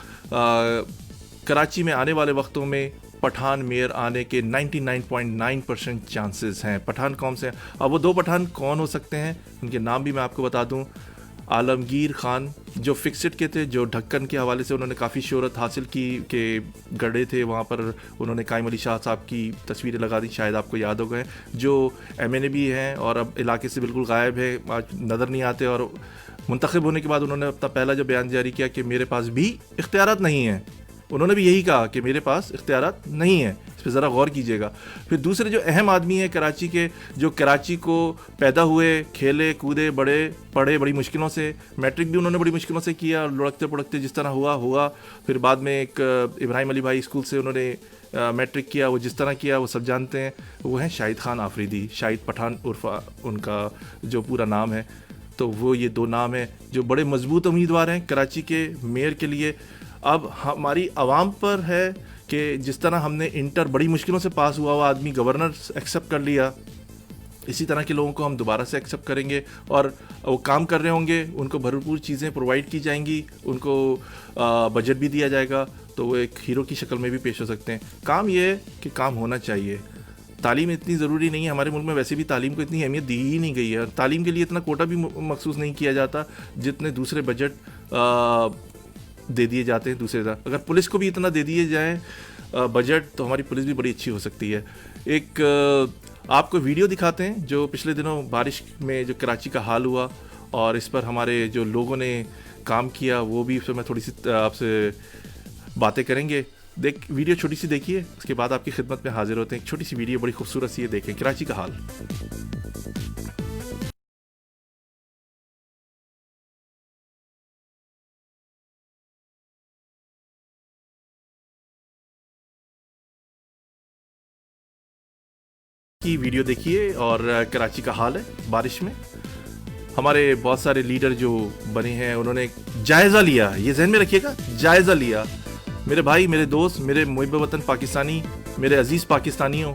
कराची में आने वाले वक्तों में पठान मेयर आने के 99.9% चांसेस हैं। पठान कौन से हैं? अब वो दो पठान कौन हो सकते हैं, उनके नाम भी मैं आपको बता दूं। आलमगीर खान जो फिक्सिट के थे, जो ढक्कन के हवाले से उन्होंने काफ़ी शोहरत हासिल की, के गढ़े थे वहाँ पर, उन्होंने कायम अली शाह साहब की तस्वीरें लगा दी, शायद आपको याद हो गए, जो MNA भी हैं और अब इलाके से बिल्कुल गायब है, आज नज़र नहीं आते। और मुंतखब होने के बाद उन्होंने अपना पहला जो बयान जारी किया कि मेरे पास भी इख्तियारात नहीं हैं, उन्होंने भी यही कहा कि मेरे पास इख्तियारात नहीं है। इस पर ज़रा गौर कीजिएगा। फिर दूसरे जो अहम आदमी हैं कराची के, जो कराची को पैदा हुए, खेले कूदे, बड़े पढ़े बड़ी मुश्किलों से, मैट्रिक भी उन्होंने बड़ी मुश्किलों से किया, लुढ़कते पुढ़कते जिस तरह हुआ। फिर बाद में एक इब्राहिम अली भाई स्कूल से उन्होंने मैट्रिक किया, वो जिस तरह किया वो सब जानते हैं। वो हैं शाहिद खान आफरीदी, शाहिद पठान उर्फा उनका जो पूरा नाम है। तो वो ये दो नाम हैं जो बड़े मजबूत उम्मीदवार हैं कराची के मेयर के लिए। अब हमारी आवाम पर है कि जिस तरह हमने इंटर बड़ी मुश्किलों से पास हुआ आदमी गवर्नर एक्सेप्ट कर लिया, इसी तरह के लोगों को हम दोबारा से एक्सेप्ट करेंगे और वो काम कर रहे होंगे, उनको भरपूर चीज़ें प्रोवाइड की जाएंगी, उनको बजट भी दिया जाएगा, तो वो एक हीरो की शक्ल में भी पेश हो सकते हैं। काम ये है कि काम होना चाहिए। तालीम इतनी ज़रूरी नहीं है, हमारे मुल्क में वैसे भी तालीम को इतनी अहमियत दी ही नहीं गई है। तालीम के लिए इतना कोटा भी मखसूस नहीं किया जाता जितने दूसरे बजट दे दिए जाते हैं दूसरे तरह। अगर पुलिस को भी इतना दे दिए जाए बजट, तो हमारी पुलिस भी बड़ी अच्छी हो सकती है। एक आपको वीडियो दिखाते हैं जो पिछले दिनों बारिश में जो कराची का हाल हुआ, और इस पर हमारे जो लोगों ने काम किया वो भी, इस पर मैं थोड़ी सी आपसे बातें करेंगे। वीडियो छोटी सी देखिए, उसके बाद आपकी खिदमत में हाजिर होते हैं। एक छोटी सी वीडियो बड़ी खूबसूरत सी है, देखें कराची का हाल। की वीडियो देखिए और कराची का हाल है बारिश में। हमारे बहुत सारे लीडर जो बने हैं उन्होंने जायज़ा लिया, ये जहन में रखिएगा, जायज़ा लिया। मेरे भाई, मेरे दोस्त, मेरे मुहिब वतन पाकिस्तानी, मेरे अजीज़ पाकिस्तानियों,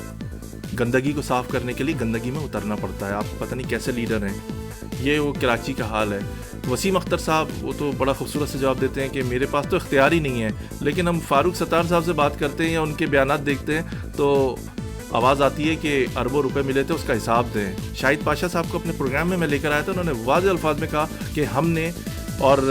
गंदगी को साफ़ करने के लिए गंदगी में उतरना पड़ता है। आप पता नहीं कैसे लीडर हैं। ये वो कराची का हाल है। वसीम अख्तर साहब वो तो बड़ा खूबसूरत से जवाब देते हैं कि मेरे पास तो इख्तियार ही नहीं है, लेकिन हम फारूक सत्तार साहब से बात करते हैं या उनके बयानात देखते हैं तो आवाज़ आती है कि अरबों रुपए मिले थे, उसका हिसाब दें। शाहिद पाशा साहब को अपने प्रोग्राम में मैं लेकर आया था, उन्होंने वाज़ेह अल्फाज में कहा कि हमने, और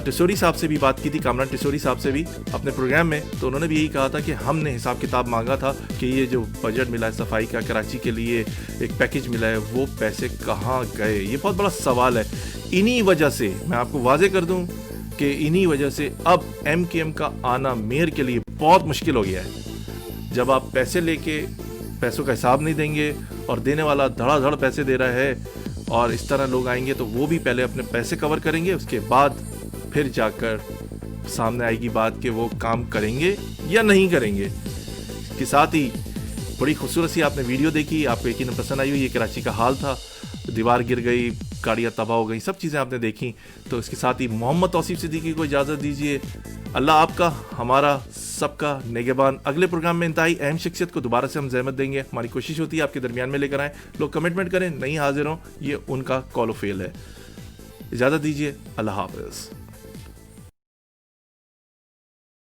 टिसोरी साहब से भी बात की थी, कामरान टिसोरी साहब से भी अपने प्रोग्राम में, तो उन्होंने भी यही कहा था कि हमने हिसाब किताब मांगा था कि ये जो बजट मिला है सफाई का, कराची के लिए एक पैकेज मिला है, वो पैसे कहाँ गए। ये बहुत बड़ा सवाल है। इन्हीं वजह से मैं आपको वाज़ेह कर दूँ कि इन्हीं वजह से अब MKM का आना मेयर के लिए बहुत मुश्किल हो गया है। जब आप पैसे लेके पैसों का हिसाब नहीं देंगे और देने वाला धड़ाधड़ पैसे दे रहा है, और इस तरह लोग आएंगे तो वो भी पहले अपने पैसे कवर करेंगे, उसके बाद फिर जाकर सामने आएगी बात कि वो काम करेंगे या नहीं करेंगे। इसके साथ ही बड़ी खूबसूरत सी आपने वीडियो देखी, आपको यकीन पसंद आई हुई। ये कराची का हाल था, दीवार गिर गई, गाड़ियाँ तबाह हो गई, सब चीज़ें आपने देखी। तो इसके साथ ही मोहम्मद तौसीफ सिद्दीकी को इजाज़त दीजिए। अल्लाह आपका, हमारा, सबका निगहबान। अगले प्रोग्राम में इंतहाई अहम शख्सियत को दोबारा से हम ज़हमत देंगे। हमारी कोशिश होती है आपके दरमियान में लेकर आएँ। लोग कमिटमेंट करें, नहीं हाजिर हों, ये उनका कॉल ऑफ फेल है। इजाज़त दीजिए, अल्लाह हाफ़िज़।